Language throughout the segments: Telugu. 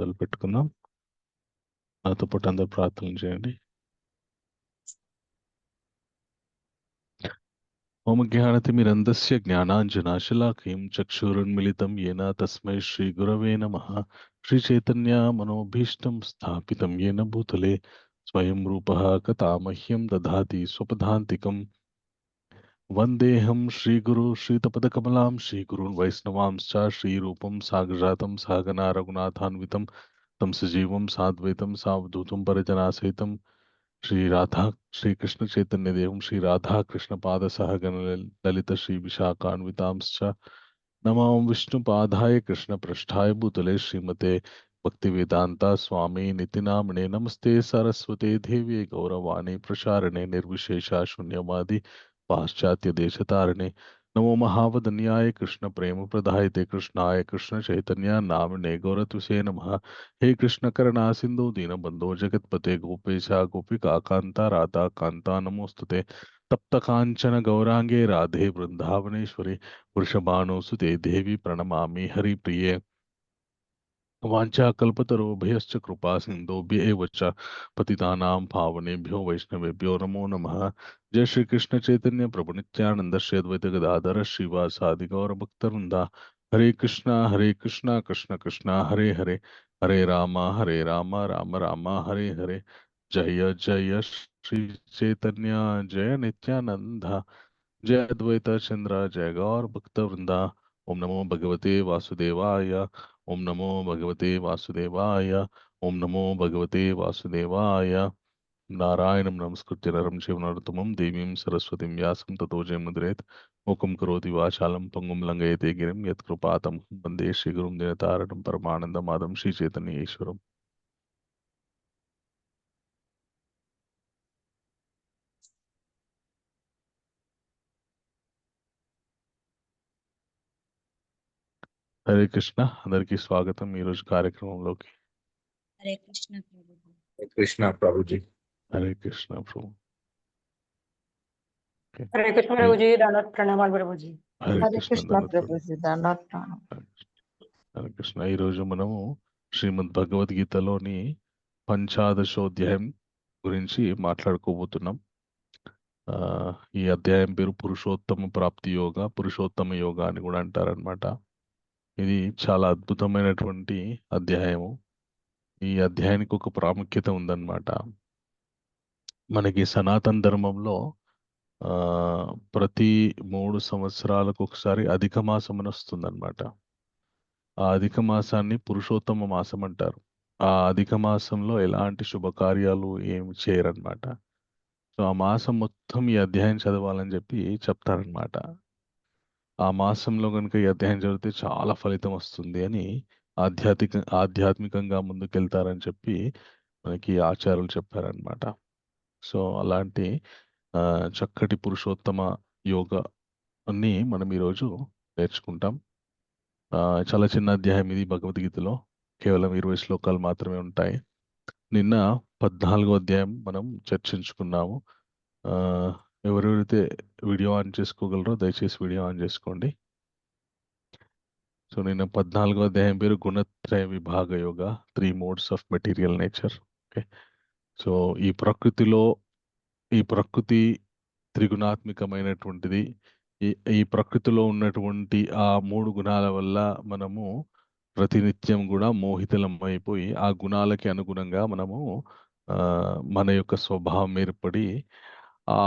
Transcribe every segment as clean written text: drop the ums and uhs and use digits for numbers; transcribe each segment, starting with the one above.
మొదలు పెట్టుకుందాం. నాతో పాటు అందరూ ప్రార్థన చేయండి. ఓం జ్ఞానతిమిరంధస్య జ్ఞానాంజనాశలాకయం చక్షురున్మిళితం येन తస్మై శ్రీగురవే నమః. శ్రీచైతన్య మనోభీష్టం స్థాపితం येन భూతలే స్వయం రూపः కథామహ్యం దధాతి స్వపదాంతికం. వందేహం శ్రీగురు శ్రీతపదకమలాం శ్రీగురున్ వైష్ణవాంశ్చ శ్రీరూపం సాగ్రజాతం సహగనా రఘునాథాన్వితం తం సజీవం సాద్వైతం సావధూతం పరిజనాసహితం శ్రీ రాధా శ్రీకృష్ణ చైతన్య దేవం శ్రీ రాధాకృష్ణ పాద సహగణ లలిత శ్రీ విశాఖాన్వితాంశ్చ నమాం విష్ణు పాదాయ కృష్ణ పృష్ఠాయ భూతలే శ్రీమతే భక్తి వేదాంత స్వామి నితినామణే నమస్తే సరస్వతే దేవ్యే గౌరవాణి ప్రచారణే నిర్విశేష శూన్యవాది పాశ్చాత్య దేశతారిణే నమో మహావదన్యాయ కృష్ణ ప్రేమ ప్రదాయతే కృష్ణాయ కృష్ణ చైతన్య నామినే గౌరతుసే నమః. హే కృష్ణ కరుణా సింధు దీనబంధో జగత్పతే గోపేశ గోపికా కాంత రాధా కాంత నమోస్తుతే. తప్త కాంచన గౌరాంగే రాధే బృందావనేశ్వరి వృషభానుసుతే దేవి ప్రణమామి హరిప్రియే. వాంఛాకల్పతరుభ్యశ్చ కృపా సింధుభ్య एव च पतितानां पावनेभ्यो वैष्णवेभ्यो नमो नमः. जय श्री कृष्ण चैतन्य प्रभु नित्यानंद श्री अद्वैत गदाधर श्रीवासादि गौर भक्तवृंदा. हरे कृष्णा कृष्ण कृष्ण हरे हरे, हरे राम राम राम हरे हरे. जय जय श्री चैतन्य जय नित्यानंद जय अद्वैत चंद्र जय गौर भक्तवृंदा. ओम नमो भगवते वासुदेवाय, ओम नमो भगवते वासुदेवाय, ओम नमो भगवते वासुदेवाय. नारायणं नमस्कृत्य नरं चैव नरोत्तमं देवीं सरस्वतीं व्यासं ततो जयमुदीरयेत्. मूकं करोति वाचालं पंगुं लङ्घयते गिरिं यत्कृपातमहं वन्दे श्रीगुरुं दीनतारिणं परमानन्दमाधवं श्रीचैतन्येश्वरम्. హరే కృష్ణ, అందరికీ స్వాగతం ఈరోజు కార్యక్రమంలోకి. హరే కృష్ణ ప్రభుజీ. హరే కృష్ణ ప్రభుజీ. హరే కృష్ణ ప్రభు. హరే కృష్ణ ప్రభుజీ, దండవత్ ప్రణామాలు ప్రభుజీ. హరే హరే కృష్ణ కృష్ణ ప్రభుజీ, దండవత్ ప్రణామం. హరే కృష్ణ. ఈరోజు మనము శ్రీమద్ భగవద్గీతలోని పంచాదశోధ్యాయం గురించి మాట్లాడుకోబోతున్నాం. ఈ అధ్యాయం పేరు పురుషోత్తమ ప్రాప్తి యోగ, పురుషోత్తమ యోగ అని కూడా అంటారనమాట. ఇది చాలా అద్భుతమైనటువంటి అధ్యాయము. ఈ అధ్యాయానికి ఒక ప్రాముఖ్యత ఉందన్నమాట. మనకి సనాతన ధర్మంలో ప్రతి 3 సంవత్సరాలకు ఒకసారి అధిక మాసం అని వస్తుందన్నమాట. ఆ అధిక మాసాన్ని పురుషోత్తమ మాసం అంటారు. ఆ అధిక మాసంలో ఎలాంటి శుభకార్యాలు ఏమి చేయరనమాట. సో ఆ మాసం మొత్తం ఈ అధ్యాయం చదవాలని చెప్పి చెప్తారనమాట. ఆ మాసంలో కనుక ఈ అధ్యాయం చదివితే చాలా ఫలితం వస్తుంది అని ఆధ్యాత్మికంగా ముందుకెళ్తారని చెప్పి మనకి ఆచార్యులు చెప్పారనమాట. సో అలాంటి చక్కటి పురుషోత్తమ యోగ అన్ని మనం ఈరోజు నేర్చుకుంటాం. చాలా చిన్న అధ్యాయం ఇది. భగవద్గీతలో కేవలం 20 శ్లోకాలు మాత్రమే ఉంటాయి. నిన్న 14వ అధ్యాయం మనం చర్చించుకున్నాము. ఎవరెవరైతే వీడియో ఆన్ చేసుకోగలరో దయచేసి వీడియో ఆన్ చేసుకోండి. సో నిన్న 14వ అధ్యాయం పేరు గుణత్రయ విభాగ యోగ, 3 modes of material nature. Okay, so ఈ ప్రకృతి త్రిగుణాత్మికమైనటువంటిది. ఈ ప్రకృతిలో ఉన్నటువంటి ఆ 3 గుణాల వల్ల మనము ప్రతినిత్యం కూడా మోహితులమైపోయి ఆ గుణాలకి అనుగుణంగా మనము మన యొక్క స్వభావం ఏర్పడి ఆ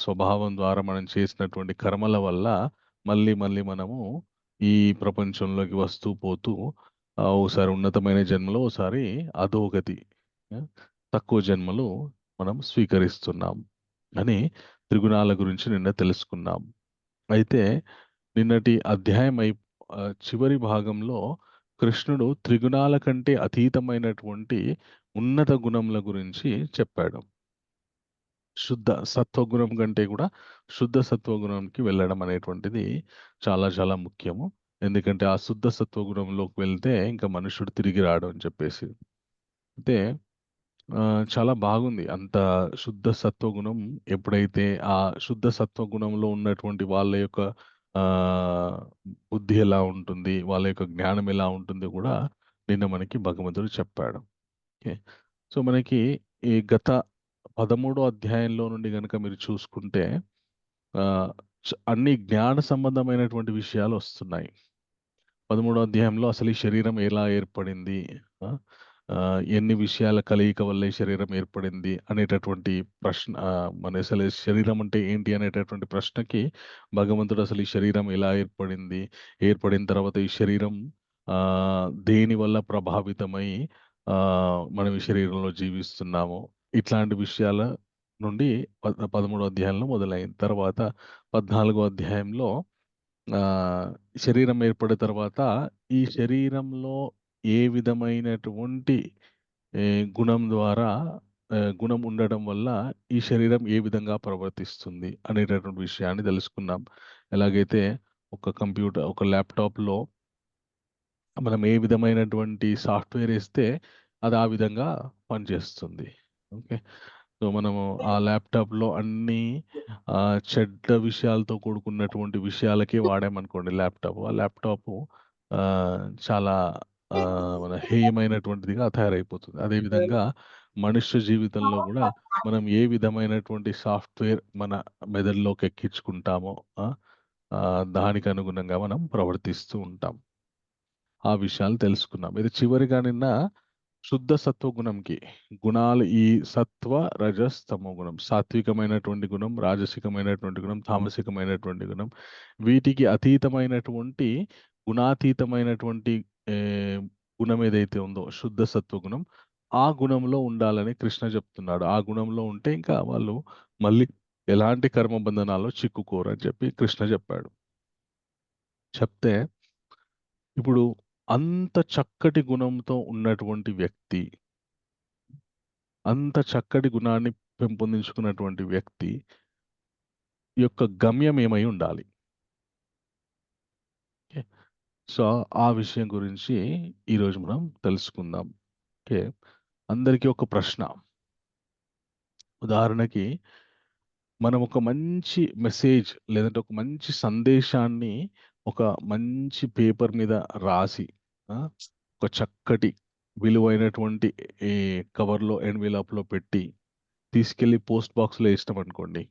స్వభావం ద్వారా మనం చేసినటువంటి కర్మల వల్ల మళ్ళీ మనము ఈ ప్రపంచంలోకి వస్తూ పోతూ ఓసారి ఉన్నతమైన జన్మలో, ఓసారి అధోగతి తక్కువ జన్మలు మనం స్వీకరిస్తున్నాం అని త్రిగుణాల గురించి నిన్న తెలుసుకున్నాం. అయితే నిన్నటి అధ్యాయం చివరి భాగంలో కృష్ణుడు త్రిగుణాల కంటే అతీతమైనటువంటి ఉన్నత గుణముల గురించి చెప్పాడు. శుద్ధ సత్వగుణం కంటే కూడా శుద్ధ సత్వగుణంకి వెళ్ళడం అనేటువంటిది చాలా చాలా ముఖ్యము. ఎందుకంటే ఆ శుద్ధ సత్వగుణంలోకి వెళ్తే ఇంకా మనుషుడు తిరిగి రాడు అని చెప్పేసి. అయితే చాలా బాగుంది. అంత శుద్ధ సత్వగుణం ఎప్పుడైతే ఆ శుద్ధ సత్వగుణంలో ఉన్నటువంటి వాళ్ళ యొక్క బుద్ధి ఎలా ఉంటుంది, వాళ్ళ యొక్క జ్ఞానం ఎలా ఉంటుందో కూడా నిన్న మనకి భగవంతుడు చెప్పాడు. ఓకే. సో మనకి ఈ గత 13వ అధ్యాయంలో నుండి గనుక మీరు చూసుకుంటే అన్ని జ్ఞాన సంబంధమైనటువంటి విషయాలు వస్తున్నాయి. 13వ అధ్యాయంలో అసలు ఈ శరీరం ఎలా ఏర్పడింది, ఆ, ఆ, ఎన్ని విషయాల కలయిక వల్ల ఈ శరీరం ఏర్పడింది అనేటటువంటి ప్రశ్న, మన అసలు ఈ శరీరం అంటే ఏంటి అనేటటువంటి ప్రశ్నకి భగవంతుడు అసలు ఈ శరీరం ఎలా ఏర్పడింది, ఏర్పడిన తర్వాత ఈ శరీరం ఆ, దేని వల్ల ప్రభావితమై ఆ, మనం ఈ శరీరంలో జీవిస్తున్నాము, ఇట్లాంటి విషయాల నుండి 13వ అధ్యాయంలో మొదలైన తర్వాత 14వ అధ్యాయంలో ఆ, శరీరం ఏర్పడిన తర్వాత ఈ శరీరంలో ఏ విధమైనటువంటి గుణం ద్వారా గుణం ఉండడం వల్ల ఈ శరీరం ఏ విధంగా ప్రవర్తిస్తుంది అనేటటువంటి విషయాన్ని తెలుసుకున్నాం. ఎలాగైతే ఒక కంప్యూటర్, ఒక ల్యాప్టాప్లో మనం ఏ విధమైనటువంటి సాఫ్ట్వేర్ వేస్తే అది ఆ విధంగా పనిచేస్తుంది. ఓకే. సో మనము ఆ ల్యాప్టాప్లో అన్ని చెడ్డ విషయాలతో కూడుకున్నటువంటి విషయాలకే వాడామనుకోండి ల్యాప్టాప్, ఆ ల్యాప్టాప్ చాలా మన హేయమైనటువంటిదిగా తయారైపోతుంది. అదేవిధంగా మనుష్య జీవితంలో కూడా మనం ఏ విధమైనటువంటి సాఫ్ట్వేర్ మన మెదడులోకి ఎక్కించుకుంటామో దానికి అనుగుణంగా మనం ప్రవర్తిస్తూ ఉంటాం. ఆ విషయాలు తెలుసుకున్నాం. ఇది చివరిగా నిన్న శుద్ధ సత్వగుణంకి గుణాలు, ఈ సత్వ రజస్ తమో గుణం, సాత్వికమైనటువంటి గుణం, రాజసికమైనటువంటి గుణం, తామసికమైనటువంటి గుణం, వీటికి అతీతమైనటువంటి గుణాతీతమైనటువంటి గుణం ఏదైతే ఉందో శుద్ధ సత్వగుణం, ఆ గుణంలో ఉండాలని కృష్ణ చెప్తున్నాడు. ఆ గుణంలో ఉంటే ఇంకా వాళ్ళు మళ్ళీ ఎలాంటి కర్మబంధనాల్లో చిక్కుకోరు అని చెప్పి కృష్ణ చెప్పాడు. చెప్తే ఇప్పుడు అంత చక్కటి గుణంతో ఉన్నటువంటి వ్యక్తి, అంత చక్కటి గుణాన్ని పెంపొందించుకున్నటువంటి వ్యక్తి యొక్క గమ్యం ఏమై ఉండాలి? సో ఆ విషయం గురించి ఈరోజు మనం తెలుసుకుందాం. ఓకే. అందరికీ ఒక ప్రశ్న. ఉదాహరణకి మనం ఒక మంచి మెసేజ్ లేదంటే ఒక మంచి సందేశాన్ని ఒక మంచి పేపర్ మీద రాసి ఒక చక్కటి విలువైనటువంటి ఈ కవర్లో, ఎన్వెలప్లో పెట్టి తీసుకెళ్లి పోస్ట్ బాక్స్లో వేసినాం అనుకోండి,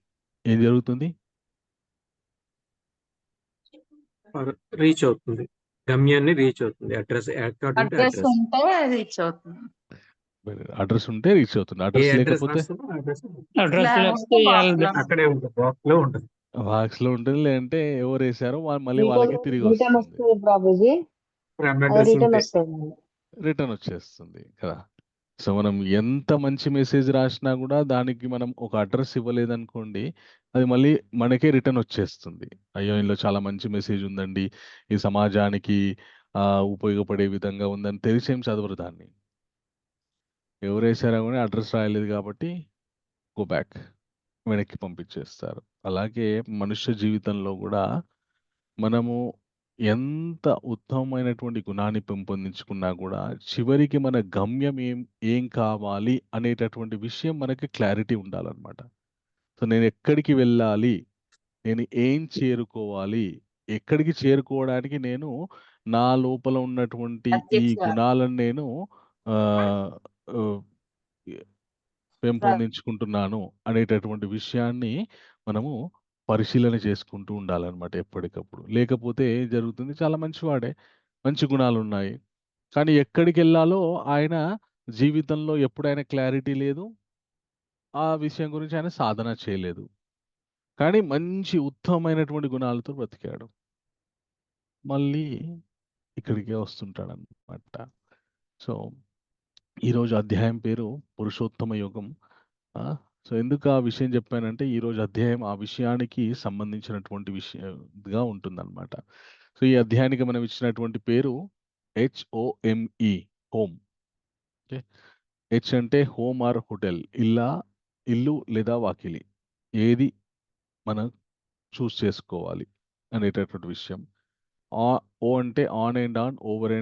ఏం జరుగుతుంది? రీచ్ అవుతుంది, గమ్యాన్ని రీచ్ అవుతుంది. అడ్రస్ అడ్రస్ ఉంటే రీచ్ అవుతుంది. అడ్రస్ ఉంటే రీచ్ అవుతుంది. అడ్రస్ లేకపోతే అక్కడే ఉంటుంది, బాక్స్ లో ఉంటుంది. బాక్స్ లో ఉంటుంది, లేదంటే ఎవరు వేసారో మళ్ళీ వాళ్ళకి తిరిగి వస్తుంది, రిటర్న్ వచ్చేస్తుంది కదా. సో మనం ఎంత మంచి మెసేజ్ రాసినా కూడా దానికి మనం ఒక అడ్రస్ ఇవ్వలేదనుకోండి, అది మళ్ళీ మనకే రిటర్న్ వచ్చేస్తుంది. అయ్యో ఇందులో చాలా మంచి మెసేజ్ ఉందండి, ఈ సమాజానికి ఉపయోగపడే విధంగా ఉందని తెలిసేం చదవరు దాన్ని. ఎవరు వేసారా కూడా అడ్రస్ రాయలేదు కాబట్టి గో బ్యాక్, వెనక్కి పంపించేస్తారు. అలాగే మనుష్య జీవితంలో కూడా మనము ఎంత ఉత్తమమైనటువంటి గుణాన్ని పెంపొందించుకున్నా కూడా చివరికి మన గమ్యం ఏం కావాలి అనేటటువంటి విషయం మనకి క్లారిటీ ఉండాలన్నమాట. సో నేను ఎక్కడికి వెళ్ళాలి, నేను ఏం చేరుకోవాలి, ఎక్కడికి చేరుకోవడానికి నేను నా లోపల ఉన్నటువంటి ఈ గుణాలను నేను పెంపొందించుకుంటున్నాను అనేటటువంటి విషయాన్ని మనము పరిశీలన చేసుకుంటూ ఉండాలన్నమాట ఎప్పటికప్పుడు. లేకపోతే ఏం జరుగుతుంది, చాలా మంచివాడే, మంచి గుణాలు ఉన్నాయి, కానీ ఎక్కడికి వెళ్ళాలో ఆయన జీవితంలో ఎప్పుడైనా క్లారిటీ లేదు, ఆ విషయం గురించి ఆయన సాధన చేయలేదు, కానీ మంచి ఉత్తమమైనటువంటి గుణాలతో బ్రతికాడు, మళ్ళీ ఇక్కడికే వస్తుంటాడు అనమాట. సో ఈరోజు అధ్యాయం పేరు పురుషోత్తమ యోగం. సో ఎందుకు ఆ విషయం చెప్పానంటే ఈరోజు అధ్యాయం ఆ విషయానికి సంబంధించినటువంటి విషయంగా ఉంటుందన్నమాట. సో ఈ అధ్యాయానికి మనం ఇచ్చినటువంటి పేరు HOME, హోమ్. ఓకే. హెచ్ అంటే హోమ్ ఆర్ హోటల్, ఇల్లు లేదా వాకిలి, ఏది మనం చూస్ చేసుకోవాలి అనేటటువంటి విషయం. ఓ అంటే on and on, over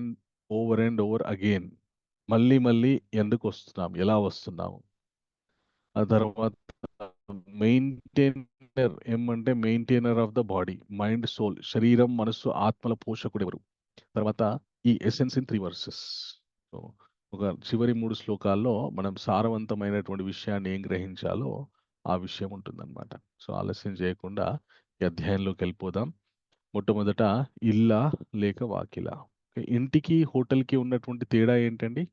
and over again, మళ్ళీ మళ్ళీ ఎందుకు వస్తున్నాం, ఎలా వస్తున్నాము. ఆ తర్వాత మెయింటైనర్, అంటే maintainer of the body, mind, soul, శరీరం, మనస్సు, ఆత్మల పోషకుడు ఎవరు. తర్వాత ఈ ఎసెన్స్ ఇన్ 3 వర్సెస్, సో ఒక చివరి 3 శ్లోకాల్లో మనం సారవంతమైనటువంటి విషయాన్ని ఏం గ్రహించాలో ఆ విషయం ఉంటుందన్నమాట. సో ఆలస్యం చేయకుండా ఈ అధ్యాయంలోకి వెళ్ళిపోదాం. మొట్టమొదట ఇల్లా లేక వాకిలా? ఓకే. ఇంటికి, హోటల్‌కి ఉన్నటువంటి తేడా ఏంటండి?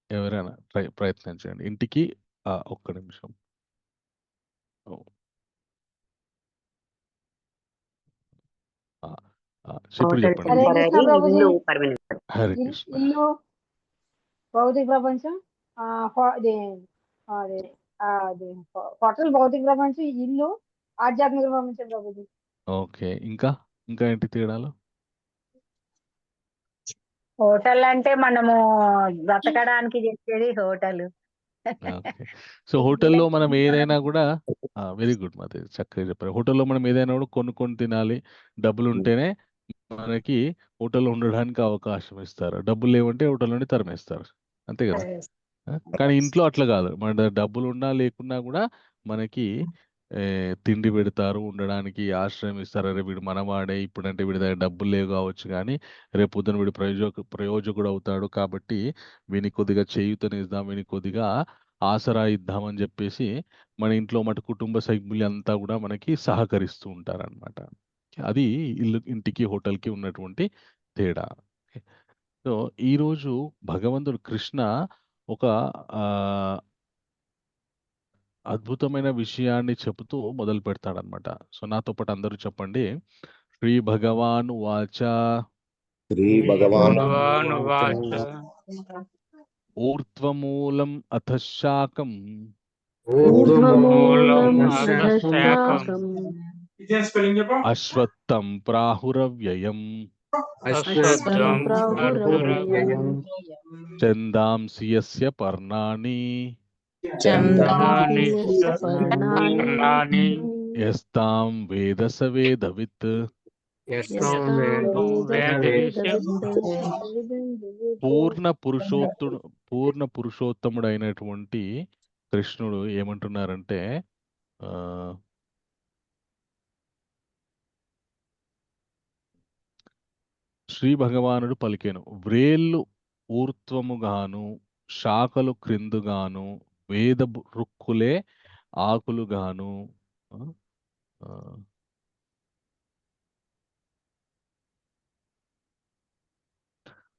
ఎవరైనా ప్రయత్నించండి. ఇంటికి ఒక్క నిమిషం. ఓహ్! ఆ! ఇప్పుడు హోటల్ చెప్పండి. హరే కృష్ణ టెంపరరీ, ప్రభుజీ. ఇల్లు పర్మనెంట్. హరే కృష్ణ. ఇల్లు భౌతిక ప్రపంచం, అది అది అది హోటల్ భౌతిక ప్రపంచం, ఇల్లు ఆధ్యాత్మిక ప్రపంచం ప్రభుజీ. ఓకే. ఇంకా ఏంటి తేడాలు? హోటల్ అంటే మనము బ్రతకడానికి చేసేది హోటల్. ఓకే. సో హోటల్‌లో మనం ఏదైనా గూడా వెరీ గుడ్ మాతాజీ. చక్కగా చెప్పారు. హోటల్‌లో మనం ఏదైనా గూడా కొనుక్కొని తినాలి. డబ్బులుంటేనే మనకి హోటల్‌లో ఉండడానికి అవకాశం ఇస్తారు. డబ్బులు లేవంటే హోటల్ నుండి తరిమేస్తారు. అంతే గదా! కానీ ఇంట్లో అట్లా గాదు. మన డబ్బులున్నా లేకున్నా గూడా మనకి తిండి పెడతారు, ఉండడానికి ఆశ్రయం ఇస్తారు. అరే! వీడు మనవాడే, ఇప్పుడంటే వీడి దగ్గర డబ్బులు లేవు గావచ్చు గానీ, రేపొద్దున వీడు ప్రయోజకుడవుతాడు కాబట్టి, వీనికి కొద్దిగా చేయూతనిద్దాం, వీనికి కొద్దిగా ఆసరా ఇద్దామని జెప్పేసి, మన ఇంట్లో కుటుంబ సభ్యులంతా గూడా మనకి సహకరిస్తూ ఉంటారనమాట. అది ఇంటికి, హోటల్‌కి ఉన్నటువంటి తేడా. సో, ఈరోజు భగవంతుడు కృష్ణ ఒక ఆహ్ అద్భుతమైన విషయాన్ని చెబుతూ మొదలుపెడతాడనమాట. సో, నాతో పాటు అందరూ చెప్పండి. శ్రీ భగవాను వాచ శ్రీభగవానువాచ ఊర్ధ్వమూలం అధః శాఖం ఊర్ధ్వమూలం అధశాకం అశ్వత్థం ప్రాహురవ్యయం అశ్వత్థం ప్రాహురవ్యయం ఛందాంసి యస్య పర్ణాని ఛందాంసి యస్య పర్ణాని యస్తాం వేద స వేదవిత్. యస్తాం యస్తాం వేదవేదవిత్. పూర్ణ పురుషోత్తముడైనటువంటి కృష్ణుడు ఏమంటున్నారంటే శ్రీ భగవానుడు పలికెను, వ్రేళ్ళు ఊర్ధ్వముగాను శాఖలు క్రిందుగాను వేద రుక్కులే ఆకులుగాను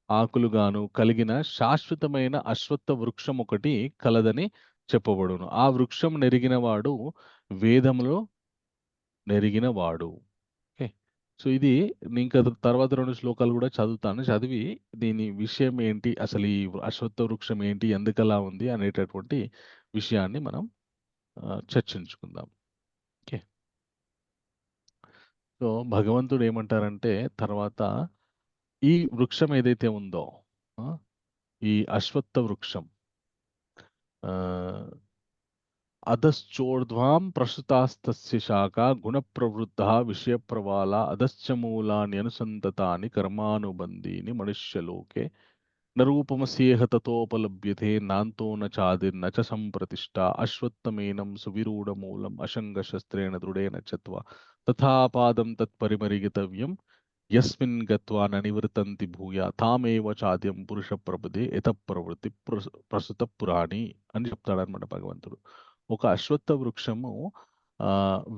ఆకులుగాను కలిగిన శాశ్వతమైన అశ్వత్థ వృక్షం ఒకటి కలదని చెప్పబడును. ఆ వృక్షం నెరిగినవాడు వేదములో నెరిగినవాడు. ఓకే. సో ఇది ఇంకా తర్వాత 2 శ్లోకాలు కూడా చదువుతాను. చదివి దీని విషయం ఏంటి, అసలు ఈ అశ్వత్థ వృక్షం ఏంటి, ఎందుకలా ఉంది అనేటటువంటి విషయాన్ని మనం చర్చించుకుందాం. ఓకే. సో భగవంతుడు ఏమంటారంటే తర్వాత ఈ వృక్షం ఏదైతే ఉందో ఈ అశ్వత్థ వృక్షం అధశ్చోర్ధ్వాం ప్రసృతాస్తస్య శాఖ గుణప్రవృద్ధ విషయప్రవాల అధశ్చ మూలాని అనుసంతతాని కర్మానుబంధీని మనుష్యలోకే నరూపమస్యేహ తతోపలభ్యతే నాంతో న చాదిర్న చ సంప్రతిష్ఠ అశ్వత్థమేనం సువిరూఢమూలం అశంగశస్త్రేణ దృఢేన చత్వ తథాపాదం తత్పరిమరిగితవ్యం యస్మిన్ గత్వా న నివర్తంతి భూయ తామేవ చాద్యం పురుష ప్రబుదే యత ప్రవృత్తి ప్రస్తుత పురాణి అని చెప్తాడనమాట భగవంతుడు. ఒక అశ్వత్థ వృక్షము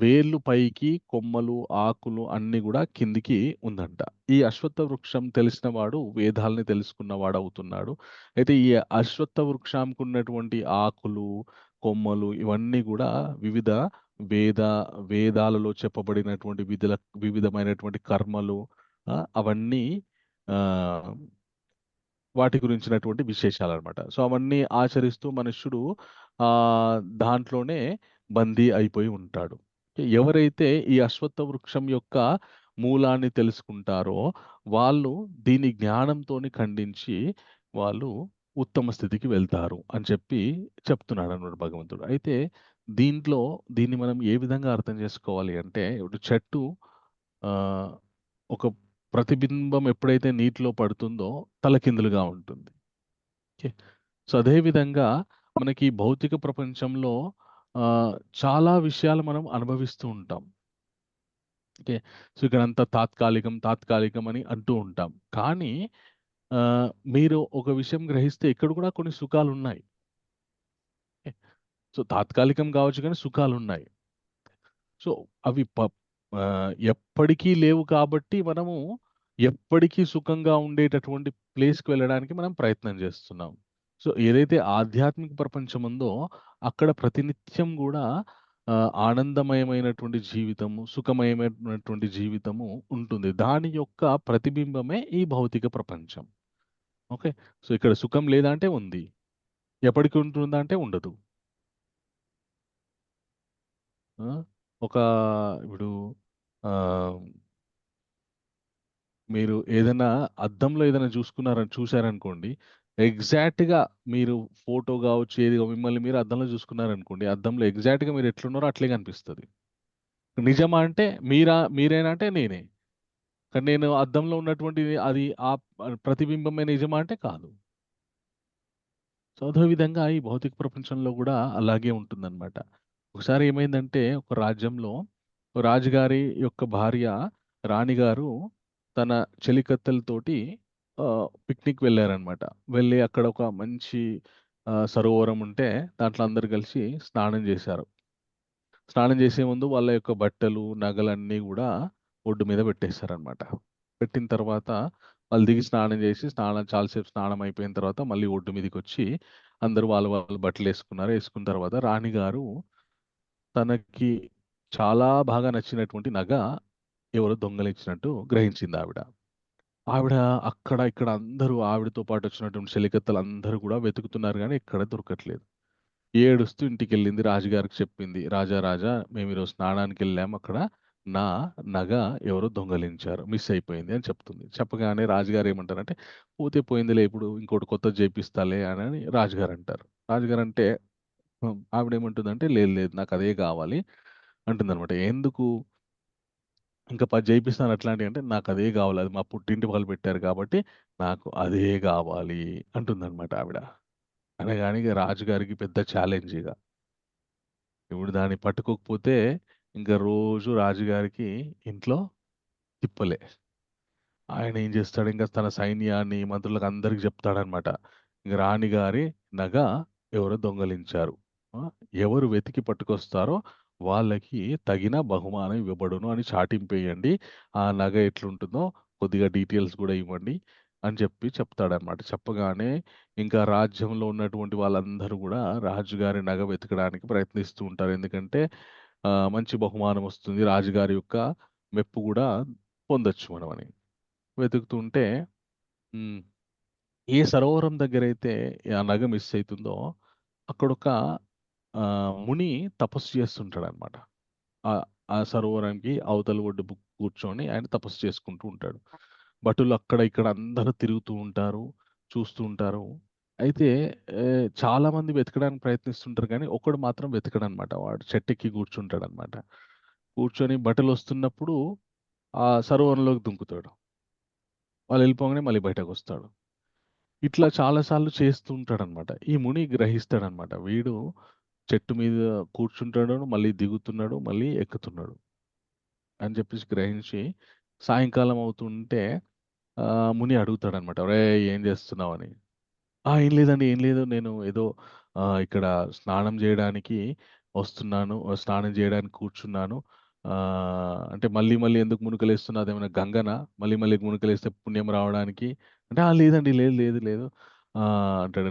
వేర్లు పైకి, కొమ్మలు, ఆకులు అన్ని కూడా కిందికి ఉందంట. ఈ అశ్వత్థ వృక్షం తెలిసిన వాడు వేదాలని తెలుసుకున్నవాడు అవుతున్నాడు. అయితే ఈ అశ్వత్థ వృక్షానికి ఉన్నటువంటి ఆకులు, కొమ్మలు ఇవన్నీ కూడా వివిధ వేదాలలో చెప్పబడినటువంటి వివిధమైనటువంటి కర్మలు అవన్నీ వాటి గురించినటువంటి విశేషాలనమాట. సో అవన్నీ ఆచరిస్తూ మనుష్యుడు దాంట్లోనే బందీ అయిపోయి ఉంటాడు. ఎవరైతే ఈ అశ్వత్థ వృక్షం యొక్క మూలాన్ని తెలుసుకుంటారో వాళ్ళు దీని జ్ఞానంతోని ఖండించి వాళ్ళు ఉత్తమ స్థితికి వెళ్తారు అని చెప్తున్నాడు అన్నమాట భగవంతుడు. అయితే దీన్ని మనం ఏ విధంగా అర్థం చేసుకోవాలి అంటే, ఇప్పుడు చెట్టు ఒక ప్రతిబింబం ఎప్పుడైతే నీటిలో పడుతుందో తలకిందులుగా ఉంటుంది. ఓకే. సో అదేవిధంగా మనకి భౌతిక ప్రపంచంలో చాలా విషయాలు మనం అనుభవిస్తూ ఉంటాం. ఓకే. సో, ఇక్కడంతా తాత్కాలికం, తాత్కాలికం అని అంటూ ఉంటాం. కానీ మీరు ఒక విషయం గ్రహిస్తే ఇక్కడ కూడా కొన్ని సుఖాలున్నాయి. ఓకే. సో, తాత్కాలికం కావచ్చు కానీ సుఖాలున్నాయి. సో, అవి ఎప్పటికీ లేవు కాబట్టి మనము ఎప్పటికీ సుఖంగా ఉండేటటువంటి ప్లేస్‌కి వెళ్ళడానికి మనం ప్రయత్నం చేస్తున్నాం. సో, ఏదైతే ఆధ్యాత్మిక ప్రపంచం ఉందో అక్కడ ప్రతినిత్యం గూడా ఆనందమయమైనటువంటి జీవితము, సుఖమయమైనటువంటి జీవితము ఉంటుంది. దాని యొక్క ప్రతిబింబమే ఈ భౌతిక ప్రపంచం. ఓకే. సో, ఇక్కడ సుఖం లేదా అంటే ఉంది. ఎప్పటికి ఉంటుందా అంటే ఉండదు. ఆ! ఒక ఇప్పుడు ఆహ్, మీరు ఏదైనా అద్దంలో ఏదైనా చూసారనుకోండి, ఎగ్జాక్ట్‌గా మీరు ఫోటో గావచ్చు, మిమ్మల్ని మీరు అద్దంలో చూసుకున్నారనుకోండి, అద్దంలో ఎగ్జాక్ట్‌గా మీరు ఎట్లున్నారో అట్లే కనిపిస్తది. నిజమా అంటే మీరేనా అంటే నేనే. కానీ నేను అద్దంలో ఉన్నటువంటిది అది ప్రతిబింబమే నిజమా అంటే కాదు. సో, అదే విధంగా ఈ భౌతిక ప్రపంచంలో గూడా అలాగే ఉంటుందనమాట. ఒకసారి ఏమైందంటే ఒక రాజ్యంలో రాజుగారి యొక్క భార్య రాణిగారు తన చెలికత్తెలతోటి పిక్నిక్ వెళ్ళారనమాట. వెళ్ళి అక్కడ ఒక మంచి సరోవరం ఉంటే దాంట్లో అందరూ కలిసి స్నానం చేశారు. స్నానం చేసే ముందు వాళ్ళ యొక్క బట్టలు, నగలన్నీ గూడా ఒడ్డు మీద పెట్టేశారనమాట. పెట్టిన తర్వాత వాళ్ళు దిగి స్నానం చేసి చాలా సేపు స్నానం అయిపోయిన తర్వాత మళ్ళీ ఒడ్డు మీదకొచ్చి అందరూ వాళ్ళ బట్టలేసుకున్నారు. ఏసుకున్న తర్వాత రాణిగారు తనకి చాలా బాగా నచ్చినటువంటి నగ ఎవరో దొంగలించినట్టు గ్రహించిందావిడ. ఆవిడ అక్కడ, ఇక్కడ అందరూ ఆవిడతో పాటు వచ్చినటువంటి చెలికత్తెలందరూ కూడా వెతుకుతున్నారు గానీ ఎక్కడ దొరకట్లేదు. ఏడుస్తూ ఇంటికెళ్ళింది. రాజుగారికి చెప్పింది. రాజా మేము ఈరోజు స్నానానికెళ్ళాం. అక్కడ నా నగ ఎవరో దొంగలించారు. మిస్ అయిపోయింది అని చెప్తుంది. చెప్పగానే రాజుగారు ఏమంటారంటే, పోతే పోయిందిలే ఇప్పుడు ఇంకోటి కొత్తది చేపిస్తాలే అని రాజుగారంటారు. రాజుగారంటే ఆవిడేమంటుందంటే, లేదు లేదు నాకదే కావాలి అంటుందనమాట. ఎందుకు? ఇంకా 10 చేపిస్తాను అట్లాంటియి అంటే, నాకదే కావాలి. అది మా పుట్టింటి వాళ్ళు పెట్టారు కాబట్టి నాకు అదే కావాలి అంటుందనమాట ఆవిడ. అనగానే ఇగ రాజుగారికి పెద్ద ఛాలెంజ్ ఇగ. ఇప్పుడు దాన్ని పట్టుకోకపోతే ఇంక రోజు రాజుగారికి ఇంట్లో తిప్పలే. ఆయన ఏం చేస్తాడు ఇంక తన సైన్యాన్ని, మంత్రులకు అందరికి చెప్తాడనమాట. ఇంక రాణిగారి నగ ఎవరో దొంగలించారు. ఆ! ఎవరు వెతికి పట్టుకొస్తారో వాళ్ళకి తగిన బహుమానం ఇవ్వబడును అని చాటింపేయండి. ఆ నగ ఎట్లుంటుందో కొద్దిగా డీటెయిల్స్ గూడా ఇవ్వండి అని చెప్తాడనమాట. చెప్పగానే ఇంకా రాజ్యంలో ఉన్నటువంటి వాళ్ళందరూ గూడా రాజుగారి నగ వెతకడానికి ప్రయత్నిస్తూ ఉంటారు. ఎందుకంటే మంచి బహుమానం వస్తుంది. రాజుగారి యొక్క మెప్పు గూడా పొందొచ్చు మనమని. వెతుకుతుంటే హ్మ్. ఏ సరోవరం దగ్గరైతే ఆ నగ మిస్ అయితుందో అక్కడొక ముని తపస్సు చేస్తుంటాడనమాట. ఆ సరోవరానికి అవతల ఒడ్డు కూర్చొని ఆయన తపస్సు చేసుకుంటూ ఉంటాడు. భటులు అక్కడ ఇక్కడ అందరూ తిరుగుతూ ఉంటారు. చూస్తూ ఉంటారు. అయితే చాలామంది వెతకడానికి ప్రయత్నిస్తుంటారు గానీ ఒకడు మాత్రం వెతకడనమాట. వాడు చెట్టెక్కి కూర్చుంటాడనమాట. కూర్చొని భటులొస్తున్నప్పుడు ఆ సరోవరంలోకి దుంకుతాడు. వాళ్ళెళ్ళిపోగానే మళ్ళీ బయటకొస్తాడు. ఇట్లా చాలా సార్లు చేస్తూ ఉంటాడనమాట. ఈ ముని గ్రహిస్తాడనమాట. వీడు చెట్టు మీద కూర్చుంటాడు, మళ్ళీ దిగుతున్నాడు, మళ్ళీ ఎక్కుతున్నాడు అని చెప్పేసి గ్రహించి సాయంకాలం అవుతుంటే ముని అడుగుతాడనమాట. "ఒరేయ్! ఏం చేస్తున్నావని?" ఏం లేదండి. ఏం లేదు. నేను ఏదో ఇక్కడ స్నానం జేయడానికి వస్తున్నాను. స్నానం జేయడానికి కూర్చున్నాను. అంటే మళ్ళీ మళ్ళీ ఎందుకు మునకలేస్తున్నావు? అదేమన్నా గంగనా? మళ్ళీ మళ్ళీ మునకలేస్తే పుణ్యం రావడానికి అంటే, లేదండి. లేదు, లేదు, లేదు. అంటాడు.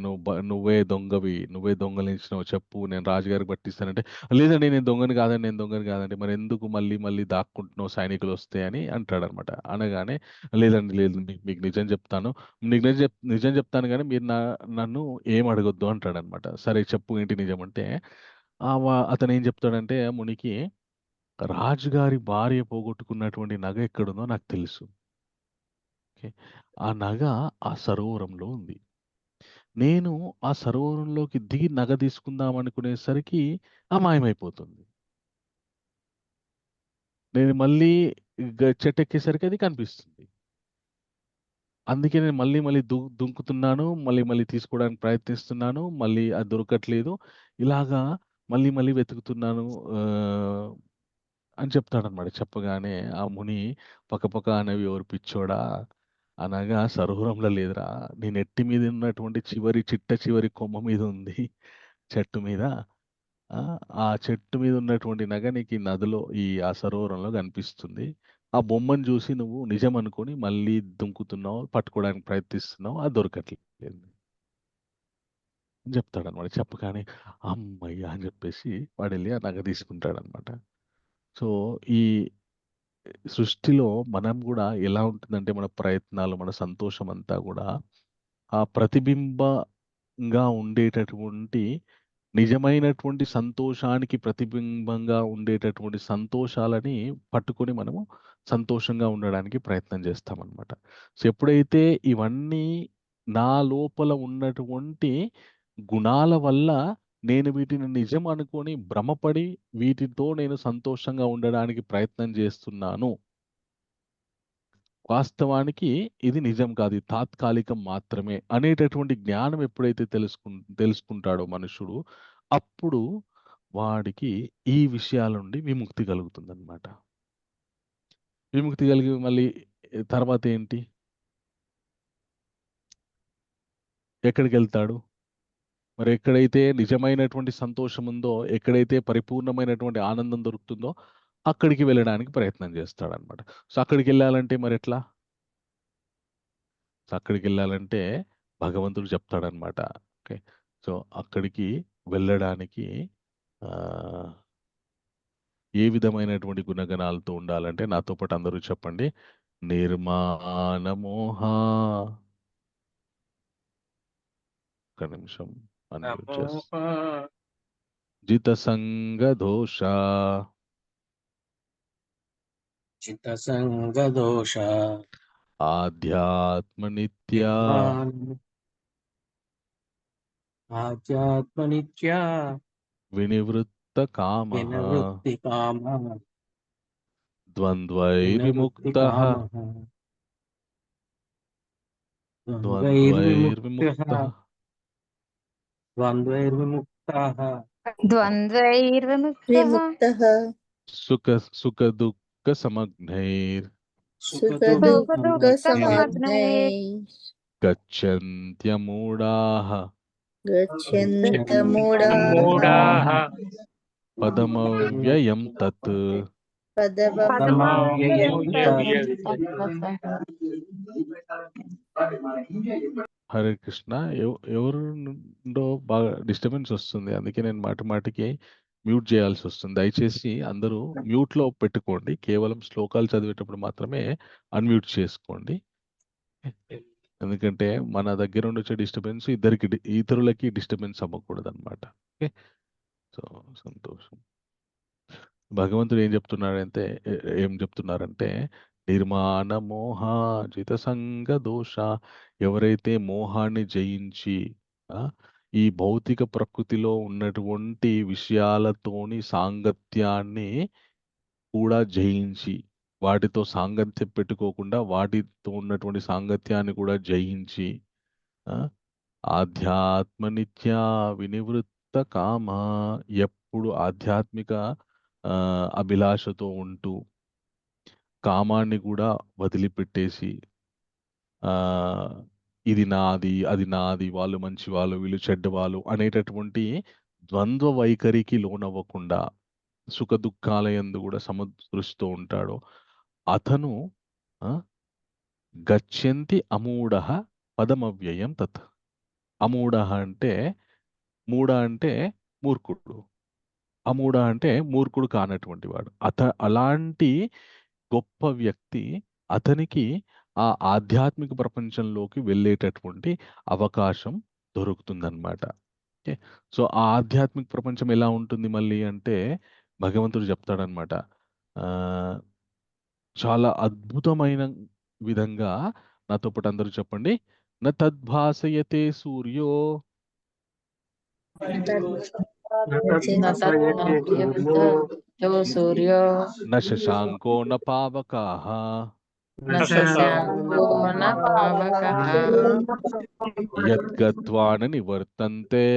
నువ్వే దొంగవి. నువ్వే దొంగలించినావు చెప్పు. నేను రాజుగారికి పట్టిస్తానంటే, లేదండి నేను దొంగని కాదండి. నేను దొంగని కాదండి. మరెందుకు మళ్ళీ మళ్ళీ దాక్కుంటున్నావు సైనికులొస్తే అని అంటాడనమాట. అనగానే లేదండి. లేదు. మీకు నిజం జెప్తాను. నీకు నిజం చెప్తాను గానీ మీరు నన్ను ఏం అడగొద్దు అంటాడనమాట. సరే చెప్పు ఏంటి నిజం అంటే అతనేం చెప్తాడంటే మునికి, రాజుగారి భార్య పోగొట్టుకున్నటువంటి నగ ఎక్కడుందో నాకు తెలుసు. ఓకే. ఆ నగ ఆ సరోవరంలో ఉంది. నేను ఆ సరోవరంలోకి దిగి నగ తీసుకుందాం అనుకునేసరికి మాయమైపోతుంది. నేను మళ్ళీ చెట్టెక్కేసరికి అది కనిపిస్తుంది. అందుకే నేను మళ్ళీ మళ్ళీ దుంకుతున్నాను. మళ్ళీ మళ్ళీ తీసుకోవడానికి ప్రయత్నిస్తున్నాను. మళ్ళీ అది దొరకట్లేదు. ఇలాగా మళ్ళీ మళ్ళీ వెతుకుతున్నాను. ఆహ్, అని చెప్తాడనమాట. చెప్పగానే ఆ ముని పకపక అనేవి ఎవరు పిచ్చోడా అనగా సరోవరంలో లేదురా నీ నెత్తి మీద ఉన్నటువంటి చిట్ట చివరి కొమ్మ మీద ఉంది చెట్టు మీద. ఆ చెట్టు మీద ఉన్నటువంటి నగ నీకు ఈ నదిలో ఆ సరోవరంలో కనిపిస్తుంది. ఆ బొమ్మను చూసి నువ్వు నిజం అనుకొని మళ్ళీ దుంకుతున్నావు, పట్టుకోవడానికి ప్రయత్నిస్తున్నావు, అది దొరకట్లేదు అని చెప్తాడనమాట. చెప్పగానే అమ్మయ్య అని చెప్పేసి వాడు వెళ్ళి ఆ నగ తీసుకుంటాడనమాట. సో ఈ సృష్టిలో మనం కూడా ఎలా ఉంటుందంటే మన ప్రయత్నాలు, మన సంతోషం అంతా కూడా ఆ ప్రతిబింబంగా ఉండేటటువంటి నిజమైనటువంటి సంతోషానికి ప్రతిబింబంగా ఉండేటటువంటి సంతోషాలని పట్టుకొని మనము సంతోషంగా ఉండడానికి ప్రయత్నం చేస్తామన్నమాట. సో ఎప్పుడైతే ఇవన్నీ నా లోపల ఉన్నటువంటి గుణాల వల్ల నేను వీటిని నిజం అనుకొని భ్రమపడి వీటితో నేను సంతోషంగా ఉండడానికి ప్రయత్నం చేస్తున్నాను, వాస్తవానికి ఇది నిజం కాదు, ఇది తాత్కాలికం మాత్రమే అనేటటువంటి జ్ఞానం ఎప్పుడైతే తెలుసుకుంటాడో మనుషుడు, అప్పుడు వాడికి ఈ విషయాల నుండి విముక్తి కలుగుతుందన్నమాట. విముక్తి కలిగి మళ్ళీ తర్వాత ఏంటి, ఎక్కడికి వెళ్తాడు? మరి ఎక్కడైతే నిజమైనటువంటి సంతోషం ఉందో, ఎక్కడైతే పరిపూర్ణమైనటువంటి ఆనందం దొరుకుతుందో అక్కడికి వెళ్ళడానికి ప్రయత్నం చేస్తాడనమాట. సో అక్కడికి వెళ్ళాలంటే మరి ఎట్లా? సో అక్కడికి వెళ్ళాలంటే భగవంతుడు చెప్తాడనమాట. ఓకే, సో అక్కడికి వెళ్ళడానికి ఏ విధమైనటువంటి గుణగణాలతో ఉండాలంటే నాతో పాటు అందరూ చెప్పండి. నిర్మాణమోహ, ఒక్క నిమిషం అన్మ్యూట్ చేస్తా. జితసంగ దోష, చిత్తసంగ దోష, ఆధ్యాత్మ నిత్య, ఆధ్యాత్మ నిత్య, వినివృత్త కామ, వినివృత్తి కామ, ద్వంద్వైర్విముక్త, ద్వంద్వైర్విముక్త, ద్వంద్వైర్విముక్తః సుఖ దుఃఖ సమగ్నైర్ సుఖదుఃఖసమగ్నైః గచ్చంత్యమూఢాః మూఢాః పదమవ్యయం తత్. హరే కృష్ణ. ఎవరు నుండో బాగా డిస్టర్బెన్స్ వస్తుంది, అందుకే నేను మాటికి మ్యూట్ చేయాల్సి వస్తుంది. దయచేసి అందరూ మ్యూట్లో పెట్టుకోండి, కేవలం శ్లోకాలు చదివేటప్పుడు మాత్రమే అన్మ్యూట్ చేసుకోండి. ఎందుకంటే మన దగ్గర నుండి వచ్చే డిస్టర్బెన్స్ ఇతరులకి డిస్టర్బెన్స్ అవ్వకూడదు అనమాట. ఓకే, సో సంతోషం. భగవంతుడు ఏం చెప్తున్నారంటే నిర్మాణ మోహ జితసంగ దోష, ఎవరైతే మోహాన్ని జయించి ఈ భౌతిక ప్రకృతిలో ఉన్నటువంటి విషయాలతోని సాంగత్యాన్ని కూడా జయించి, వాటితో సాంగత్యం పెట్టుకోకుండా వాటితో ఉన్నటువంటి సాంగత్యాన్ని కూడా జయించి, ఆధ్యాత్మ నిత్య వినివృత్త కామ, ఎప్పుడు ఆధ్యాత్మిక అభిలాషతో ఉంటూ కామాన్ని కూడా వదిలిపెట్టేసి, ఇది నాది, అది నాది, వాళ్ళు మంచి వాళ్ళు, వీళ్ళు చెడ్డవాళ్ళు అనేటటువంటి ద్వంద్వ వైఖరికి లోనవ్వకుండా సుఖ దుఃఖాలయందు కూడా సమదృష్టితో ఉంటాడో అతను గచ్చంతి అమూఢ పదమవ్యయం తత్. అమూఢ అంటే మూర్ఖుడు, అమూఢ అంటే మూర్ఖుడు కానటువంటి వాడు. అలాంటి గొప్ప వ్యక్తి, అతనికి ఆ ఆధ్యాత్మిక ప్రపంచంలోకి వెళ్ళేటటువంటి అవకాశం దొరుకుతుందన్నమాట. ఓకే, సో ఆ ఆధ్యాత్మిక ప్రపంచం ఎలా ఉంటుంది మళ్ళీ అంటే భగవంతుడు చెప్తాడనమాట. చాలా అద్భుతమైన విధంగా నాతో పాటు అందరూ చెప్పండి. న తద్భాసయతే సూర్యో సూర్యో న శశాంకో న పావకాః యద్గత్వా న నివర్తంతే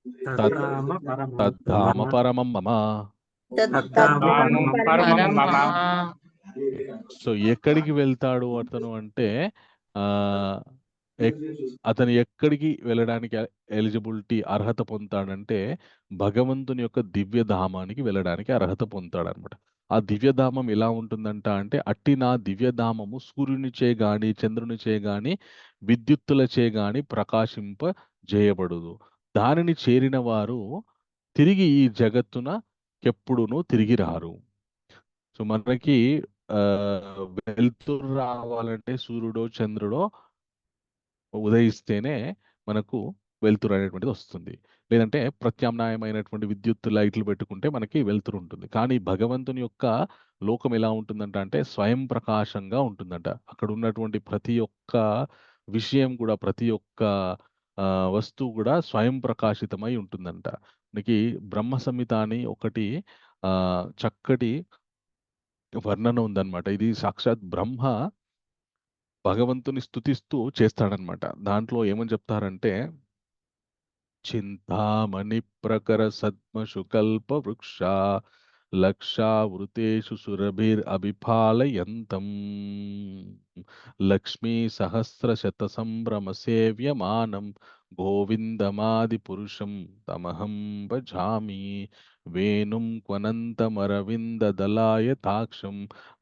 తద్ధామ పరమం తద్ధామ మమ. పరమం మమ. తద్ధామ పరమం మమ. సో ఎక్కడికి వెళ్తాడు అతను అంటే ఆ అతను ఎక్కడికి వెళ్ళడానికి ఎలిజిబిలిటీ అర్హత పొందుతాడంటే భగవంతుని యొక్క దివ్యధామానికి వెళ్ళడానికి అర్హత పొందుతాడు అనమాట. ఆ దివ్యధామం ఎలా ఉంటుందంట అంటే అట్టి నా దివ్యధామము సూర్యునిచే గాని చంద్రునిచే గాని విద్యుత్తులచే గాని ప్రకాశింప చేయబడదు. దానిని చేరిన వారు తిరిగి ఈ జగత్తున ఎప్పుడునూ తిరిగి రారు. సో మనకి వెలుతురు రావాలంటే సూర్యుడో చంద్రుడో ఉదయిస్తేనే మనకు వెలుతురు అనేటువంటిది వస్తుంది. లేదంటే ప్రత్యామ్నాయమైనటువంటి విద్యుత్ లైట్లు పెట్టుకుంటే మనకి వెలుతురు ఉంటుంది. కానీ భగవంతుని యొక్క లోకం ఎలా ఉంటుందంట అంటే స్వయం ప్రకాశంగా ఉంటుందంట. అక్కడ ఉన్నటువంటి ప్రతి ఒక్క విషయం కూడా ప్రతి ఒక్క వస్తువు కూడా స్వయం ప్రకాశితమై ఉంటుందంట. మనకి బ్రహ్మ సంహిత అని ఒకటి చక్కటి వర్ణన ఉందన్నమాట. ఇది సాక్షాత్ బ్రహ్మ భగవంతుని స్తుతిస్తూ చేస్తాడనమాట. దాంట్లో ఏమని చెప్తారంటే చింతామణి ప్రకర సద్మషు కల్ప వృక్ష లక్షావృతేషు సురభిర్ అభిపాలయంతం లక్ష్మీ సహస్ర శత సంభ్రమ సేవ్యమానం గోవిందమాది పురుషం తమహం భజామి వేణుం క్వనంతమరవిందదలాయతాక్షం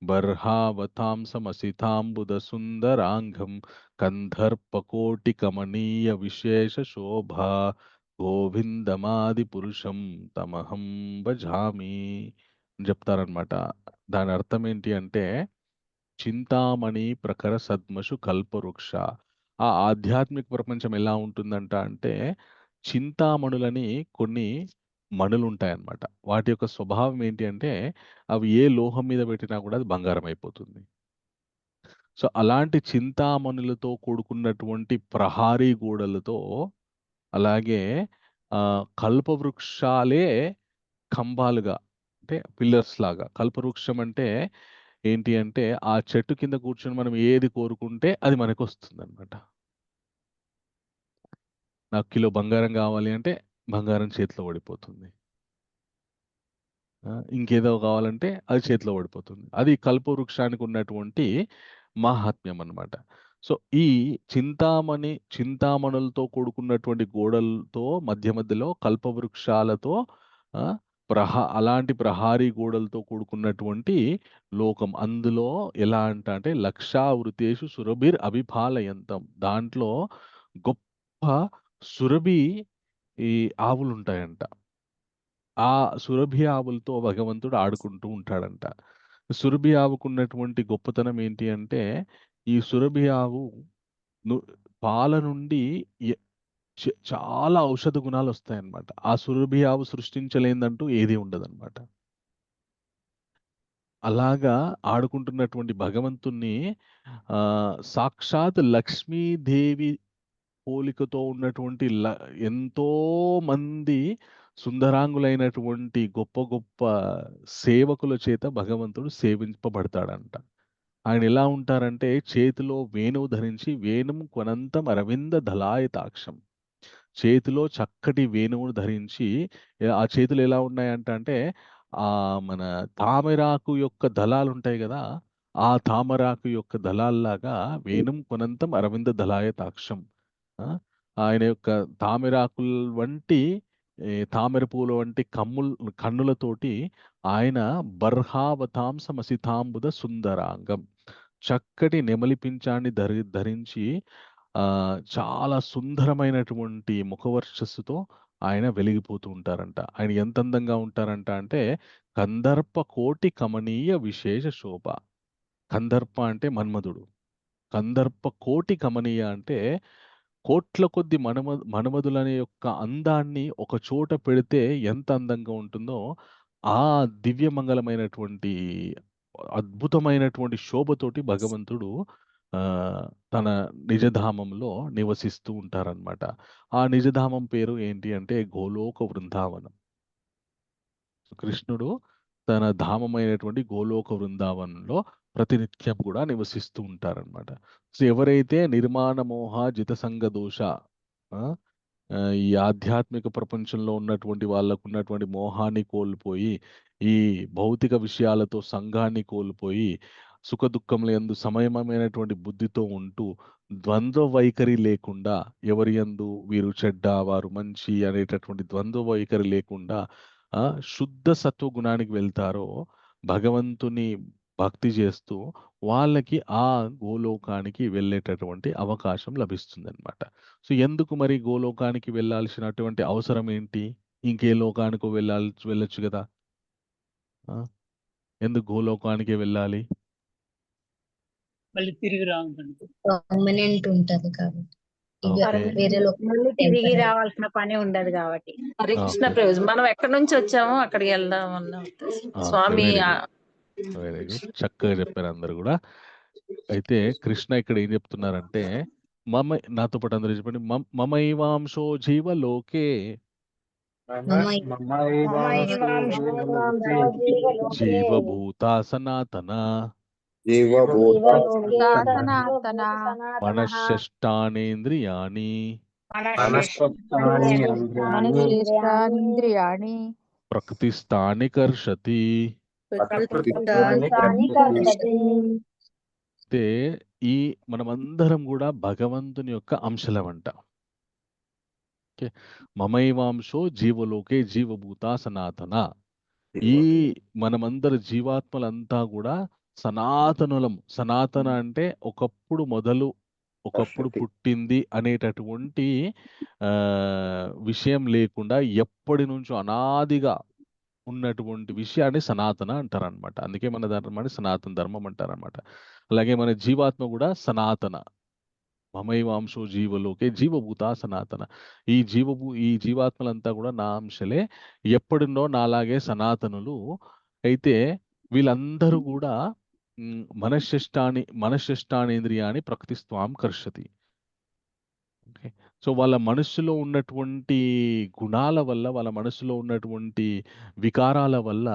బర్హావతాంసమసితాంబుద సుందరాంగం కందర్పకోటికమనీయ విశేష శోభా గోవిందమాది పురుషం తమహం భజామి అని చెప్తారనమాట. దాని అర్థం ఏంటి అంటే చింతామణి ప్రఖర సద్మషు కల్పవృక్ష. ఆ ఆధ్యాత్మిక ప్రపంచం ఎలా ఉంటుందంట అంటే చింతామణులని కొన్ని మణులు ఉంటాయన్నమాట. వాటి యొక్క స్వభావం ఏంటి అంటే అవి ఏ లోహం మీద పెట్టినా కూడా అది బంగారం అయిపోతుంది. సో అలాంటి చింతామణులతో కూడుకున్నటువంటి ప్రహారీ గోడలతో అలాగే కల్పవృక్షాలే కంబాలుగా అంటే పిల్లర్స్ లాగా. కల్పవృక్షం అంటే ఏంటి అంటే ఆ చెట్టు కింద కూర్చొని మనం ఏది కోరుకుంటే అది మనకు వస్తుందన్నమాట. నాకు కిలో బంగారం కావాలి అంటే బంగారం చేతిలో పడిపోతుంది. ఇంకేదో కావాలంటే అది చేతిలో పడిపోతుంది. అది కల్పవృక్షానికి ఉన్నటువంటి మాహాత్మ్యం అన్నమాట. సో ఈ చింతామణులతో కూడుకున్నటువంటి గోడలతో మధ్య మధ్యలో కల్పవృక్షాలతో అలాంటి ప్రహారీ గోడలతో కూడుకున్నటువంటి లోకం. అందులో ఎలా అంటే లక్షావృతేషు సురభిర్ అభిపాలయంతం. దాంట్లో గొప్ప సురభి ఈ ఆవులు ఉంటాయంట. ఆ సురభి ఆవులతో భగవంతుడు ఆడుకుంటూ ఉంటాడంట. సురభి ఆవుకున్నటువంటి గొప్పతనం ఏంటి అంటే ఈ సురభి ఆవు పాల నుండి చాలా ఔషధ గుణాలు వస్తాయన్నమాట. ఆ సురభి ఆవు సృష్టించలేదంటూ ఏది ఉండదన్నమాట. అలాగా ఆడుకుంటున్నటువంటి భగవంతుణ్ణి సాక్షాత్ లక్ష్మీదేవి పోలికతో ఉన్నటువంటి ఎంతో మంది సుందరాంగులైనటువంటి గొప్ప గొప్ప సేవకుల చేత భగవంతుడు సేవింపబడతాడంట. ఆయన ఎలా ఉంటారంటే చేతిలో వేణువు ధరించి వేణుం కొనంతం అరవింద దళాయతాక్షం. చేతిలో చక్కటి వేణువును ధరించి ఆ చేతులు ఎలా ఉన్నాయంట అంటే మన తామరాకు యొక్క దళాలు ఉంటాయి కదా, ఆ తామరాకు యొక్క దళాల్లాగా వేణుం కొనంతం అరవింద దళాయతాక్షం. ఆయన యొక్క తామరాకుల వంటి తామర పూల వంటి కన్నులతోటి ఆయన బర్హావతాంసమసితాంబుద సుందరాంగం చక్కటి నెమలి పింఛాన్ని ధరించి చాలా సుందరమైనటువంటి ముఖవర్చస్సుతో ఆయన వెలిగిపోతూ ఉంటారంట. ఆయన ఎంత అందంగా ఉంటారంట అంటే కందర్ప కోటి కమనీయ విశేష శోభ. కందర్ప అంటే మన్మధుడు, కందర్ప కోటి కమనీయ అంటే కోట్ల కొద్ది మన్మధులనే యొక్క అందాన్ని ఒక చోట పెడితే ఎంత అందంగా ఉంటుందో ఆ దివ్యమంగళమైనటువంటి అద్భుతమైనటువంటి శోభతోటి భగవంతుడు తన నిజధామంలో నివసిస్తూ ఉంటారనమాట. ఆ నిజధామం పేరు ఏంటి అంటే గోలోక వృందావనం. కృష్ణుడు తన ధామమైనటువంటి గోలోక వృందావనంలో ప్రతినిత్యం కూడా నివసిస్తూ ఉంటారనమాట. సో ఎవరైతే నిర్మాణ మోహ జిత సంగ దోష ఈ ఆధ్యాత్మిక ప్రపంచంలో ఉన్నటువంటి వాళ్ళకున్నటువంటి మోహాన్ని కోల్పోయి, ఈ భౌతిక విషయాలతో సంఘాన్ని కోల్పోయి, సుఖదుఖముల యందు సమయమైనటువంటి బుద్ధితో ఉంటూ, ద్వంద్వ వైఖరి లేకుండా, ఎవరి యందు వీరు చెడ్డ, వారు మంచి అనేటటువంటి ద్వంద్వ వైఖరి లేకుండా శుద్ధ సత్వగుణానికి వెళ్తారో, భగవంతుని భక్తి చేస్తూ వాళ్ళకి ఆ గోలోకానికి వెళ్ళేటటువంటి అవకాశం లభిస్తుందన్నమాట. సో ఎందుకు మరి గోలోకానికి వెళ్ళాల్సినటువంటి అవసరం ఏంటి? ఇంకే లోకానికో వెళ్ళొచ్చు కదా. ఎందుకు గోలోకానికే వెళ్ళాలి? మళ్ళీ తిరిగి రావడానికి పర్మనెంట్ ఉంటది కాబట్టి వేరే మళ్ళీ తిరిగి రావాల్సిన పని ఉండదు కాబట్టి. హరే కృష్ణ ప్రభుజీ, మనం ఎక్కడి నుంచి వచ్చామో అక్కడికి వెళ్దాం అన్న స్వామి. వెరీ గుడ్, చక్కగా చెప్పారు అందరు కూడా. అయితే కృష్ణ ఇక్కడ ఏం చెప్తున్నారంటే, నాతో పాటు అందరూ చెప్పండి, మమైవాంశో జీవలోకే జీవభూత సనాతన మనశ్శష్టానేంద్రియాణి ప్రకృతిస్థాని కర్షతి. అయితే ఈ మనమందరం కూడా భగవంతుని యొక్క అంశలమంట. మమైవాంశో జీవలోకే జీవభూత సనాతన. ఈ మనమందరు జీవాత్మలంతా కూడా సనాతనులం. సనాతన అంటే ఒకప్పుడు మొదలు, ఒకప్పుడు పుట్టింది అనేటటువంటి విషయం లేకుండా ఎప్పటి నుంచో అనాదిగా ఉన్నటువంటి విషయాన్ని సనాతన అంటారనమాట. అందుకే మన ధర్మాన్ని సనాతన ధర్మం అంటారనమాట. అలాగే మన జీవాత్మ కూడా సనాతన. మమైవాంశో జీవలోకే జీవభూత సనాతన. ఈ జీవాత్మలంతా కూడా నా అంశలే, ఎప్పుడున్నో నాలాగే సనాతనులు. అయితే వీళ్ళందరూ కూడా మనశ్శష్టానేంద్రియాన్ని ప్రకృతిస్వాం కర్షతి. ఓకే, సో వాళ్ళ మనస్సులో ఉన్నటువంటి గుణాల వల్ల, వాళ్ళ మనస్సులో ఉన్నటువంటి వికారాల వల్ల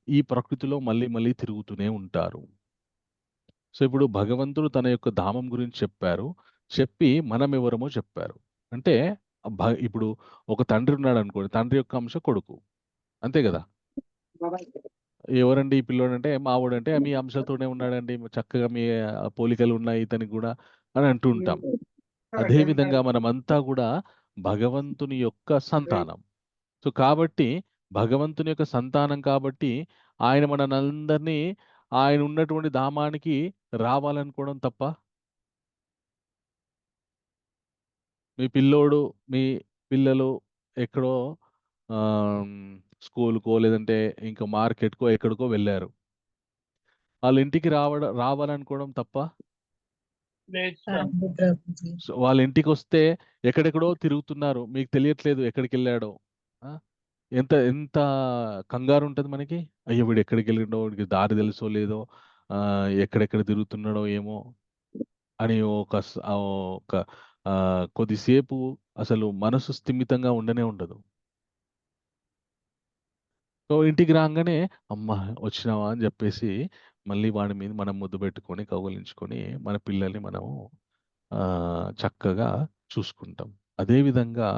ఈ ప్రకృతిలో మళ్ళీ మళ్ళీ తిరుగుతూనే ఉంటారు. సో ఇప్పుడు భగవంతుడు తన యొక్క ధామం గురించి చెప్పి మనం ఎవరమో చెప్పారు. అంటే ఇప్పుడు ఒక తండ్రి ఉన్నాడు అనుకోండి, తండ్రి యొక్క అంశ కొడుకు, అంతే కదా. ఎవరండి ఈ పిల్లోడు అంటే, మావాడు అంటే మీ అంశతోనే ఉన్నాడండి, చక్కగా మీ పోలికలు ఉన్నాయి ఇతనికి కూడా అని అంటూ ఉంటాం. అదేవిధంగా మనమంతా కూడా భగవంతుని యొక్క సంతానం. సో కాబట్టి భగవంతుని యొక్క సంతానం కాబట్టి ఆయన మనందరినీ ఆయన ఉన్నటువంటి ధామానికి రావాలనుకోవడం తప్ప? మీ పిల్లలు ఎక్కడో స్కూల్కో లేదంటే ఇంకా మార్కెట్కో ఎక్కడికో వెళ్ళారు, వాళ్ళ ఇంటికి రావాలనుకోవడం తప్ప? వాళ్ళ ఇంటికి వస్తే ఎక్కడెక్కడో తిరుగుతున్నారు, మీకు తెలియట్లేదు ఎక్కడికి వెళ్ళాడో. ఎంత ఎంత కంగారు ఉంటుంది మనకి. అయ్యో వీడు ఎక్కడికి వెళ్ళిండో, వీడికి దారి తెలుసో లేదో, ఎక్కడెక్కడ తిరుగుతున్నాడో ఏమో అని ఒక కొద్దిసేపు అసలు మనసు స్థిమితంగా ఉండనే ఉండదు. సో ఇంటికి రాగానే అమ్మ వచ్చినావా అని చెప్పేసి మళ్ళీ వాడి మీద మనం ముద్దు పెట్టుకొని కౌగిలించుకొని మన పిల్లల్ని మనము చక్కగా చూసుకుంటాం. అదేవిధంగా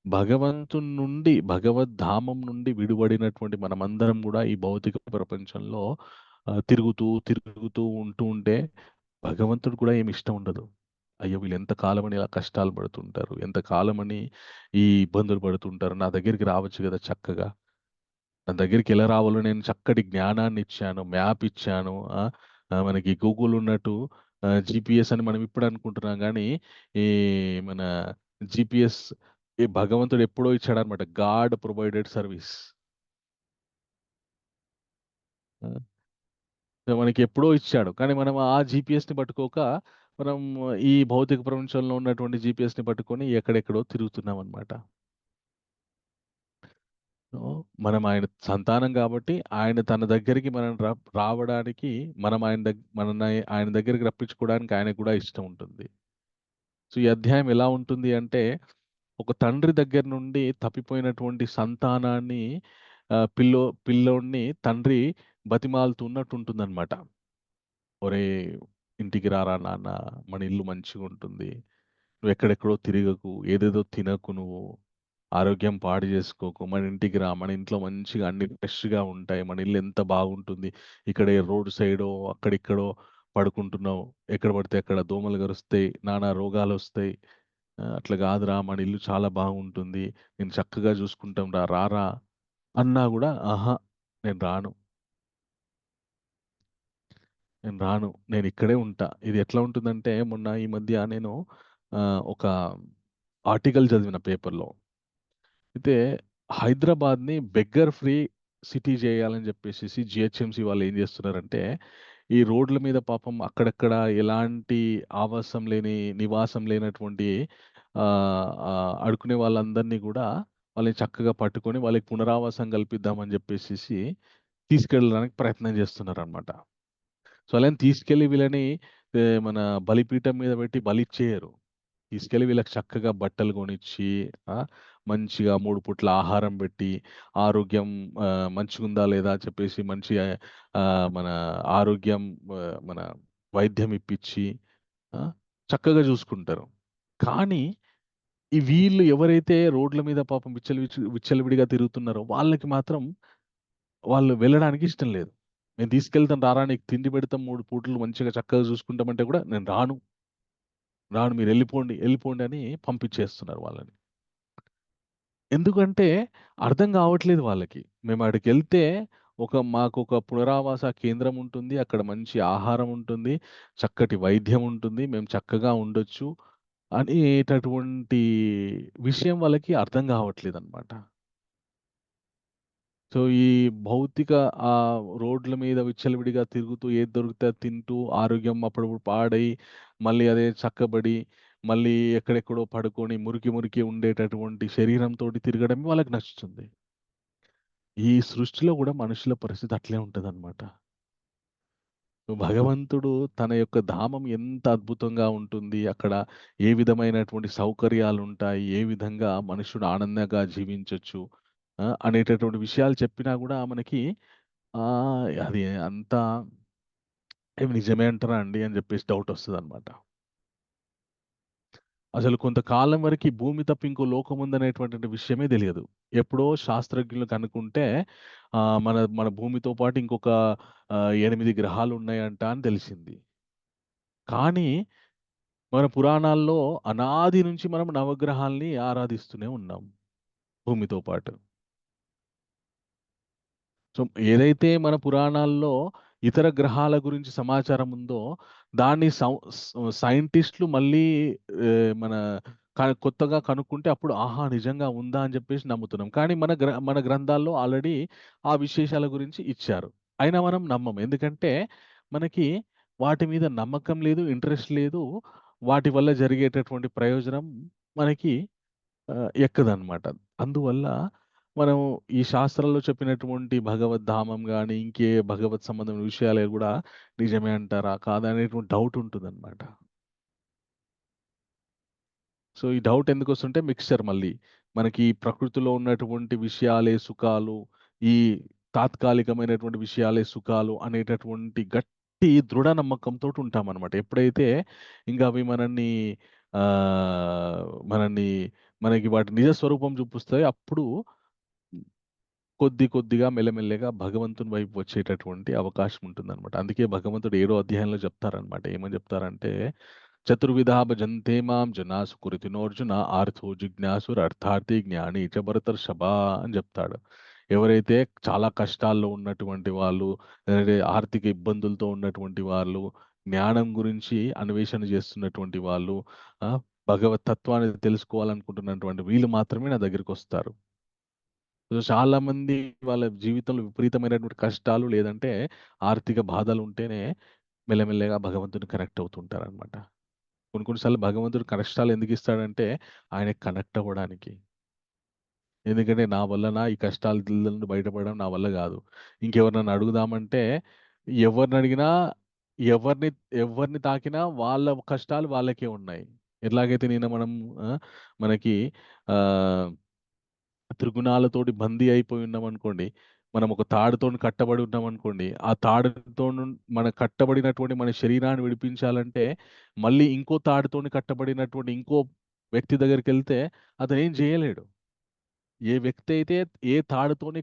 భగవంతుని నుండి, భగవద్ధామం నుండి విడిపడినటువంటి మనమందరం కూడా ఈ భౌతిక ప్రపంచంలో తిరుగుతూ ఉంటే భగవంతుడు కూడా ఏమి ఇష్టం ఉండదు. అయ్యో వీళ్ళు ఎంత కాలమని ఇలా కష్టాలు పడుతుంటారు, ఎంత కాలమని ఈ ఇబ్బందులు పడుతుంటారు, నా దగ్గరికి రావచ్చు కదా చక్కగా. నా దగ్గరికి ఎలా రావాలో నేను చక్కటి జ్ఞానాన్ని ఇచ్చాను, మ్యాప్ ఇచ్చాను. మనకి గూగుల్ ఉన్నట్టు జిపిఎస్ అని మనం ఇప్పుడు అనుకుంటున్నాం, కానీ ఈ మన జిపిఎస్ భగవంతుడు ఎప్పుడో ఇచ్చాడు అనమాట. God provided service. మనకి ఎప్పుడో ఇచ్చాడు, కానీ మనం ఆ జిపిఎస్ని పట్టుకోక మనం ఈ భౌతిక ప్రపంచంలో ఉన్నటువంటి జిపిఎస్ని పట్టుకొని ఎక్కడెక్కడో తిరుగుతున్నాం అనమాట. మనం ఆయన సంతానం కాబట్టి ఆయన తన దగ్గరికి మనం రావడానికి, మనం ఆయన దగ్గరికి రప్పించుకోవడానికి ఆయనకు కూడా ఇష్టం ఉంటుంది. సో ఈ అధ్యాయం ఎలా ఉంటుంది అంటే, ఒక తండ్రి దగ్గర నుండి తప్పిపోయినటువంటి సంతానాన్ని, పిల్లోడిని తండ్రి బతిమాలుతున్నట్టు ఉంటుందన్నమాట. ఒరే ఇంటికి రారా నాన్న, మన ఇల్లు మంచిగా ఉంటుంది, నువ్వు ఎక్కడెక్కడో తిరగకు, ఏదేదో తినకు నువ్వు, ఆరోగ్యం పాడు చేసుకోకు, మన ఇంటికి రా, మన ఇంట్లో మంచిగా అన్ని ఫ్రెష్గా ఉంటాయి, మన ఇల్లు ఎంత బాగుంటుంది, ఇక్కడ రోడ్ సైడో అక్కడిక్కడో పడుకుంటున్నావు, ఎక్కడ పడితే అక్కడ దోమలు గరుస్తాయి, నానా రోగాలు వస్తాయి. అట్లా కాదురా, మన ఇల్లు చాలా బాగుంటుంది, నేను చక్కగా చూసుకుంటాం రా, రారా అన్నా కూడా ఆహా నేను రాను, నేను రాను, నేను ఇక్కడే ఉంటా. ఇది ఎట్లా ఉంటుందంటే, మొన్న ఈ మధ్య నేను ఒక ఆర్టికల్ చదివిన పేపర్లో. అయితే హైదరాబాద్ని బెగ్గర్ ఫ్రీ సిటీ చేయాలని చెప్పేసి జిహెచ్ఎంసి వాళ్ళు ఏం చేస్తున్నారంటే, ఈ రోడ్ల మీద పాపం అక్కడక్కడ ఎలాంటి ఆవాసం లేని, నివాసం లేనటువంటి అడుకునే వాళ్ళందరినీ కూడా వాళ్ళని చక్కగా పట్టుకొని వాళ్ళకి పునరావాసం కల్పిద్దామని చెప్పేసి తీసుకెళ్ళడానికి ప్రయత్నం చేస్తున్నారనమాట. సో అలాని తీసుకెళ్ళి వీళ్ళని మన బలిపీఠం మీద పెట్టి బలిచ్చేయరు. తీసుకెళ్ళి వీళ్ళకి చక్కగా బట్టలు కొనిచ్చి, మంచిగా 3 పూట్ల ఆహారం పెట్టి, ఆరోగ్యం మంచిగుందా లేదా అని చెప్పేసి మంచి మన ఆరోగ్యం మన వైద్యం ఇప్పించి చక్కగా చూసుకుంటారు. కానీ ఈ వీళ్ళు ఎవరైతే రోడ్ల మీద పాపం విచ్చలవిడిగా తిరుగుతున్నారో వాళ్ళకి మాత్రం వాళ్ళు వెళ్ళడానికి ఇష్టం లేదు. నేను తీసుకెళ్తాను రారా, నీకు తిండి పెడతాం, 3 పూటలు మంచిగా చక్కగా చూసుకుంటామంటే కూడా నేను రాను, మీరు వెళ్ళిపోండి అని పంపించేస్తున్నారు వాళ్ళని. ఎందుకంటే అర్థం కావట్లేదు వాళ్ళకి. మేము అక్కడికెళ్తే మాకొక పునరావాస కేంద్రం ఉంటుంది, అక్కడ మంచి ఆహారం ఉంటుంది, చక్కటి వైద్యం ఉంటుంది, మేము చక్కగా ఉండొచ్చు అనేటటువంటి విషయం వాళ్ళకి అర్థం కావట్లేదనమాట. సో ఈ భౌతిక రోడ్ల మీద విచ్చలవిడిగా తిరుగుతూ ఏది దొరికితే అది తింటూ ఆరోగ్యం అప్పుడప్పుడు పాడై మళ్ళీ అదే చక్కబడి మళ్ళీ ఎక్కడెక్కడో పడుకొని మురికి ఉండేటటువంటి శరీరంతోటి తిరగడమే వాళ్ళకి నచ్చుతుంది. ఈ సృష్టిలో కూడా మనుషుల పరిస్థితి అట్లే ఉంటదనమాట. భగవంతుడు తన యొక్క ధామం ఎంత అద్భుతంగా ఉంటుంది, అక్కడ ఏ విధమైనటువంటి సౌకర్యాలుంటాయి, ఏ విధంగా మనుషుడు ఆనందంగా జీవించొచ్చు అనేటటువంటి విషయాలు చెప్పినా కూడా మనకి అది అంతా ఇవి నిజమే అంటారా అండి అని చెప్పేసి డౌట్ వస్తదనమాట. అసలు కొంతకాలం వరకు భూమి తప్ప ఇంకో లోకం ఉందనేటువంటి విషయమే తెలియదు. ఎప్పుడో శాస్త్రజ్ఞులు కనుక్కుంటే మన మన భూమితో పాటు ఇంకొక 8 గ్రహాలు ఉన్నాయంట అని తెలిసింది. కానీ మన పురాణాల్లో అనాది నుంచి మనం నవగ్రహాల్ని ఆరాధిస్తూనే ఉన్నాం భూమితో పాటు. సో ఏదైతే మన పురాణాల్లో ఇతర గ్రహాల గురించి సమాచారం ఉందో దాన్ని సైంటిస్టులు మళ్ళీ మన కొత్తగా కనుక్కుంటే అప్పుడు ఆహా నిజంగా ఉందా అని చెప్పేసి నమ్ముతున్నాం. కానీ మన గ్రంథాల్లో ఆల్రెడీ ఆ విశేషాల గురించి ఇచ్చారు. అయినా మనం నమ్మం. ఎందుకంటే మనకి వాటి మీద నమ్మకం లేదు, ఇంట్రెస్ట్ లేదు. వాటి వల్ల జరిగేటటువంటి ప్రయోజనం మనకి ఎక్కదనమాట. అందువల్ల మనం ఈ శాస్త్రాల్లో చెప్పినటువంటి భగవద్ధామం గాని, ఇంకే భగవత్ సంబంధమైన విషయాలు కూడా నిజమే అంటారా? కాదా? అనేటువంటి డౌట్ ఉంటుందనమాట. సో, ఈ డౌట్ ఎందుకొస్తుంటే మిక్స్చర్ మళ్ళీ. మనకి ప్రకృతిలో ఉన్నటువంటి విషయాలే సుఖాలు, ఈ తాత్కాలికమైనటువంటి విషయాలే సుఖాలు అనేటటువంటి గట్టి దృఢ నమ్మకంతోటి ఉంటామనమాట. ఎప్పుడైతే ఇంక అవి మనల్ని మనకి వాటి నిజ స్వరూపం చూపిస్తాయో అప్పుడు కొద్దిగా మెల్లమెల్లగా భగవంతుని వైపు వచ్చేటటువంటి అవకాశం ఉంటుందనమాట. అందుకే భగవంతుడు 7వ అధ్యాయంలో చెప్తారనమాట. ఏమని చెప్తారంటే, చతుర్విధా భజంతే మాం జనా సుకృతినోర్జున ఆర్థో జిజ్ఞాసురర్థార్థి జ్ఞాని చ భరతర్షభా అని చెప్తాడు. ఎవరైతే చాలా కష్టాల్లో ఉన్నటువంటి వాళ్ళు, లేదంటే ఆర్థిక ఇబ్బందులతో ఉన్నటువంటి వాళ్ళు, జ్ఞానం గురించి అన్వేషణ చేస్తున్నటువంటి వాళ్ళు, భగవత్ తత్వాన్ని తెలుసుకోవాలనుకుంటున్నటువంటి వీళ్ళు మాత్రమే నా దగ్గరికొస్తారు. చాలా మంది వాళ్ళ జీవితంలో విపరీతమైనటువంటి కష్టాలు లేదంటే ఆర్థిక బాధలు ఉంటేనే మెల్లమెల్లగా భగవంతుని కనెక్ట్ అవుతుంటారనమాట. కొన్ని సార్లు భగవంతుడు కష్టాలు ఎందుకు ఇస్తాడంటే ఆయనకి కనెక్ట్ అవ్వడానికి. ఎందుకంటే నా వల్లన ఈ కష్టాల నుండి బయటపడడం నా వల్ల కాదు. ఇంకెవరినైనా అడుగుదామంటే ఎవరిని అడిగినా ఎవరిని తాకినా వాళ్ళ కష్టాలు వాళ్ళకే ఉన్నాయి. ఎట్లాగైతే మనం మనకి ఆహ్ త్రిగుణాలతోటి బందీ అయిపోయి ఉన్నామనుకోండి, మనం ఒక తాడుతోని కట్టబడి ఉన్నామనుకోండి. ఆ తాడుతోని మన కట్టబడినటువంటి మన శరీరాన్ని విడిపించాలంటే, మళ్ళీ ఇంకో తాడుతోని కట్టబడినటువంటి ఇంకో వ్యక్తి దగ్గరికెళ్తే అతనేం జేయలేడు. ఏ వ్యక్తి అయితే ఏ తాడుతోని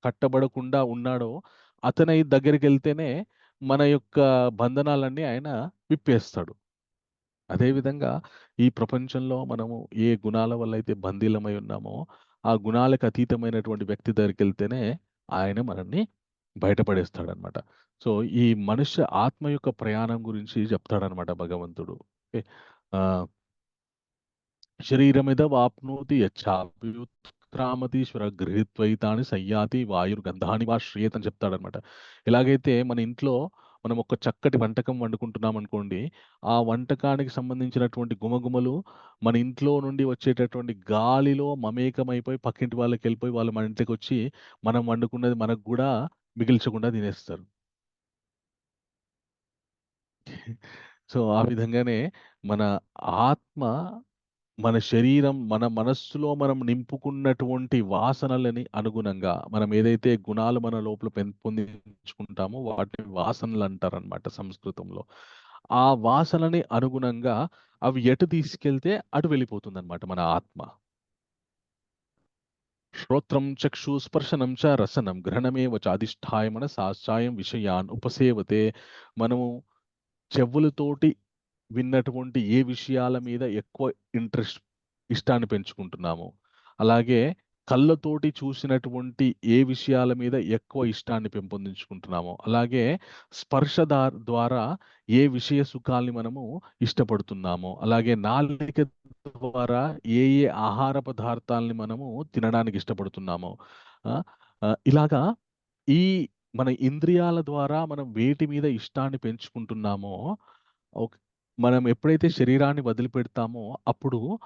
కట్టబడకుండా ఉన్నాడో, అతని దగ్గరికెళ్తేనే మన యొక్క బంధనాలన్నీ ఆయన విప్పేస్తాడు. అదేవిధంగా ఈ ప్రపంచంలో మనము ఏ గుణాల వల్ల అయితే బందీలమై ఉన్నామో, ఆ గుణాలకు అతీతమైనటువంటి వ్యక్తి దగ్గరికెళ్తేనే ఆయన మనల్ని బయటపడేస్తాడనమాట. సో, ఈ మనుష్య ఆత్మ యొక్క ప్రయాణం గురించి చెప్తాడనమాట భగవంతుడు. ఓకే. ఆహ్, శరీరమిదవాప్నోతి యచ్చాప్యుత్క్రామతీశ్వర గృహీత్వైతాని సంయాతి వాయుర్గంధాని వా శ్రియత్ అని చెప్తాడనమాట. ఎలాగైతే మన ఇంట్లో మనం ఒక చక్కటి వంటకం వండుకుంటున్నాం అనుకోండి, ఆ వంటకానికి సంబంధించినటువంటి గుమగుమలు మన ఇంట్లో నుండి వచ్చేటటువంటి గాలిలో మమేకమైపోయి పక్కింటి వాళ్ళకెళ్ళిపోయి వాళ్ళు మన ఇంట్లోకొచ్చి మనం వండుకున్నది మనకు గూడా మిగిల్చకుండా తినేస్తారు. సో, ఆ విధంగానే మన ఆత్మ, మన శరీరం, మన మనస్సులో మనం నింపుకున్నటువంటి వాసనలని అనుగుణంగా మనం ఏదైతే గుణాలు మన లోపల పెంపొందించుకుంటామో వాటిని వాసనలంటారనమాట సంస్కృతంలో. ఆ వాసనని అనుగుణంగా అవి ఎటు తీసుకెళ్తే అటు వెళ్ళిపోతుందనమాట మన ఆత్మ. శ్రోత్రం చక్షు స్పర్శనం చ రసనం గ్రహణమేవ చాధిష్ఠాయ మనసాశ్చాయం విషయాన్ ఉపసేవతే. మనము చెవులతోటి విన్నటువంటి ఏ విషయాల మీద ఎక్కువ ఇష్టాన్ని పెంచుకుంటున్నామో, అలాగే కళ్ళతోటి చూసినటువంటి ఏ విషయాల మీద ఎక్కువ ఇష్టాన్ని పెంపొందించుకుంటున్నామో, అలాగే స్పర్శ ద్వారా ఏ విషయ సుఖాల్ని మనము ఇష్టపడుతున్నామో, అలాగే నాలుక ద్వారా ఏ ఏ ఆహార పదార్థాలని మనము తినడానికి ఇష్టపడుతున్నామో, ఆ, ఇలాగా ఈ మన ఇంద్రియాల ద్వారా మనం వేటి మీద ఇష్టాన్ని పెంచుకుంటున్నామో, మనం ఎప్పుడైతే శరీరాన్ని వదిలిపెడతామో అప్పుడు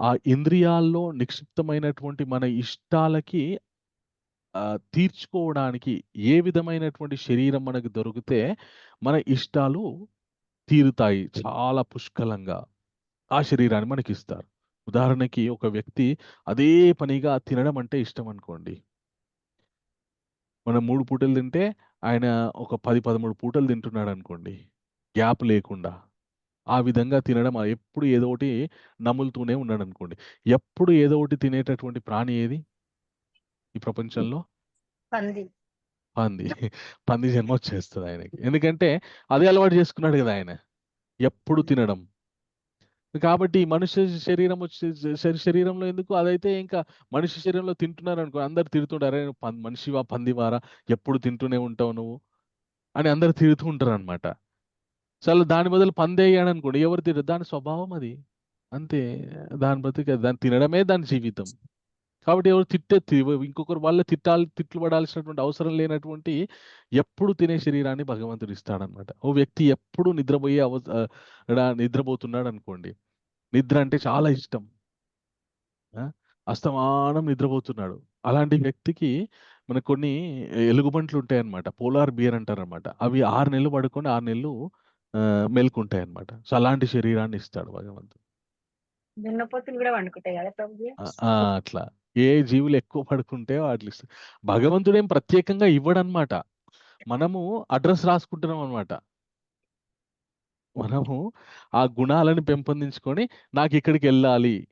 ఆ ఇంద్రియాల్లో నిక్షిప్తమైనటువంటి మన ఇష్టాలకి తీర్చుకోవడానికి ఏ విధమైనటువంటి శరీరం మనకు దొరికితే మన ఇష్టాలు తీరుతాయి చాలా పుష్కలంగా. ఆ శరీరాన్ని మనకిస్తారు. ఉదాహరణకి ఒక వ్యక్తి అదే పనిగా తినడం అంటే ఇష్టం అనుకోండి. మనం 3 పూటలు తింటే ఆయన ఒక 10, 13 పూటలు తింటున్నాడనుకోండి. గ్యాప్ లేకుండా. ఆ విధంగా తినడం ఎప్పుడు ఏదో ఒకటి నములుతూనే ఉన్నాడనుకోండి. ఎప్పుడు ఏదో ఒకటి తినేటటువంటి ప్రాణి ఏది ఈ ప్రపంచంలో? పంది. పంది. పంది జన్మ వచ్చేస్తది ఆయనకి. ఎందుకంటే అదే అలవాటు చేసుకున్నాడు గదా ఆయన. ఎప్పుడు తినడం. కాబట్టి మనుష్య శరీరం శరీరంలో ఎందుకు అదైతే ఇంకా మనిషి శరీరంలో తింటున్నారనుకో అందరూ తిడుతుంటారు. "అరే! నువ్వు మనిషివా? పందివారా? ఎప్పుడు తింటూనే ఉంటావు నువ్వు" అని అందరూ తిడుతూ ఉంటారనమాట. అసలు దాని బదులు పందేయడనుకోండి ఎవరు తినరు. దాని స్వభావం అది. అంతే. దాని బ్రతుకు దాన్ని తినడమే దాని జీవితం. కాబట్టి ఎవరు ఇంకొకరు వల్ల తిట్లు పడాల్సినటువంటి అవసరం లేనటువంటి ఎప్పుడు తినే శరీరాన్ని భగవంతుడు ఇస్తాడనమాట. ఓ వ్యక్తి ఎప్పుడు నిద్రపోతున్నాడనుకోండి. నిద్ర అంటే చాలా ఇష్టం. ఆ! అస్తమానం నిద్రపోతున్నాడు. అలాంటి వ్యక్తికి మనకు కొన్ని ఎలుగుబంట్లు ఉంటాయన్నమాట. పోలార్ బియర్ అంటారన్నమాట. అవి 6 నెలలు పడుకొని 6 నెలలు మేలుకుంటాయన్నమాట. సో, అలాంటి శరీరాన్ని ఇస్తాడు భగవంతుడు. దున్నపోతులు కూడా వండుకుంటాయి కదా ప్రభుజీ. ఆ! అట్లా. ఏ జీవులు ఎక్కువ పడుకుంటాయో వాటిలిస్తాడు. భగవంతుడేం ప్రత్యేకంగా ఇవ్వడన్నమాట. మనము అడ్రెస్ రాసుకుంటున్నాం అన్నమాట. మనము ఆ గుణాలను పెంపొందించుకొని నాకిక్కడికెళ్ళాలి.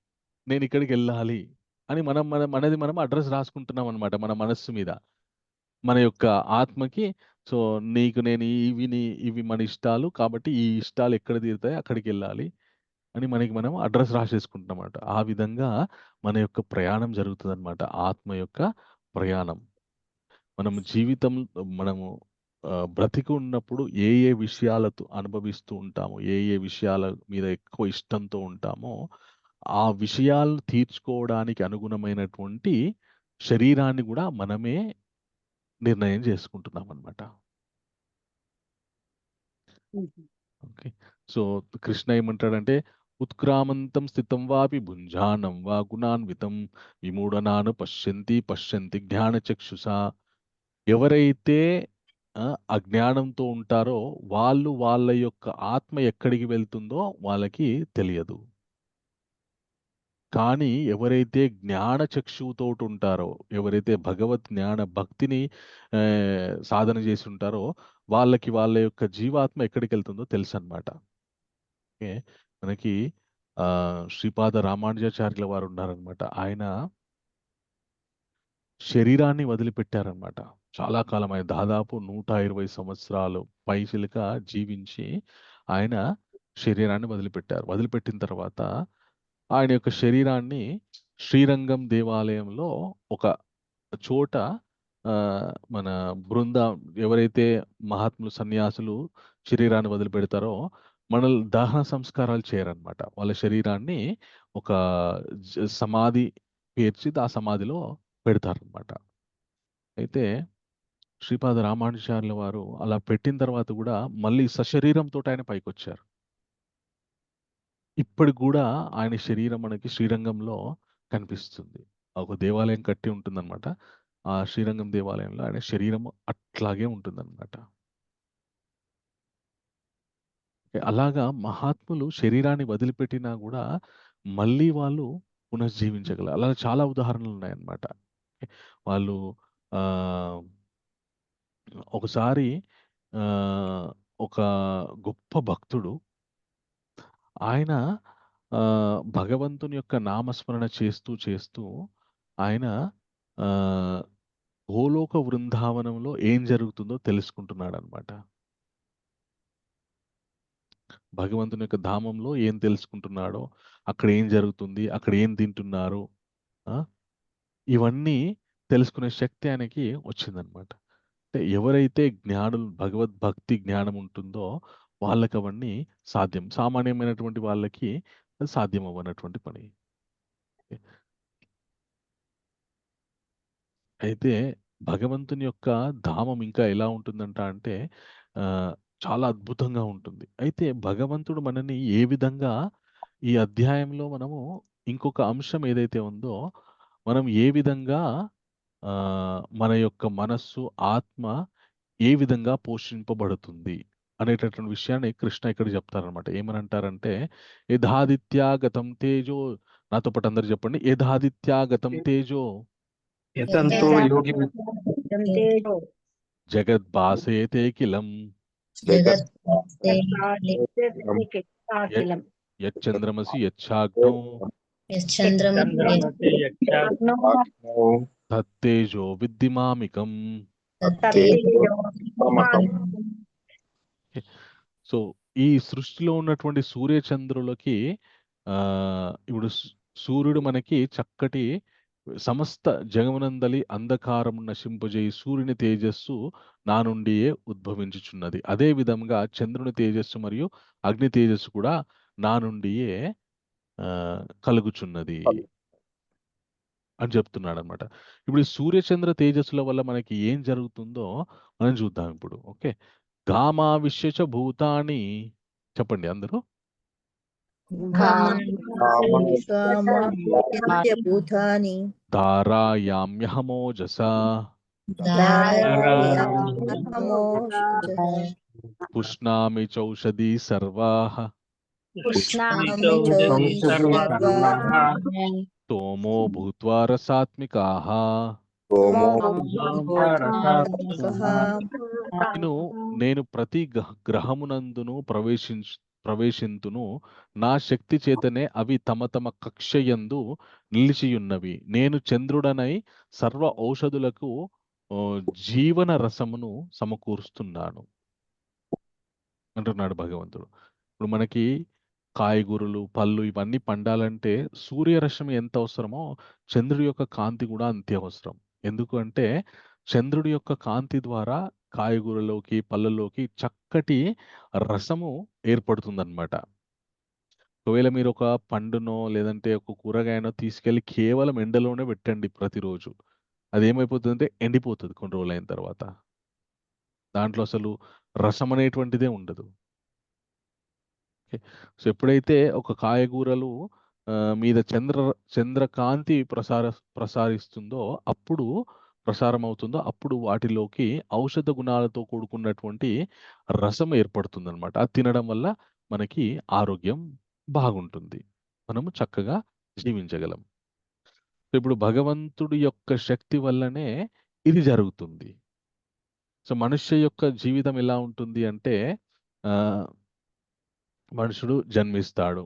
నేనిక్కడికెళ్ళాలి. అని మనది మనం అడ్రెస్ రాసుకుంటున్నాం అన్నమాట మన మనస్సు మీద. మన యొక్క ఆత్మకి సో, నీకు నేను ఇవి మన ఇష్టాలు. కాబట్టి ఈ ఇష్టాలు ఎక్కడ తీరుతాయో అక్కడికెళ్ళాలి. అని మనకి మనం అడ్రెస్ రాసేసుకుంటున్నామట. ఆ విధంగా మన యొక్క ప్రయాణం జరుగుతదనమాట. ఆత్మ యొక్క ప్రయాణం. మనము బ్రతికి ఉన్నప్పుడు ఏ ఏ విషయాలతో అనుభవిస్తూ ఉంటామో, ఏ ఏ విషయాల మీద ఎక్కువ ఇష్టంతో ఉంటామో, ఆ విషయాలను తీర్చుకోవడానికి అనుగుణమైనటువంటి శరీరాన్ని గూడా మనమే నిర్ణయం చేసుకుంటున్నామనమాట. ఓకే. సో, కృష్ణ ఏమంటాడంటే, ఉత్క్రామంతం స్థితం వాపి భుంజానం వా గుణాన్వితం విమూఢనాను పశ్యంతి జ్ఞానచక్షుషా. ఎవరైతే అజ్ఞానంతో ఉంటారో వాళ్ళ యొక్క ఆత్మ ఎక్కడికి వెళ్తుందో వాళ్ళకి తెలియదు. కానీ ఎవరైతే జ్ఞాన చక్షువుతోటి ఉంటారో, ఎవరైతే భగవత్ జ్ఞాన భక్తిని సాధన చేసి ఉంటారో, వాళ్ళకి వాళ్ళ యొక్క జీవాత్మ ఎక్కడికి వెళ్తుందో తెలుసు అనమాట. ఓకే, మనకి శ్రీపాద రామానుజాచార్యుల వారు ఉన్నారనమాట. ఆయన శరీరాన్ని వదిలిపెట్టారనమాట. చాలా కాలం, ఆయన దాదాపు 120 సంవత్సరాలు పైచిలుక జీవించి ఆయన శరీరాన్ని వదిలిపెట్టారు. వదిలిపెట్టిన తర్వాత ఆయన యొక్క శరీరాన్ని శ్రీరంగం దేవాలయంలో ఒక చోట మన ఎవరైతే మహాత్ములు సన్యాసులు శరీరాన్ని వదిలిపెడతారో మనల్ని దహన సంస్కారాలు చేయరనమాట. వాళ్ళ శరీరాన్ని ఒక సమాధి పేర్చి ఆ సమాధిలో పెడతారనమాట. అయితే శ్రీపాద రామానుజాచార్యుల వారు అలా పెట్టిన తర్వాత కూడా మళ్ళీ సశరీరంతో ఆయన పైకొచ్చారు. ఇప్పటికి కూడా ఆయన శరీరం మనకి శ్రీరంగంలో కనిపిస్తుంది. ఒక దేవాలయం కట్టి ఉంటుందన్నమాట. ఆ శ్రీరంగం దేవాలయంలో ఆయన శరీరం అట్లాగే ఉంటుందన్నమాట. అలాగా మహాత్ములు శరీరాన్ని వదిలిపెట్టినా కూడా మళ్ళీ వాళ్ళు పునర్జీవించగలరు. అలా చాలా ఉదాహరణలు ఉన్నాయన్నమాట. వాళ్ళు ఒకసారి ఒక గొప్ప భక్తుడు ఆయన భగవంతుని యొక్క నామస్మరణ చేస్తూ చేస్తూ ఆయన గోలోక వృందావనంలో ఏం జరుగుతుందో తెలుసుకుంటున్నాడు అనమాట. భగవంతుని యొక్క ధామంలో ఏం తెలుసుకుంటున్నాడో, అక్కడ ఏం జరుగుతుంది, అక్కడ ఏం తింటున్నారు, ఇవన్నీ తెలుసుకునే శక్తి ఆయనకి వచ్చిందనమాట. అంటే ఎవరైతే జ్ఞానులు భగవద్భక్తి జ్ఞానం ఉంటుందో వాళ్ళకి అవన్నీ సాధ్యం. సామాన్యమైనటువంటి వాళ్ళకి అది సాధ్యం అవ్వనటువంటి పని. అయితే భగవంతుని యొక్క ధామం ఇంకా ఎలా ఉంటుందంట అంటే చాలా అద్భుతంగా ఉంటుంది. అయితే భగవంతుడు మనని ఏ విధంగా ఈ అధ్యాయంలో మనము ఇంకొక అంశం ఏదైతే ఉందో, మనం ఏ విధంగా మన యొక్క మనస్సు, ఆత్మ ఏ విధంగా పోషింపబడుతుంది అనేటటువంటి విషయాన్ని కృష్ణ ఇక్కడ చెప్తారనమాట. ఏమనంటారంటే, యథాదిత్యాగతం తేజో, నాతో పాటు అందరు చెప్పండి, యథాదిత్యాగతం తేజో యతంతో యోగి జగద్భాసేతే కిలం యచ్చంద్రమసి యచ్చాగ్నౌ తత్తేజో విద్ధిమామికం. సో ఈ సృష్టిలో ఉన్నటువంటి సూర్యచంద్రులకి ఇప్పుడు సూర్యుడు మనకి చక్కటి సమస్త జగమునందలి అంధకారము నశింపజేయి సూర్యుని తేజస్సు నా నుండియే ఉద్భవించుచున్నది. అదే విధంగా చంద్రుని తేజస్సు మరియు అగ్ని తేజస్సు కూడా నా నుండియే కలుగుచున్నది అని చెప్తున్నాడు అనమాట. ఇప్పుడు ఈ సూర్యచంద్ర తేజస్సుల వల్ల మనకి ఏం జరుగుతుందో మనం చూద్దాం ఇప్పుడు. ఓకే, గామావిశ్యచ భూతాని, చెప్పండి అందరూ. ధారాయామ్యహమోజసా పుష్ణామి చౌషధీ సర్వాః సోమో భూత్వా రసాత్మికాః. నేను ప్రతి గ్రహమునందును ప్రవేశింతును, నా శక్తి చేతనే అవి తమ తమ కక్షయందు నిలిచియున్నవి. నేను చంద్రుడనై సర్వ ఔషధులకు జీవన రసమును సమకూరుస్తున్నాను అంటున్నాడు భగవంతుడు. ఇప్పుడు మనకి కాయగూరలు, పళ్ళు ఇవన్నీ పండాలంటే సూర్యరశ్మి ఎంత అవసరమో చంద్రుడి యొక్క కాంతి కూడా అంతే అవసరం. ఎందుకు అంటే చంద్రుడి యొక్క కాంతి ద్వారా కాయగూరలోకి, పళ్ళలోకి చక్కటి రసము ఏర్పడుతుందన్నమాట. ఒకవేళ మీరు ఒక పండునో లేదంటే ఒక కూరగాయనో తీసుకెళ్ళి కేవలం ఎండలోనే పెట్టండి ప్రతిరోజు, అదేమైపోతుందంటే ఎండిపోతుంది కొన్ని రోజులు అయిన తర్వాత. దాంట్లో అసలు రసం అనేటువంటిదే ఉండదు. సో ఎప్పుడైతే ఒక కాయగూరలు మీద చంద్రకాంతి ప్రసారిస్తుందో, అప్పుడు ప్రసారం అవుతుందో, అప్పుడు వాటిలోకి ఔషధ గుణాలతో కూడుకున్నటువంటి రసం ఏర్పడుతుంది అనమాట. అది తినడం వల్ల మనకి ఆరోగ్యం బాగుంటుంది, మనము చక్కగా జీవించగలం. ఇప్పుడు భగవంతుడి యొక్క శక్తి వల్లనే ఇది జరుగుతుంది. సో మనుష్య యొక్క జీవితం ఎలా ఉంటుంది అంటే మనుషుడు జన్మిస్తాడు.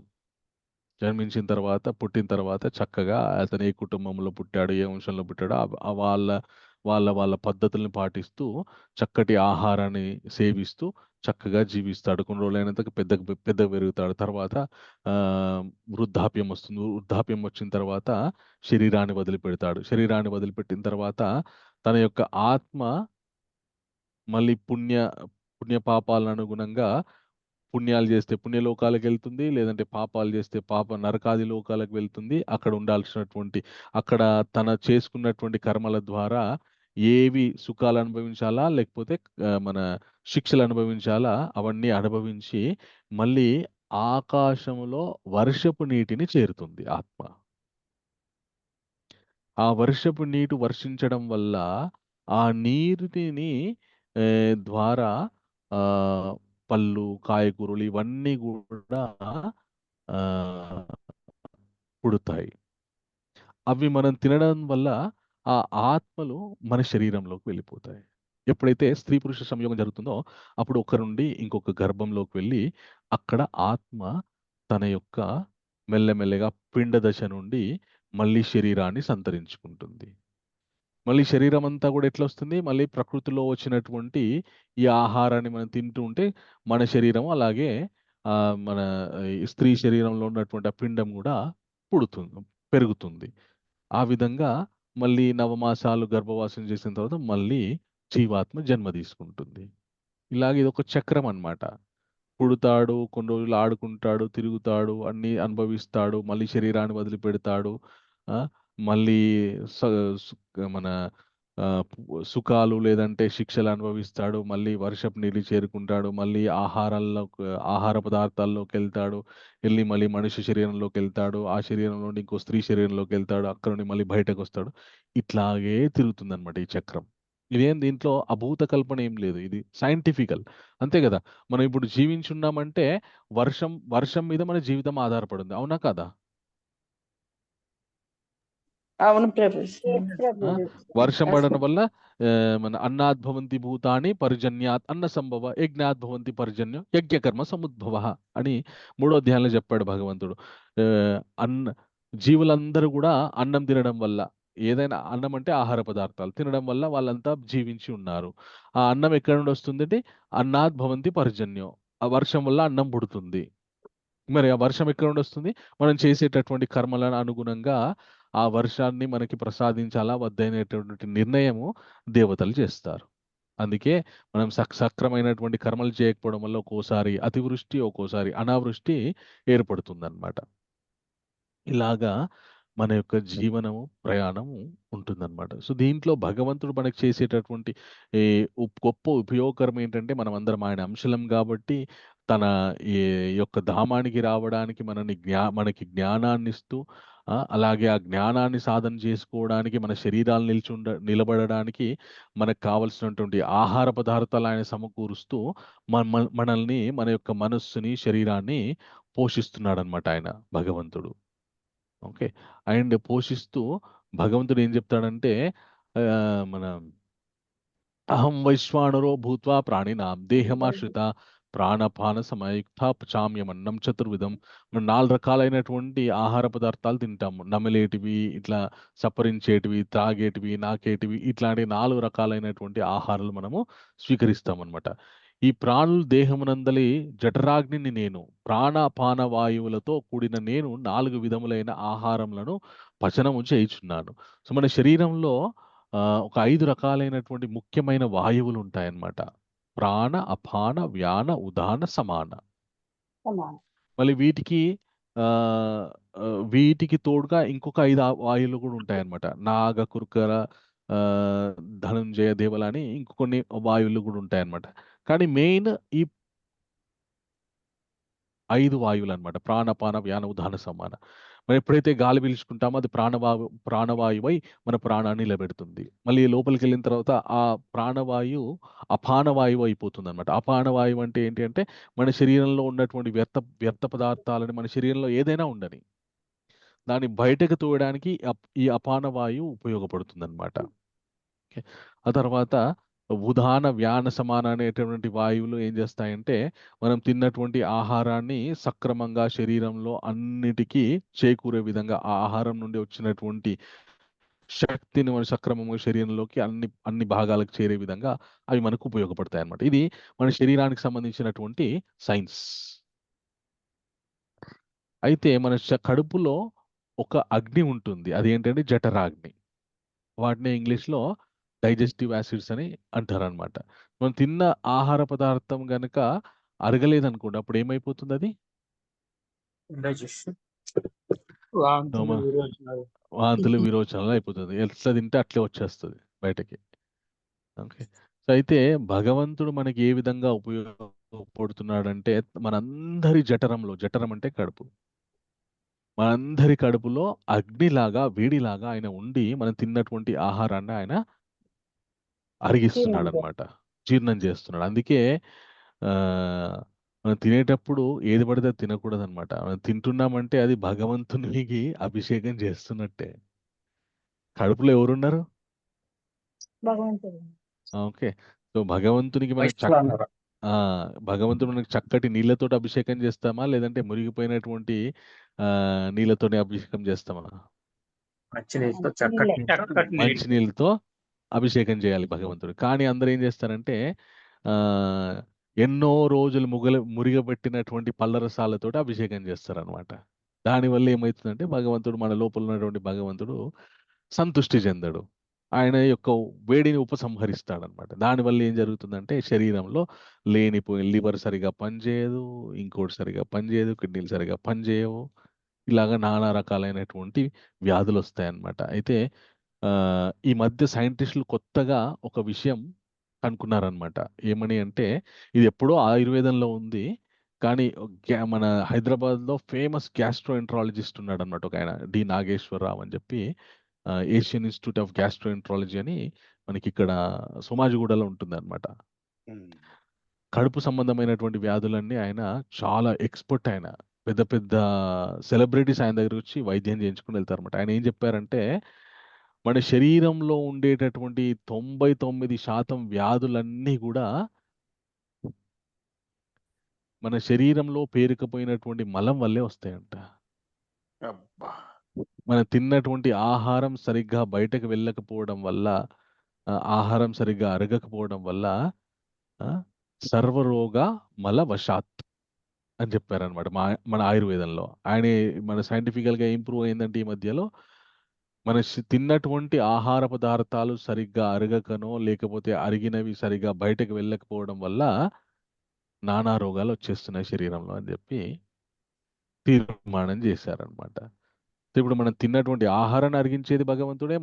జన్మించిన తర్వాత పుట్టిన తర్వాత చక్కగా అతను ఏ కుటుంబంలో పుట్టాడు, ఏ వంశంలో పుట్టాడో వాళ్ళ వాళ్ళ వాళ్ళ పద్ధతుల్ని పాటిస్తూ చక్కటి ఆహారాన్ని సేవిస్తూ చక్కగా జీవిస్తాడు. కొన్ని రోజులైనంతకు పెద్దగా పెరుగుతాడు. తర్వాత ఆ, వృద్ధాప్యం వస్తుంది. వృద్ధాప్యం వచ్చిన తర్వాత శరీరాన్ని వదిలిపెడతాడు. శరీరాన్ని వదిలిపెట్టిన తర్వాత తన యొక్క ఆత్మ మళ్ళీ పుణ్య పాపాలను అనుగుణంగా పుణ్యాలు చేస్తే పుణ్యలోకాలకు వెళ్తుంది, లేదంటే పాపాలు చేస్తే నరకాది లోకాలకు వెళ్తుంది. అక్కడ ఉండాల్సినటువంటి అక్కడ తన చేసుకున్నటువంటి కర్మల ద్వారా ఏవి సుఖాలు అనుభవించాలా, లేకపోతే మన శిక్షలు అనుభవించాలా, అవన్నీ అనుభవించి మళ్ళీ ఆకాశంలో వర్షపు నీటిని చేరుతుంది ఆత్మ. ఆ వర్షపు నీరు వర్షించడం వల్ల ఆ నీటిని ద్వారా ఆ పళ్ళు, కాయగూరలు ఇవన్నీ కూడా పుడతాయి. అవి మనం తినడం వల్ల ఆ ఆత్మలు మన శరీరంలోకి వెళ్ళిపోతాయి. ఎప్పుడైతే స్త్రీ పురుష సంయోగం జరుగుతుందో అప్పుడు ఒకరి నుండి ఇంకొక గర్భంలోకి వెళ్ళి అక్కడ ఆత్మ తన యొక్క మెల్లమెల్లగా పిండ దశ నుండి మళ్ళీ శరీరాన్ని సంతరించుకుంటుంది. మళ్ళీ శరీరం అంతా కూడా ఎట్లా వస్తుంది? మళ్ళీ ప్రకృతిలో వచ్చినటువంటి ఈ ఆహారాన్ని మనం తింటూ ఉంటే మన శరీరం అలాగే మన ఈ స్త్రీ శరీరంలో ఉన్నటువంటి ఆ పిండం కూడా పెరుగుతుంది. ఆ విధంగా మళ్ళీ నవమాసాలు గర్భవాసం చేసిన తర్వాత మళ్ళీ జీవాత్మ జన్మ తీసుకుంటుంది. ఇలాగ ఇది ఒక చక్రం అన్నమాట. పుడతాడు, కొన్ని రోజులు ఆడుకుంటాడు, తిరుగుతాడు, అన్ని అనుభవిస్తాడు, మళ్ళీ శరీరాన్ని వదిలిపెడతాడు. మళ్ళీ మన సుఖాలు లేదంటే శిక్షలు అనుభవిస్తాడు, మళ్ళీ వర్షపు నీళ్ళు చేరుకుంటాడు, మళ్ళీ ఆహార పదార్థాల్లోకి వెళ్తాడు, వెళ్ళి మళ్ళీ మనిషి శరీరంలోకి వెళ్తాడు, ఆ శరీరం నుండి ఇంకో స్త్రీ శరీరంలోకి వెళ్తాడు, అక్కడ నుండి మళ్ళీ బయటకు వస్తాడు. ఇట్లాగే తిరుగుతుంది అనమాట ఈ చక్రం. ఇదేం దీంట్లో అభూత కల్పన ఏం లేదు, ఇది సైంటిఫికల్. అంతే కదా, మనం ఇప్పుడు జీవించున్నామంటే వర్షం మీద మన జీవితం ఆధారపడింది, అవునా కదా? అవును ప్రభు. వర్షం పడడం వల్ల మన అన్నాద్భవంతి భూతాని పర్జన్యాత్ అన్న సంభవ యజ్ఞాద్భవంతి పర్జన్యం యజ్ఞకర్మ సముద్భవ అని 3వ అధ్యాయంలో చెప్పాడు భగవంతుడు. జీవులందరూ కూడా అన్నం తినడం వల్ల, ఏదైనా అన్నం అంటే ఆహార పదార్థాలు తినడం వల్ల వాళ్ళంతా జీవించి ఉన్నారు. ఆ అన్నం ఎక్కడి నుండి వస్తుందంటే అన్నాద్భవంతి పర్జన్యం, ఆ వర్షం వల్ల అన్నం పుడుతుంది. మరి ఆ వర్షం ఎక్కడ నుండి వస్తుంది? మనం చేసేటటువంటి కర్మలను అనుగుణంగా ఆ వర్షాన్ని మనకి ప్రసాదించాలా వద్దనేటటువంటి నిర్ణయము దేవతలు చేస్తారు. అందుకే మనం సక్రమైనటువంటి కర్మలు చేయకపోవడం వల్ల ఒక్కోసారి అతివృష్టి, ఒక్కోసారి అనావృష్టి ఏర్పడుతుందన్నమాట. ఇలాగా మన యొక్క జీవనము ప్రయాణము ఉంటుందన్నమాట. సో దీంట్లో భగవంతుడు మనకు చేసేటటువంటి గొప్ప ఉపయోగకరం ఏంటంటే, మనం అందరం ఆయన అంశలం కాబట్టి తన ఈ యొక్క ధామానికి రావడానికి మనకి జ్ఞానాన్ని ఇస్తూ, అలాగే ఆ జ్ఞానాన్ని సాధన చేసుకోవడానికి మన శరీరాలు నిలబడడానికి మనకు కావలసినటువంటి ఆహార పదార్థాలు ఆయన సమకూరుస్తూ మనల్ని, మన యొక్క మనస్సుని, శరీరాన్ని పోషిస్తున్నాడు అనమాట ఆయన భగవంతుడు. ఓకే. అండ్ పోషిస్తూ భగవంతుడు ఏం చెప్తాడంటే మన అహం వైశ్వానరో భూత్వా ప్రాణినాం దేహమాశ్రిత ప్రాణపాన సమయుక్త పచామ్యమన్నం చతుర్విధం. మనం 4 రకాలైనటువంటి ఆహార పదార్థాలు తింటాము. నమిలేటివి, ఇట్లా సప్పరించేటివి, త్రాగేటివి, నాకేటివి, ఇట్లాంటి 4 రకాలైనటువంటి ఆహారాలు మనము స్వీకరిస్తామన్నమాట. ఈ ప్రాణులు దేహమునందలి జఠరాగ్నిని నేను, ప్రాణపాన వాయువులతో కూడిన నేను 4 విధములైన ఆహారములను పచనము చేయుచున్నాను. సో మన శరీరంలో ఒక 5 రకాలైనటువంటి ముఖ్యమైన వాయువులు ఉంటాయన్నమాట. ప్రాణ, అపాన, వ్యాన, ఉదాన, సమాన. మళ్ళీ వీటికి తోడుగా ఇంకొక 5 వాయువులు కూడా ఉంటాయన్నమాట. నాగ, కుర్కర, ధనంజయ, దేవల అని ఇంకొన్ని వాయువులు కూడా ఉంటాయన్నమాట. కానీ మెయిన్ ఈ 5 వాయువులు అనమాట. ప్రాణపాన, వ్యాన, ఉదాన, సమాన. మనం ఎప్పుడైతే గాలి పీల్చుకుంటామో అది ప్రాణవాయువై మన ప్రాణాన్ని నిలబెడుతుంది. మళ్ళీ లోపలికి వెళ్ళిన తర్వాత ఆ ప్రాణవాయువు అపానవాయువు అయిపోతుంది అనమాట. అపానవాయువు అంటే ఏంటి అంటే, మన శరీరంలో ఉన్నటువంటి వ్యర్థ పదార్థాలని, మన శరీరంలో ఏదైనా ఉండని, దాన్ని బయటకు తోయడానికి ఈ అపాన వాయువు ఉపయోగపడుతుందన్నమాట. ఓకే. ఆ తర్వాత ఉదాన వ్యాన సమాన అనేటటువంటి వాయువులు ఏం చేస్తాయంటే మనం తిన్నటువంటి ఆహారాన్ని సక్రమంగా శరీరంలో అన్నిటికీ చేకూరే విధంగా ఆ ఆహారం నుండి వచ్చినటువంటి శక్తిని మన సక్రమంగా శరీరంలోకి అన్ని భాగాలకు చేరే విధంగా అవి మనకు ఉపయోగపడతాయి అన్నమాట. ఇది మన శరీరానికి సంబంధించినటువంటి సైన్స్. అయితే మన కడుపులో ఒక అగ్ని ఉంటుంది. అదేంటంటే జఠరాగ్ని. వాటిని ఇంగ్లీష్‌లో డైజెస్టివ్ యాసిడ్స్ అని అంటారనమాట. మనం తిన్న ఆహార పదార్థం గనక అరగలేదనుకోండి అప్పుడు ఏమైపోతుంది అది? ఇండైజెషన్ వాంతులు, విరోచనాలు అయిపోతుంది. ఎట్లా తింటే అట్లే వచ్చేస్తది బయటకి. ఓకే. సో, అయితే భగవంతుడు మనకి ఏ విధంగా ఉపయోగపడుతున్నాడంటే మనందరి జఠరం అంటే కడుపు. మనందరి కడుపులో అగ్నిలాగా, వేడిలాగా ఆయన ఉండి మనం తిన్నటువంటి ఆహారాన్ని ఆయన అరిగిస్తున్నాడనమాట. జీర్ణం చేస్తున్నాడు. అందుకే మనం తినేటప్పుడు ఏది పడితే అది తినకూడదనమాట. మనం తింటున్నామంటే అది భగవంతునికి అభిషేకం చేస్తున్నట్టే. కడుపులో ఎవరున్నారు? భగవంతుడు. ఓకే. సో, భగవంతునికి మనం వైశ్వానర. భగవంతుడు మనకి చక్కటి నీళ్ళతోటి అభిషేకం చేస్తామా? లేదంటే మురిగిపోయినటువంటి నీళ్ళతోనే అభిషేకం చేస్తామా? మంచినీళ్ళతో నీళ్ళే. చక్కటి మంచి నీళ్ళతో అభిషేకం చేయాలి భగవంతుడు. కానీ అందరూ ఏం చేస్తారంటే ఎన్నో రోజులు మురిగబెట్టినటువంటి పళ్ళరసాలతోటి అభిషేకం చేస్తారనమాట. దానివల్ల ఏమైతుందంటే భగవంతుడు మన లోపల ఉన్నటువంటి భగవంతుడు సంతుష్టి చెందడు. ఆయన యొక్క వేడిని ఉపసంహరిస్తాడనమాట. దానివల్ల ఏం జరుగుతుందంటే శరీరంలో లేనిపోయిన లివర్ సరిగా పనిచేయదు, ఇంకోటి సరిగా పనిచేయదు, కిడ్నీలు సరిగా పనిచేయవు. ఇలాగ నానా రకాలైనటువంటి వ్యాధులు వస్తాయన్నమాట. అయితే ఈ మధ్య సైంటిస్టులు కొత్తగా ఒక విషయం కనుక్కున్నారనమాట. ఏమని అంటే ఇది ఎప్పుడో ఆయుర్వేదంలో ఉంది. కానీ మన హైదరాబాద్‌లో ఫేమస్ గ్యాస్ట్రోఎంట్రాలజిస్ట్ ఉన్నాడనమాట ఒకాయన. డి. నాగేశ్వరరావు అని చెప్పి ఏషియన్ ఇన్‌స్టిట్యూట్ ఆఫ్ గ్యాస్ట్రోఎంట్రాలజీ అని మనకిక్కడ సోమాజిగూడలో ఉంటుందనమాట. కడుపు సంబంధమైనటువంటి వ్యాధులన్నీ ఆయన చాలా ఎక్స్‌పర్ట్ ఆయన. పెద్ద పెద్ద సెలబ్రిటీస్ ఆయన దగ్గరకొచ్చి వైద్యం చేయించుకొని వెళ్తారనమాట. ఆయన ఏం చెప్పారంటే మన శరీరంలో ఉండేటటువంటి 99% వ్యాధులన్నీ గూడా మన శరీరంలో పేరుకుపోయినటువంటి మలం వల్లే వస్తాయంట. అబ్బా! మనం తిన్నటువంటి ఆహారం సరిగ్గా బయటకు వెళ్ళకపోవడం వల్ల, ఆహారం సరిగ్గా అరగకపోవడం వల్ల సర్వరోగ మల వశాత్ అని చెప్పారనమాట. మన ఆయుర్వేదంలో. ఆయనే మన సైంటిఫికల్‌గా ఇంప్రూవ్ అయిందంటే ఈ మధ్యలో మన తిన్నటువంటి ఆహార పదార్థాలు సరిగ్గా అరగకనో, లేకపోతే అరిగినవి సరిగ్గా బయటకు వెళ్ళకపోవడం వల్ల నానా రోగాలు వచ్చేస్తున్నాయి శరీరంలో అని చెప్పి తీర్మానం చేశారనమాట. ఇప్పుడు మనం తిన్నటువంటి ఆహారాన్ని అరిగించేది భగవంతుడే.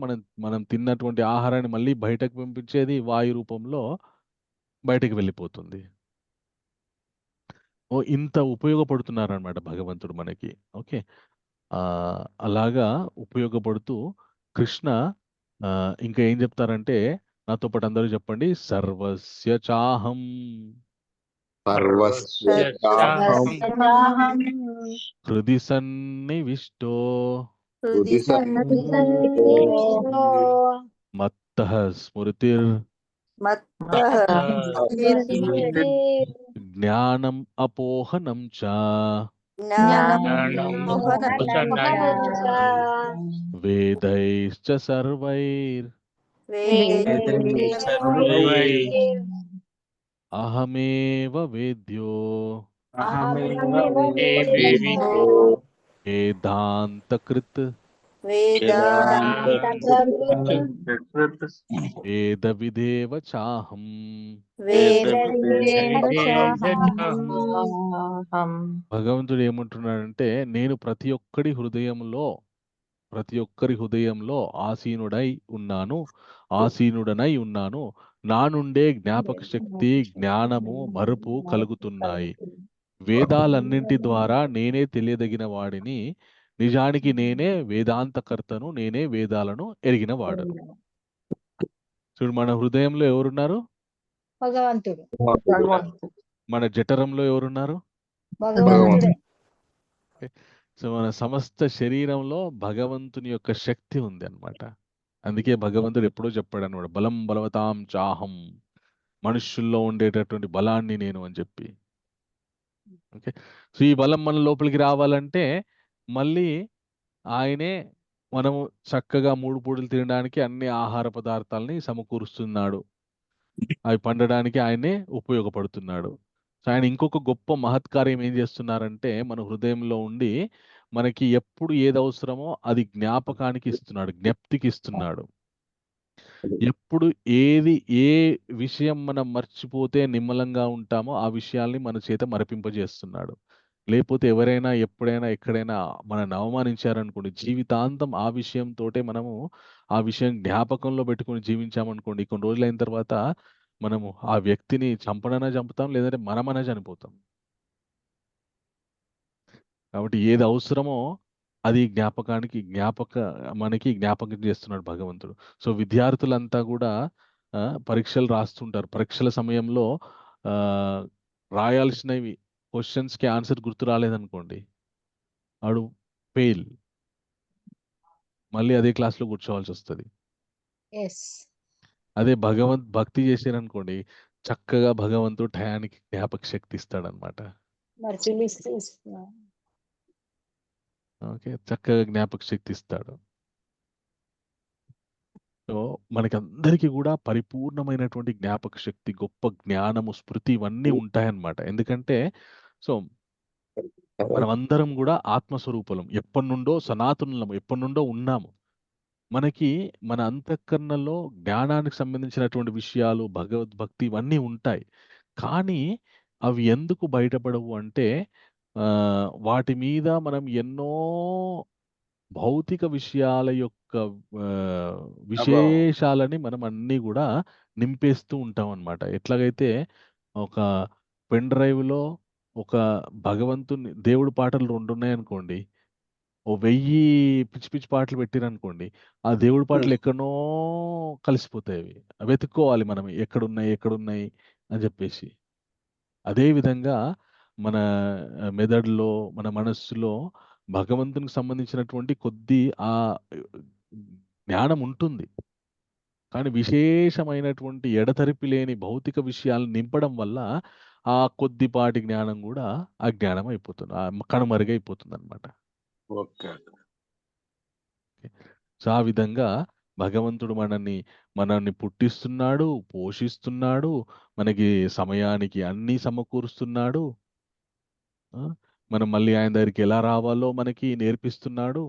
మనం తిన్నటువంటి ఆహారాన్ని మళ్ళీ బయటకు పంపించేది వాయు రూపంలో బయటకు వెళ్ళిపోతుంది. ఇంత ఉపయోగపడుతున్నారనమాట భగవంతుడు మనకి. ఓకే. అలాగా ఉపయోగపడుతూ కృష్ణ ఇంకా ఏం చెప్తారంటే నాతో పాటు అందరూ చెప్పండి. సర్వస్య చాహం హృది సన్నివిష్టో మత్తః స్మృతిర్ జ్ఞానం అపోహనం చ వేదైశ్చ సర్వైర్ అహమేవ వేద్యో వేదాంతకృత్ వేదవిదేవ చాహం. భగవంతుడు ఏమంటున్నాడంటే నేను ప్రతి ఒక్కరి హృదయంలో ఆసీనుడనై ఉన్నాను. నా నుండే జ్ఞాపక శక్తి, జ్ఞానము, మరుపు కలుగుతున్నాయి. వేదాలన్నింటి ద్వారా నేనే తెలియదగిన వాడిని. నిజానికి నేనే వేదాంతకర్తను, నేనే వేదాలను ఎరిగిన వాడను. చూడు మన హృదయంలో ఎవరున్నారు? భగవంతుడు. మన జఠరంలో ఎవరున్నారు? భగవంతుడే. సో మన సమస్త శరీరంలో భగవంతుని యొక్క శక్తి ఉంది అన్నమాట. అందుకే భగవంతుడు ఎప్పుడో చెప్పాడు అనమాట, బలం బలవతాం చాహం, మనుష్యుల్లో ఉండేటటువంటి బలాన్ని నేను అని చెప్పి. ఓకే, సో ఈ బలం మన లోపలికి రావాలంటే మళ్ళీ ఆయనే మనము చక్కగా 3 పూటలు తినడానికి అన్ని ఆహార పదార్థాలని సమకూరుస్తున్నాడు. అవి పండడానికి ఆయనే ఉపయోగపడుతున్నాడు. సో ఆయన ఇంకొక గొప్ప మహత్కార్యం ఏం చేస్తున్నారంటే మన హృదయంలో ఉండి మనకి ఎప్పుడు ఏది అవసరమో అది జ్ఞాపకానికి ఇస్తున్నాడు, జ్ఞప్తికి ఇస్తున్నాడు. ఎప్పుడు ఏ విషయం మనం మర్చిపోతే నిమ్మలంగా ఉంటామో ఆ విషయాల్ని మన చేత మరపింపజేస్తున్నాడు. లేకపోతే ఎవరైనా ఎప్పుడైనా ఎక్కడైనా మనల్ని అవమానించారనుకోండి, జీవితాంతం ఆ విషయంతోటే మనము ఆ విషయం జ్ఞాపకంలో పెట్టుకొని జీవించామనుకోండి, కొన్ని రోజులైన తర్వాత మనము ఆ వ్యక్తిని చంపడైనా చంపుతాం, లేదంటే మనమనే చనిపోతాం. కాబట్టి ఏది అవసరమో అది మనకి జ్ఞాపకం చేస్తున్నాడు భగవంతుడు. సో విద్యార్థులంతా కూడా పరీక్షలు రాస్తుంటారు. పరీక్షల సమయంలో ఆ, రాయాల్సినవి క్వశ్చన్స్కి ఆన్సర్ గుర్తు రాలేదనుకోండి, వాడు ఫెయిల్, మళ్ళీ అదే క్లాస్లో కూర్చోవాల్సి వస్తుంది. ఎస్ అదే భక్తి చేశారనుకోండి, చక్కగా భగవంతుడు టయానికి జ్ఞాపక శక్తి ఇస్తాడనమాట. మరి పిలిస్తే ఇస్తున్నా. ఓకే, చక్కగా జ్ఞాపక శక్తి ఇస్తాడు. సో మనకందరికీ కూడా పరిపూర్ణమైనటువంటి జ్ఞాపక శక్తి, గొప్ప జ్ఞానము, స్మృతి ఇవన్నీ ఉంటాయన్నమాట. ఎందుకంటే సో మనమందరం కూడా ఆత్మస్వరూపలం, ఎప్పటి నుండో సనాతనులము, ఎప్పటి నుండో ఉన్నాము. మనకి మన అంతఃకరణలో జ్ఞానానికి సంబంధించినటువంటి విషయాలు, భగవద్భక్తి ఇవన్నీ ఉంటాయి. కానీ అవి ఎందుకు బయటపడవు అంటే వాటి మీద మనం ఎన్నో భౌతిక విషయాల యొక్క విశేషాలని మనం అన్నీ కూడా నింపేస్తూ ఉంటాం అన్నమాట. ఎట్లాగైతే ఒక పెన్ డ్రైవ్లో ఒక భగవంతుని దేవుడి పాటలు 2 ఉన్నాయనుకోండి, ఓ 1000 పిచ్చి పిచ్చి పాటలు పెట్టిరనుకోండి, ఆ దేవుడి పాటలు ఎక్కడనో కలిసిపోతాయి. అవి వెతుక్కోవాలి మనం, ఎక్కడున్నాయి ఎక్కడున్నాయి అని చెప్పేసి. అదే విధంగా మన మెదడులో, మన మనస్సులో భగవంతునికి సంబంధించినటువంటి కొద్ది జ్ఞానం ఉంటుంది. కానీ విశేషమైనటువంటి ఎడతెరిపి లేని భౌతిక విషయాలను నింపడం వల్ల ఆ కొద్దిపాటి జ్ఞానం కూడా అజ్ఞానం అయిపోతుంది, కనుమరుగైపోతుంది అనమాట. ఓకే. సో ఆ విధంగా భగవంతుడు మనల్ని పుట్టిస్తున్నాడు, పోషిస్తున్నాడు, మనకి సమయానికి అన్నీ సమకూరుస్తున్నాడు. మనం మళ్ళీ ఆయన దగ్గరికి ఎలా రావాలో మనకి నేర్పిస్తున్నాడు.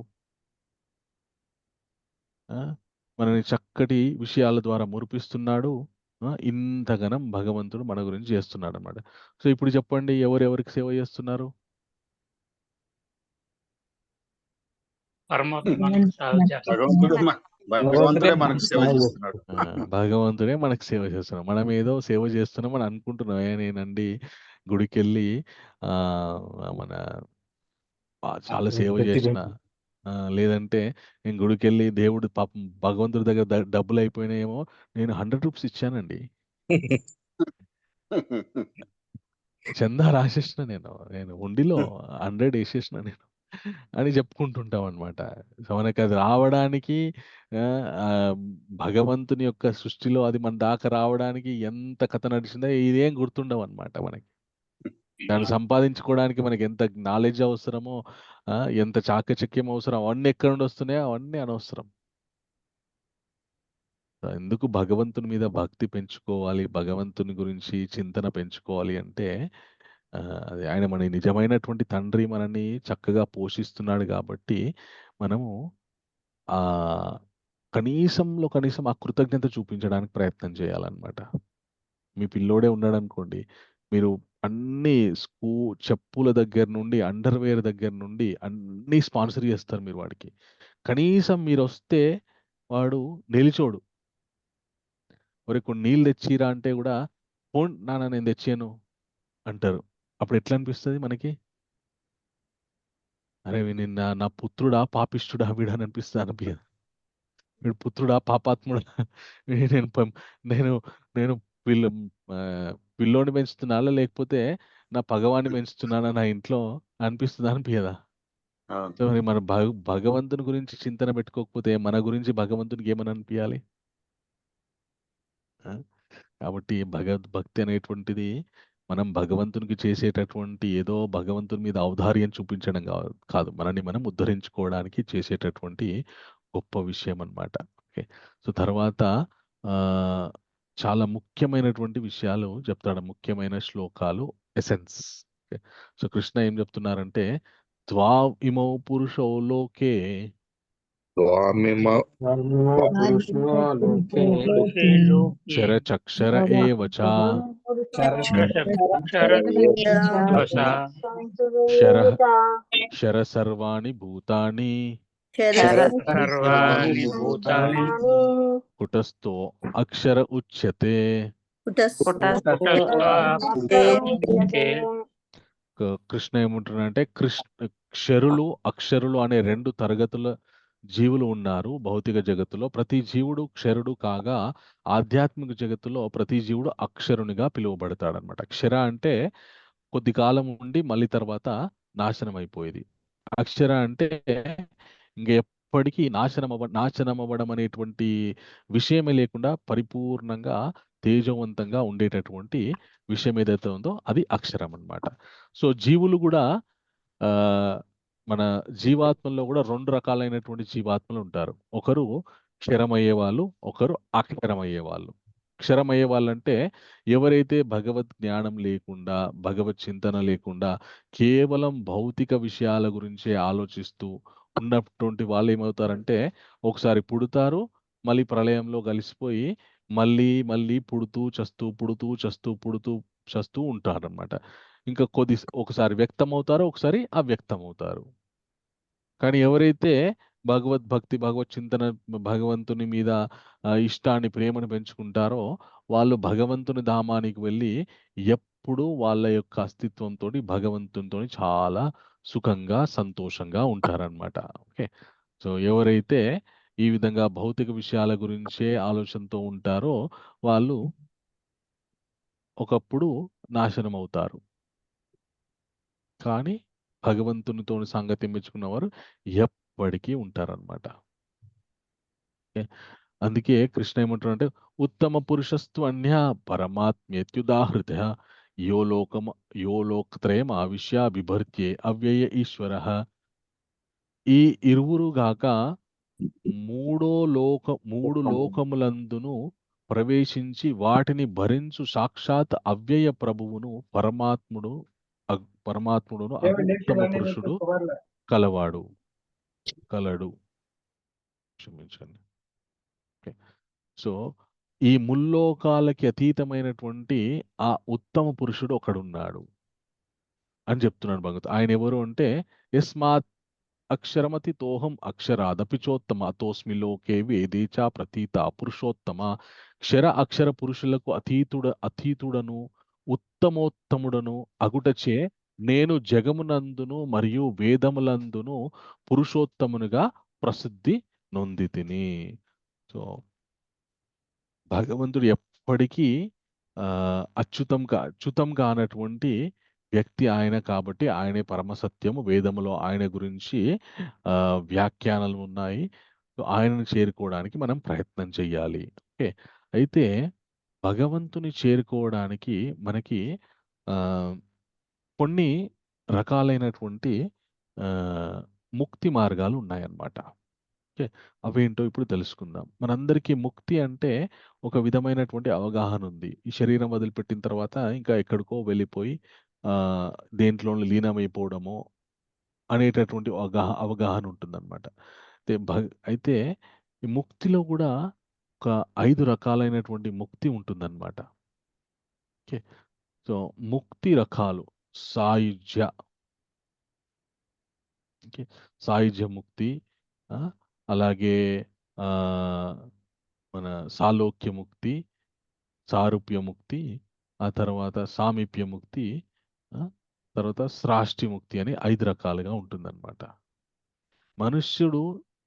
మనని చక్కటి విషయాల ద్వారా మురిపిస్తున్నాడు. ఇంతగనం భగవంతుడు మన గురించి చేస్తున్నాడు అనమాట. సో ఇప్పుడు చెప్పండి, ఎవరెవరికి సేవ చేస్తున్నారు? భగవంతుడే మనకు సేవ చేస్తున్నాడు. భగవంతుడే మనకు సేవ చేస్తున్నాడు. మనం ఏదో సేవ చేస్తున్నాం అని అనుకుంటున్నాం. నేనండి గుడికి వెళ్ళి మన చాలా సేవ చేసిన, లేదంటే నేను గుడికి వెళ్ళి దేవుడు పాపం భగవంతుడి దగ్గర డబ్బులు అయిపోయినాయేమో, నేను 100 రూపీస్ ఇచ్చానండి, చందా రాసేసిన, నేను హుండీలో 100 వేసేసిన నేను అని చెప్పుకుంటుంటాం అనమాట. సో మనకి అది రావడానికి భగవంతుని యొక్క సృష్టిలో అది మన దాకా రావడానికి ఎంత కథ నడిచిందో ఇదేం గుర్తుండవు అనమాట మనకి. దాన్ని సంపాదించుకోవడానికి మనకి ఎంత నాలెడ్జ్ అవసరమో, ఎంత చాకచక్యం అవసరం, అవన్నీ ఎక్కడ నుండి వస్తున్నాయో అవన్నీ అనవసరం. ఎందుకు భగవంతుని మీద భక్తి పెంచుకోవాలి, భగవంతుని గురించి చింతన పెంచుకోవాలి అంటే అది ఆయన మన నిజమైనటువంటి తండ్రి, మనని చక్కగా పోషిస్తున్నాడు కాబట్టి మనము ఆ కనీసం ఆ కృతజ్ఞత చూపించడానికి ప్రయత్నం చేయాలన్నమాట. మీ పిల్లోడే ఉన్నాడనుకోండి, మీరు అన్ని చెప్పుల దగ్గర నుండి, అండర్వేర్ దగ్గర నుండి అన్నీ స్పాన్సర్ చేస్తారు మీరు వాడికి. కనీసం మీరు వస్తే వాడు నిలిచోడు. కొన్ని నీళ్ళు తెచ్చిరా అంటే కూడా, పోన్ నాన్న నేను తెచ్చాను అంటారు. అప్పుడు ఎట్లా అనిపిస్తుంది మనకి? అరే నిన్న నా పుత్రుడా పాపిష్టుడా వీడా అని అనిపిస్తుంది. వీడు పుత్రుడా పాపాత్ముడా, నేను నేను పిల్లోని పెంచుతున్నానా లేకపోతే నా పగవాన్ని పెంచుతున్నానా నా ఇంట్లో అనిపిస్తుందా? అనిపించదా? అవును. సో మరి మన భగవంతుని గురించి చింతన పెట్టుకోకపోతే మన గురించి భగవంతునికి ఏమని అనిపించాలి? ఆ? కాబట్టి భక్తి అనేటువంటిది మనం భగవంతునికి చేసేటటువంటి ఏదో భగవంతుని మీద ఔదార్యం చూపించడం కాదు, మనని మనం ఉద్ధరించుకోవడానికి చేసేటటువంటి గొప్ప విషయం అన్నమాట. ఓకే. సో తర్వాత ఆ, చాలా ముఖ్యమైనటువంటి విషయాలు చెప్తాడు, ముఖ్యమైన శ్లోకాలు, ఎసెన్స్. ఓకే. సో కృష్ణ ఏం చెప్తున్నారంటే, త్వా ఇమౌ పురుషో లోకే స్వామిమ పురుషోలోకే క్షరచక్షర ఏవచ శరః శర సర్వాణి భూతాని సర్వాణి భూతాని కుటస్థో అక్షర ఉచ్యతే. కృష్ణ ఏమంటున్నారంటే, క్షరులు అక్షరులు అనే రెండు తరగతుల జీవులు ఉన్నారు భౌతిక జగత్తులో. ప్రతి జీవుడు క్షరుడు కాగా ఆధ్యాత్మిక జగత్తులో ప్రతి జీవుడు అక్షరునిగా పిలువబడతాడనమాట. క్షర అంటే కొద్ది కాలం ఉండి మళ్ళీ తర్వాత నాశనం అయిపోయేది. అక్షర అంటే ఇంక ఎప్పటికీ నాశనం అవ్వడం అనేటువంటి విషయమే లేకుండా పరిపూర్ణంగా తేజవంతంగా ఉండేటటువంటి విషయం ఏదైతే ఉందో అది అక్షరం అన్నమాట. సో జీవులు కూడా ఆ మన జీవాత్మల్లో కూడా రెండు రకాలైనటువంటి జీవాత్మలు ఉంటారు. ఒకరు క్షరమయ్యే వాళ్ళు, ఒకరు అక్షరమయ్యే వాళ్ళు. క్షరమయ్యే వాళ్ళంటే ఎవరైతే భగవద్ జ్ఞానం లేకుండా, భగవత్ చింతన లేకుండా కేవలం భౌతిక విషయాల గురించే ఆలోచిస్తూ ఉన్నటువంటి వాళ్ళు ఏమవుతారంటే, ఒకసారి పుడతారు, మళ్ళీ ప్రళయంలో కలిసిపోయి మళ్ళీ మళ్ళీ పుడుతూ చస్తూ పుడుతూ చస్తూ పుడుతూ చస్తూ ఉంటారన్నమాట. ఇంకా ఒకసారి వ్యక్తమవుతారు, ఒకసారి అవ్యక్తమవుతారు. కానీ ఎవరైతే భగవద్భక్తి, భగవత్ చింతన, భగవంతుని మీద ఇష్టాన్ని, ప్రేమను పెంచుకుంటారో వాళ్ళు భగవంతుని ధామానికి వెళ్ళి ఎప్పుడూ వాళ్ళ యొక్క అస్తిత్వంతో భగవంతునితో చాలా సుఖంగా, సంతోషంగా ఉంటారనమాట. ఓకే. సో ఎవరైతే ఈ విధంగా భౌతిక విషయాల గురించే ఆలోచనతో ఉంటారో వాళ్ళు ఒకప్పుడు నాశనం అవుతారు. కానీ భగవంతునితో సాంగత్యం మెచ్చుకున్నవారు ఎప్పటికీ ఉంటారనమాట. అందుకే కృష్ణ ఏమంటారంటే, ఉత్తమ పురుషస్త్వన్య పరమాత్మేత్యుదాహృత యో లోకత్రయం ఆవిశ్య బిభర్త్యే అవ్యయ ఈశ్వర. ఈ ఇరువురు గాక మూడు లోకములందును ప్రవేశించి వాటిని భరించు సాక్షాత్ అవ్యయ ప్రభువును పరమాత్ముడును ఉత్తమ పురుషుడు కలడు. క్షమించండి. ఓకే. సో ఈ ముల్లోకాలకి అతీతమైనటువంటి ఆ ఉత్తమ పురుషుడు ఒకడున్నాడు అని చెప్తున్నాడు భగవత్. ఆయన ఎవరు అంటే, యస్మాత్ అక్షరమతి తోహం అక్షరాదపి చోత్తమ అతోస్మి లోకే వేదే చ ప్రతీత పురుషోత్తమ. అక్షర పురుషులకు అతీతుడను ఉత్తమోత్తముడను అగుటచే నేను జగమునందును మరియు వేదములందును పురుషోత్తమునిగా ప్రసిద్ధి నొందితిని. సో భగవంతుడు ఎప్పటికీ అచ్యుతం కానటువంటి వ్యక్తి ఆయన. కాబట్టి ఆయనే పరమసత్యము. వేదములో ఆయన గురించి వ్యాఖ్యానాలు ఉన్నాయి. ఆయనను చేరుకోవడానికి మనం ప్రయత్నం చేయాలి. ఓకే. అయితే భగవంతుని చేరుకోవడానికి మనకి కొన్ని రకాలైనటువంటి ముక్తి మార్గాలు ఉన్నాయన్నమాట. ఓకే. అవేంటో ఇప్పుడు తెలుసుకుందాం. మనందరికీ ముక్తి అంటే ఒక విధమైనటువంటి అవగాహన ఉంది. ఈ శరీరం వదిలిపెట్టిన తర్వాత ఇంకా ఎక్కడికో వెళ్ళిపోయి దేంట్లో లీనమైపోవడమో అనేటటువంటి అవగాహన ఉంటుందన్నమాట. అయితే ఈ ముక్తిలో కూడా ఒక 5 రకాలైనటువంటి ముక్తి ఉంటుందన్నమాట. ఓకే. సో ముక్తి రకాలు సాయుజ్య. ఓకే. సాయుజ్య ముక్తి, అలాగే మన సాలోక్య ముక్తి, సారూప్య ముక్తి, ఆ తర్వాత సామీప్య ముక్తి, తర్వాత స్రాష్టి ముక్తి అని 5 రకాలుగా ఉంటుందన్నమాట. మనుష్యుడు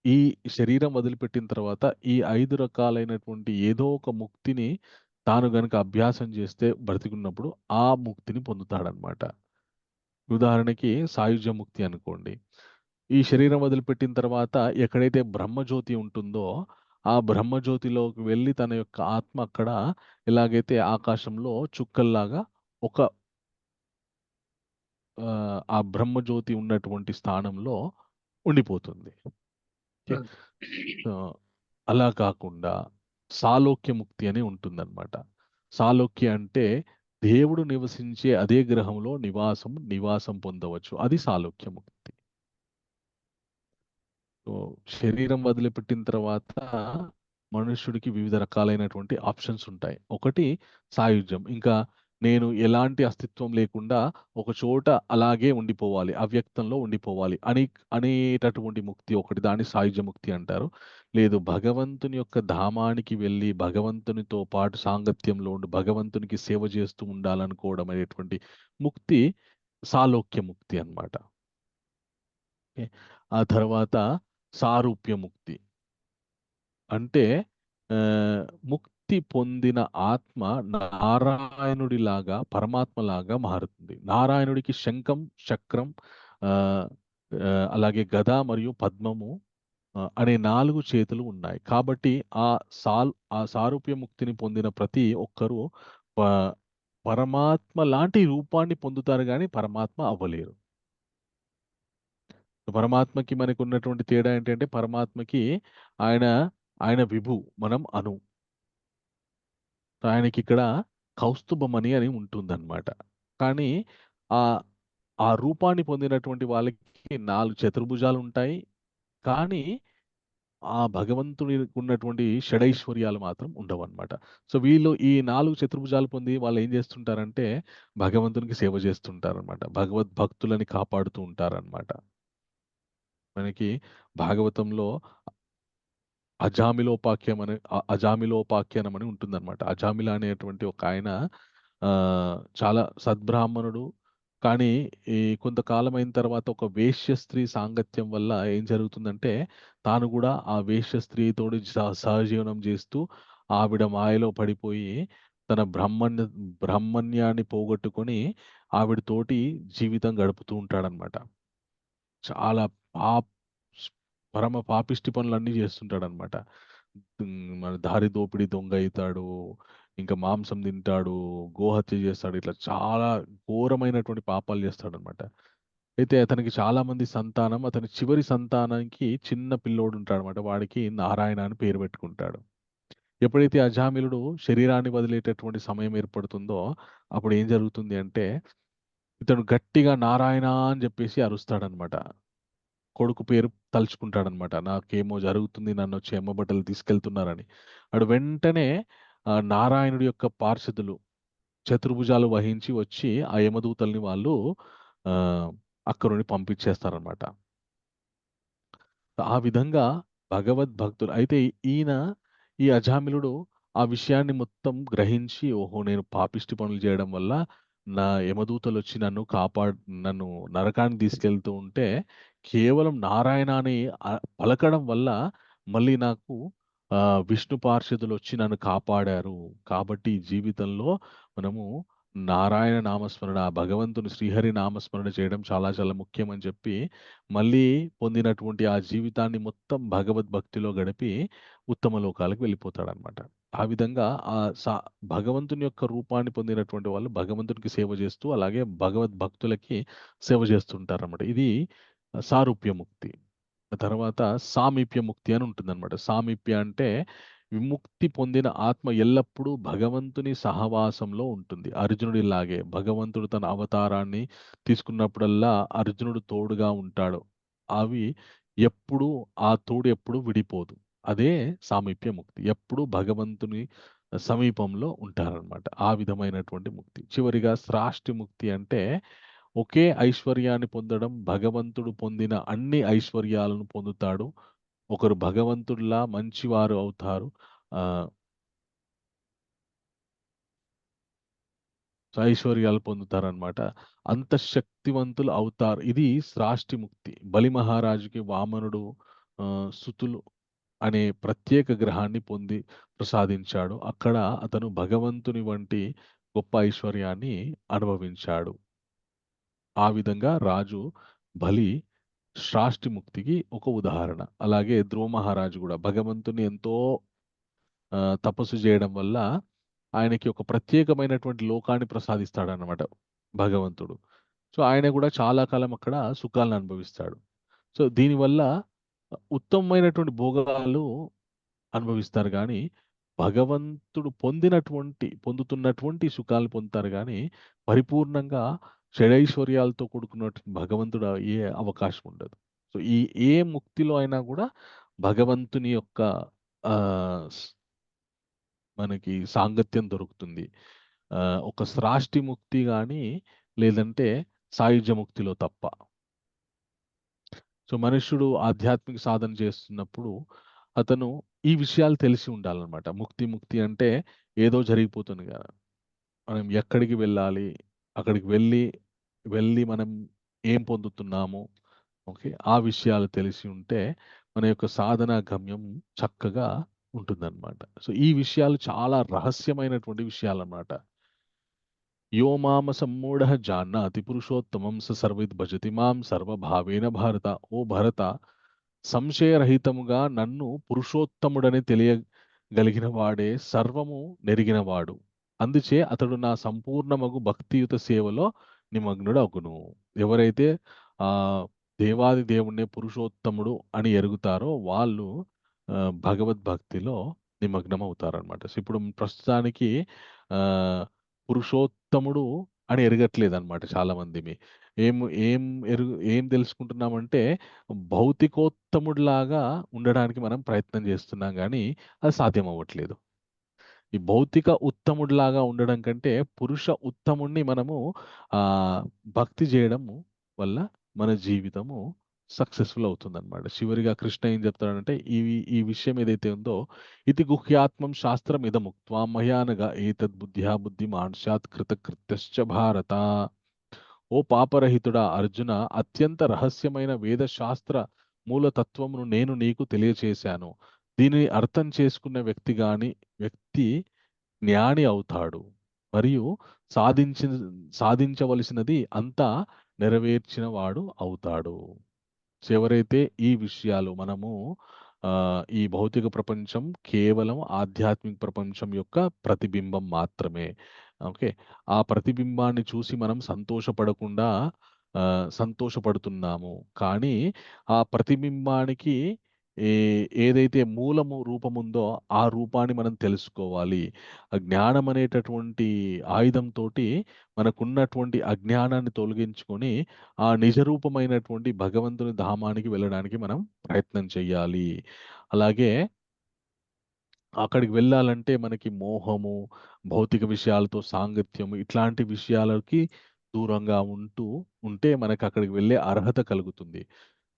ఈ శరీరం వదిలిపెట్టిన తర్వాత ఈ 5 రకాలైనటువంటి ఏదో ఒక ముక్తిని తాను గనుక అభ్యాసం చేస్తే బ్రతికున్నప్పుడు ఆ ముక్తిని పొందుతాడనమాట. ఉదాహరణకి సాయుజ్య ముక్తి అనుకోండి. ఈ శరీరం వదిలిపెట్టిన తర్వాత ఎక్కడైతే బ్రహ్మజ్యోతి ఉంటుందో ఆ బ్రహ్మజ్యోతిలోకి వెళ్ళి తన యొక్క ఆత్మ అక్కడ ఎలాగైతే ఆకాశంలో చుక్కల్లాగా ఒక ఆ బ్రహ్మజ్యోతి ఉన్నటువంటి స్థానంలో ఉండిపోతుంది. ఓకే. సో, అలా కాకుండా సాలోక్య ముక్తి అని ఉంటుందన్నమాట. సాలోక్య అంటే దేవుడు నివసించే అదే గ్రహంలో నివాసం పొందవచ్చు. అది సాలోక్య ముక్తి. సో, శరీరం వదిలిపెట్టిన తర్వాత మనుష్యుడికి వివిధ రకాలైనటువంటి ఆప్షన్స్ ఉంటాయి. ఒకటి సాయుధ్యం. ఇంకా నేను ఎలాంటి అస్తిత్వం లేకుండా ఒక చోట అలాగే ఉండిపోవాలి, అవ్యక్తంలో ఉండిపోవాలి అనేటటువంటి ముక్తి ఒకటి. దాన్ని సాయుధ్య ముక్తి అంటారు. లేదు, భగవంతుని యొక్క ధామానికి వెళ్ళి భగవంతునితో పాటు సాంగత్యంలో ఉండి భగవంతునికి సేవ చేస్తూ ఉండాలనుకోవడం అనేటువంటి ముక్తి సాలోక్య ముక్తి అన్నమాట. ఓకే. ఆ తర్వాత సారూప్య ముక్తి అంటే ముక్తి పొందిన ఆత్మ నారాయణుడిలాగా పరమాత్మలాగా మారుతుంది. నారాయణుడికి శంఖం, చక్రం, అలాగే గద మరియు పద్మము అనే 4 చేతులు ఉన్నాయి. కాబట్టి ఆ సారూప్య ముక్తిని పొందిన ప్రతి ఒక్కరూ పరమాత్మ లాంటి రూపాన్ని పొందుతారు కానీ పరమాత్మ అవ్వలేరు. పరమాత్మకి మనకు ఉన్నటువంటి తేడా ఏంటంటే పరమాత్మకి ఆయన విభు, మనం అను. ఆయనకి ఇక్కడ కౌస్తుభమణి అని ఉంటుందన్నమాట. కానీ ఆ ఆ రూపాన్ని పొందినటువంటి వాళ్ళకి 4 చతుర్భుజాలు ఉంటాయి. కానీ ఆ భగవంతునికి ఉన్నటువంటి షడైశ్వర్యాలు మాత్రం ఉండవన్నమాట. సో వీళ్ళు ఈ 4 చతుర్భుజాలు పొంది వాళ్ళు ఏం చేస్తుంటారంటే భగవంతునికి సేవ చేస్తుంటారన్నమాట. భగవద్భక్తులని కాపాడుతూ ఉంటారన్నమాట. మనకి భాగవతంలో అజామిలోపాఖ్యానం అని ఉంటుందన్నమాట. అజామిల అనేటువంటి ఒక ఆయన చాలా సద్బ్రాహ్మణుడు. కానీ ఈ కొంతకాలం అయిన తర్వాత ఒక వేశ్య స్త్రీ సాంగత్యం వల్ల ఏం జరుగుతుందంటే తాను కూడా ఆ వేశ్య స్త్రీతోటి సహజీవనం చేస్తూ ఆవిడ మాయలో పడిపోయి తన బ్రహ్మణ్యాన్ని పోగొట్టుకొని ఆవిడతోటి జీవితం గడుపుతూ ఉంటాడనమాట. చాలా పరమ పాపిష్టి పనులన్నీ చేస్తుంటాడనమాట. మన దారి దోపిడీ దొంగ అవుతాడు, ఇంకా మాంసం తింటాడు, గోహత్య చేస్తాడు. ఇట్లా చాలా ఘోరమైనటువంటి పాపాలు చేస్తాడనమాట. అయితే అతనికి చాలా మంది సంతానం. అతని చివరి సంతానానికి చిన్న పిల్లోడు ఉంటాడనమాట. వాడికి నారాయణ అని పేరు పెట్టుకుంటాడు. ఎప్పుడైతే అజామిలుడు శరీరాన్ని వదిలేటటువంటి సమయం ఏర్పడుతుందో అప్పుడు ఏం జరుగుతుంది అంటే ఇతడు గట్టిగా నారాయణ అని చెప్పేసి అరుస్తాడనమాట. కొడుకు పేరు తలుచుకుంటాడనమాట. నాకేమో జరుగుతుంది, నన్ను వచ్చి ఎమ్మబట్టలు తీసుకెళ్తున్నారని. వాడు వెంటనే నారాయణుడి యొక్క పార్షదులు చతుర్భుజాలు వహించి వచ్చి ఆ యమదూతల్ని వాళ్ళు అక్కడ నుండి పంపించేస్తారనమాట. ఆ విధంగా భగవద్భక్తులు అయితే ఈ అజామిలుడు ఆ విషయాన్ని మొత్తం గ్రహించి ఓహో నేను పాపిష్టి పనులు చేయడం వల్ల నా యమదూతలు వచ్చి నన్ను నరకానికి తీసుకెళ్తూ ఉంటే కేవలం నారాయణ అని పలకడం వల్ల మళ్ళీ నాకు విష్ణు పార్షదులు వచ్చి నన్ను కాపాడారు. కాబట్టి ఈ జీవితంలో మనము నారాయణ నామస్మరణ, భగవంతుని శ్రీహరి నామస్మరణ చేయడం చాలా చాలా ముఖ్యం అని చెప్పి మళ్ళీ పొందినటువంటి ఆ జీవితాన్ని మొత్తం భగవద్భక్తిలో గడిపి ఉత్తమ లోకాలకు వెళ్ళిపోతాడనమాట. ఆ విధంగా భగవంతుని యొక్క రూపాన్ని పొందినటువంటి వాళ్ళు భగవంతునికి సేవ చేస్తూ అలాగే భగవద్భక్తులకి సేవ చేస్తుంటారన్నమాట. ఇది సారూప్య ముక్తి. తర్వాత సామీప్య ముక్తి అని ఉంటుందన్నమాట. సామీప్య అంటే విముక్తి పొందిన ఆత్మ ఎల్లప్పుడూ భగవంతుని సహవాసంలో ఉంటుంది. అర్జునుడిలాగే భగవంతుడు తన అవతారాన్ని తీసుకున్నప్పుడల్లా అర్జునుడు తోడుగా ఉంటాడు. అవి ఎప్పుడు ఆ తోడు ఎప్పుడు విడిపోదు. అదే సామీప్య ముక్తి. ఎప్పుడు భగవంతుని సమీపంలో ఉంటారనమాట. ఆ విధమైనటువంటి ముక్తి. చివరిగా శ్రాష్టి ముక్తి అంటే ఒకే ఐశ్వర్యాన్ని పొందడం. భగవంతుడు పొందిన అన్ని ఐశ్వర్యాలను పొందుతాడు. ఒకరు భగవంతుడిలా మంచివారు అవుతారు. ఐశ్వర్యాలు పొందుతారనమాట. అంత శక్తివంతులు అవుతారు. ఇది శ్రాష్టి ముక్తి. బలి మహారాజుకి వామనుడు సుతులు అనే ప్రత్యేక గ్రహాన్ని ప్రసాదించాడు. అక్కడ అతను భగవంతుని వంటి గొప్ప ఐశ్వర్యాన్ని అనుభవించాడు. ఆ విధంగా రాజు బలి శ్రాష్టి ముక్తికి ఒక ఉదాహరణ. అలాగే ధ్రువ మహారాజు కూడా భగవంతుని ఎంతో తపస్సు చేయడం వల్ల ఆయనకి ఒక ప్రత్యేకమైనటువంటి లోకాన్ని ప్రసాదిస్తాడన్నమాట భగవంతుడు. సో ఆయన కూడా చాలా కాలం అక్కడ సుఖాలను అనుభవిస్తాడు. సో దీనివల్ల ఉత్తమమైనటువంటి భోగాలు అనుభవిస్తారు కానీ భగవంతుడు పొందుతున్నటువంటి సుఖాలు పొందుతారు కానీ పరిపూర్ణంగా షడైశ్వర్యాలతో కూడుకున్నటువంటి భగవంతుడు అయ్యే అవకాశం ఉండదు. సో ఏ ముక్తిలో అయినా కూడా భగవంతుని యొక్క ఆ, స్- మనకి సాంగత్యం దొరుకుతుంది. ఒక శ్రాష్టి ముక్తి కానీ లేదంటే సాయుజ్య ముక్తిలో తప్ప. సో మనుష్యుడు ఆధ్యాత్మిక సాధన చేస్తున్నప్పుడు అతను ఈ విషయాలు తెలిసి ఉండాలన్నమాట. ముక్తి అంటే ఏదో జరిగిపోతుంది కదా, మనం ఎక్కడికి వెళ్ళాలి, అక్కడికి వెళ్ళి మనం ఏం పొందుతున్నాము, ఓకే, ఆ విషయాలు తెలిసి ఉంటే మన యొక్క సాధనా గమ్యం చక్కగా ఉంటుందన్నమాట. సో ఈ విషయాలు చాలా రహస్యమైనటువంటి విషయాలు అన్నమాట. యో మామ సమ్మూఢ జాన్నాతి పురుషోత్తమం స సర్విద్ భజతి మాం సర్వభావేన భారత. ఓ భరత, సంశయరహితముగా నన్ను పురుషోత్తముడని తెలియగలిగిన వాడే సర్వము నెరిగినవాడు. అందుచే అతడు నా సంపూర్ణమగు భక్తియుత సేవలో నిమగ్నుడు అగును. ఎవరైతే ఆ దేవాది దేవుణ్ణి పురుషోత్తముడు అని ఎరుగుతారో వాళ్ళు భగవద్భక్తిలో నిమగ్నం అవుతారనమాట. సో ఇప్పుడు ప్రస్తుతానికి ఆ పురుషోత్తముడు అని ఎరగట్లేదు అనమాట చాలా మంది. ఏం ఏం ఏం తెలుసుకుంటున్నామంటే భౌతికోత్తముడిలాగా ఉండడానికి మనం ప్రయత్నం చేస్తున్నాం కానీ అది సాధ్యం అవ్వట్లేదు. ఈ భౌతిక ఉత్తముడిలాగా ఉండడం కంటే పురుష ఉత్తముణ్ణి మనము భక్తి చేయడం వల్ల మన జీవితము సక్సెస్ఫుల్ అవుతుందన్నమాట. చివరిగా కృష్ణ ఏం చెప్తాడంటే ఈ విషయం ఏదైతే ఉందో, ఇది గుహ్యాత్మం శాస్త్రం ఇదముక్త్వా మయానగా ఏతద్ బుద్ధ్యా బుద్ధిమాన్ స్యాత్ కృతకృత్యశ్చ భారత. ఓ పాపరహితుడా అర్జున, అత్యంత రహస్యమైన వేద శాస్త్ర మూలతత్వమును నేను నీకు తెలియచేశాను. దీనిని అర్థం చేసుకున్న వ్యక్తి జ్ఞాని అవుతాడు మరియు సాధించవలసినది అంతా నెరవేర్చిన వాడు అవుతాడు. ఎవరైతే ఈ విషయాలు మనము ఈ భౌతిక ప్రపంచం కేవలం ఆధ్యాత్మిక ప్రపంచం యొక్క ప్రతిబింబం మాత్రమే. ఓకే, ఆ ప్రతిబింబాన్ని చూసి మనం సంతోషపడుతున్నాము కానీ ఆ ప్రతిబింబానికి ఏదైతే మూలము రూపముందో ఆ రూపాన్ని మనం తెలుసుకోవాలి. ఆ జ్ఞానం అనేటటువంటి ఆయుధంతో మనకున్నటువంటి అజ్ఞానాన్ని తొలగించుకొని ఆ నిజరూపమైనటువంటి భగవంతుని ధామానికి వెళ్ళడానికి మనం ప్రయత్నం చేయాలి. అలాగే అక్కడికి వెళ్ళాలంటే మనకి మోహము, భౌతిక విషయాలతో సాంగత్యము ఇట్లాంటి విషయాలకి దూరంగా ఉంటే మనకు అక్కడికి వెళ్ళే అర్హత కలుగుతుంది.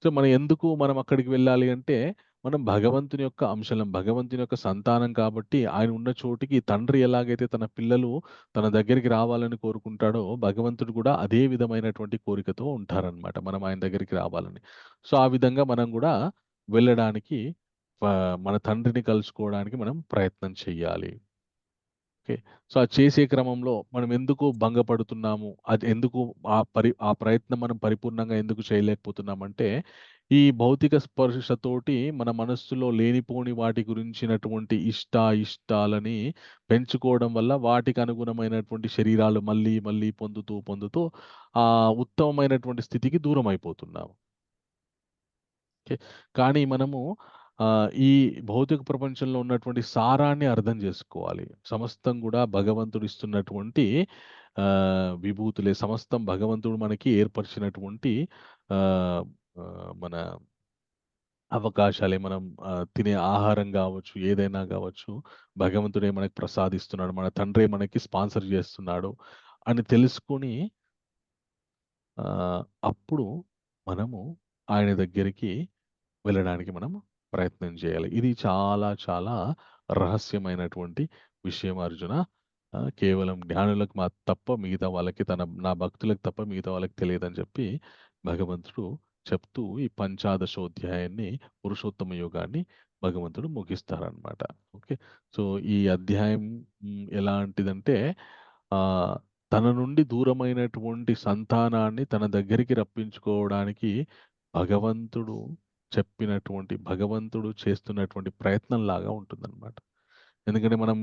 సో మనం అక్కడికి వెళ్ళాలి అంటే మనం భగవంతుని యొక్క అంశలం, భగవంతుని యొక్క సంతానం కాబట్టి ఆయన ఉన్న చోటికి తండ్రి ఎలాగైతే తన పిల్లలు తన దగ్గరికి రావాలని కోరుకుంటాడో భగవంతుడు కూడా అదే విధమైనటువంటి కోరికతో ఉంటారనమాట, మనం ఆయన దగ్గరికి రావాలని. సో ఆ విధంగా మనం కూడా వెళ్ళడానికి మన తండ్రిని కలుసుకోవడానికి మనం ప్రయత్నం చెయ్యాలి. ఓకే, సో ఆ చేసే క్రమంలో మనం ఎందుకు భంగపడుతున్నాము, అది ఎందుకు ఆ ప్రయత్నం మనం పరిపూర్ణంగా ఎందుకు చేయలేకపోతున్నామంటే ఈ భౌతిక స్పర్శతోటి మన మనస్సులో లేనిపోని వాటి గురించినటువంటి ఇష్టాలని పెంచుకోవడం వల్ల వాటికి అనుగుణమైనటువంటి శరీరాలు మళ్ళీ మళ్ళీ పొందుతూ ఆ ఉత్తమమైనటువంటి స్థితికి దూరం అయిపోతున్నాము. ఓకే, కానీ మనము ఈ భౌతిక ప్రపంచంలో ఉన్నటువంటి సారాన్ని అర్థం చేసుకోవాలి. సమస్తం కూడా భగవంతుడు ఇస్తున్నటువంటి విభూతులే, సమస్తం భగవంతుడు మనకి ఏర్పరిచినటువంటి మన అవకాశాలే. మనం తినే ఆహారం కావచ్చు, ఏదైనా కావచ్చు, భగవంతుడే మనకి ప్రసాదిస్తున్నాడు, మన తండ్రే మనకి స్పాన్సర్ చేస్తున్నాడు అని తెలుసుకొని అప్పుడు మనము ఆయన దగ్గరికి వెళ్ళడానికి మనం ప్రయత్నం చేయాలి. ఇది చాలా చాలా రహస్యమైనటువంటి విషయం అర్జున. కేవలం జ్ఞానులకు తప్ప మిగతా వాళ్ళకి నా భక్తులకు తప్ప మిగతా వాళ్ళకి తెలియదని చెప్పి భగవంతుడు చెప్తూ ఈ పంచాదశోధ్యాయాన్ని పురుషోత్తమ యోగాన్ని భగవంతుడు ముగిస్తారనమాట. ఓకే, సో ఈ అధ్యాయం ఎలాంటిదంటే తన నుండి దూరమైనటువంటి సంతానాన్ని తన దగ్గరికి రప్పించుకోవడానికి భగవంతుడు భగవంతుడు చేస్తున్నటువంటి ప్రయత్నంలాగా ఉంటుందన్నమాట. ఎందుకంటే మనం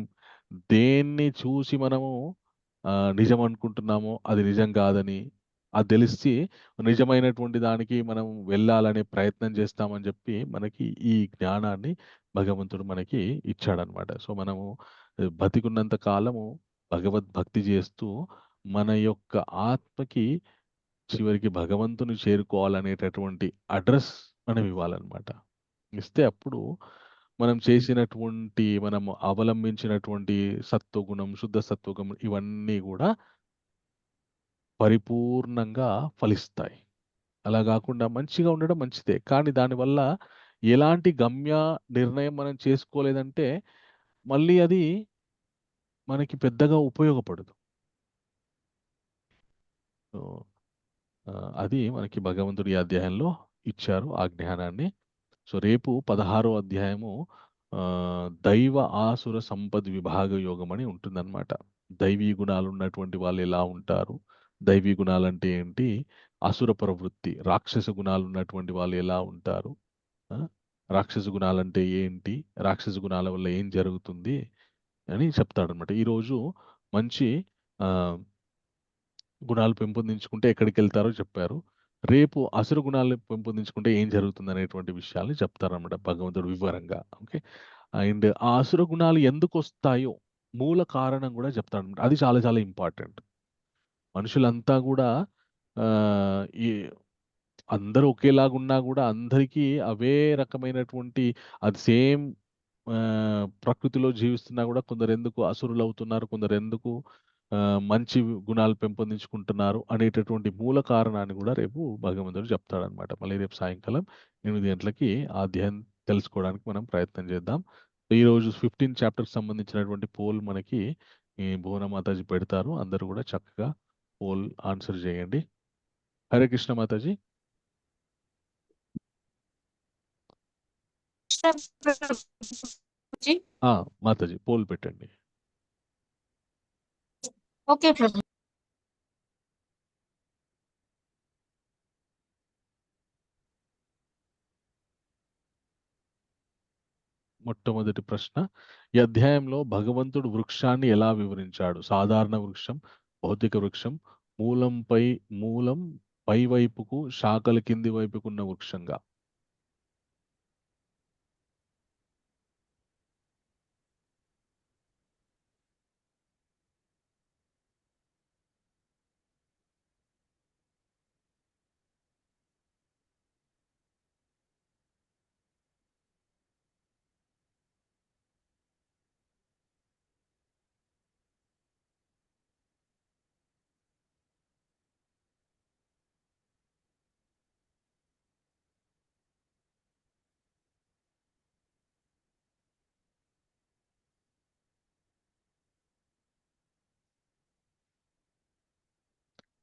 దేన్ని చూసి మనము నిజం అనుకుంటున్నామో అది నిజం కాదని, అది తెలిసి నిజమైనటువంటి దానికి మనం వెళ్ళాలనే ప్రయత్నం చేస్తామని చెప్పి మనకి ఈ జ్ఞానాన్ని భగవంతుడు మనకి ఇచ్చాడనమాట. సో మనము బతికున్నంత కాలము భగవద్భక్తి చేస్తూ మన యొక్క ఆత్మకి చివరికి భగవంతుని చేరుకోవాలనేటటువంటి అడ్రస్ మనం ఇవ్వాలన్నమాట. ఇస్తే అప్పుడు మనం అవలంబించినటువంటి సత్వగుణం, శుద్ధ సత్వగుణం ఇవన్నీ కూడా పరిపూర్ణంగా ఫలిస్తాయి. అలా కాకుండా మంచిగా ఉండడం మంచిదే. కానీ దానివల్ల ఎలాంటి గమ్య నిర్ణయం మనం చేసుకోలేదంటే మళ్ళీ అది మనకి పెద్దగా ఉపయోగపడదు. సో, అది మనకి భగవంతుడు ఈ అధ్యాయంలో ఇచ్చారు ఆ జ్ఞానాన్ని. సో రేపు 16వ అధ్యాయము దైవ ఆసుర సంపద్ విభాగ యోగం అని ఉంటుందన్నమాట. దైవీ గుణాలు ఉన్నటువంటి వాళ్ళు ఎలా ఉంటారు, దైవీ గుణాలంటే ఏంటి, అసుర ప్రవృత్తి రాక్షస గుణాలు ఉన్నటువంటి వాళ్ళు ఎలా ఉంటారు, ఆ, రాక్షస గుణాలంటే ఏంటి, రాక్షస గుణాల వల్ల ఏం జరుగుతుంది అని చెప్తాడనమాట. ఈరోజు మంచి ఆ, గుణాలు పెంపొందించుకుంటే ఎక్కడికి వెళ్తారో చెప్పారు. రేపు అసుర గుణాలు పెంపొందించుకుంటే ఏం జరుగుతుంది అనేటువంటి విషయాల్ని చెప్తారన్నమాట భగవంతుడు వివరంగా. ఓకే. అండ్ ఆ అసుర గుణాలు ఎందుకు వస్తాయో మూల కారణం కూడా చెప్తాడన్నమాట. అది చాలా చాలా ఇంపార్టెంట్. మనుషులంతా కూడా ఆ, ఈ అందరూ ఒకేలాగున్నా కూడా అందరికీ అవే రకమైనటువంటి అది సేమ్ ప్రకృతిలో జీవిస్తున్నా కూడా కొందరెందుకు అసురులవుతున్నారు, కొందరెందుకు మంచి గుణాలు పెంపొందించుకుంటున్నారు అనేటటువంటి మూల కారణాన్ని కూడా రేపు భగవంతుడు చెప్తాడనమాట. మళ్ళీ రేపు సాయంకాలం 8 గంటలకి ఆ అధ్యాయం తెలుసుకోవడానికి మనం ప్రయత్నం చేద్దాం. ఈరోజు 15 చాప్టర్కి సంబంధించినటువంటి పోల్ మనకి ఈ భువన మాతాజీ పెడతారు. అందరూ కూడా చక్కగా పోల్ ఆన్సర్ చేయండి. హరే కృష్ణ మాతాజీ. మాతాజీ పోల్ పెట్టండి. ఓకే ప్రభు. మొట్టమొదటి ప్రశ్న, ఈ అధ్యాయంలో భగవంతుడు వృక్షాన్ని ఎలా వివరించాడు? సాధారణ వృక్షం, భౌతిక వృక్షం, మూలం పై వైపుకు, శాఖల కింది వైపుకున్న వృక్షంగా.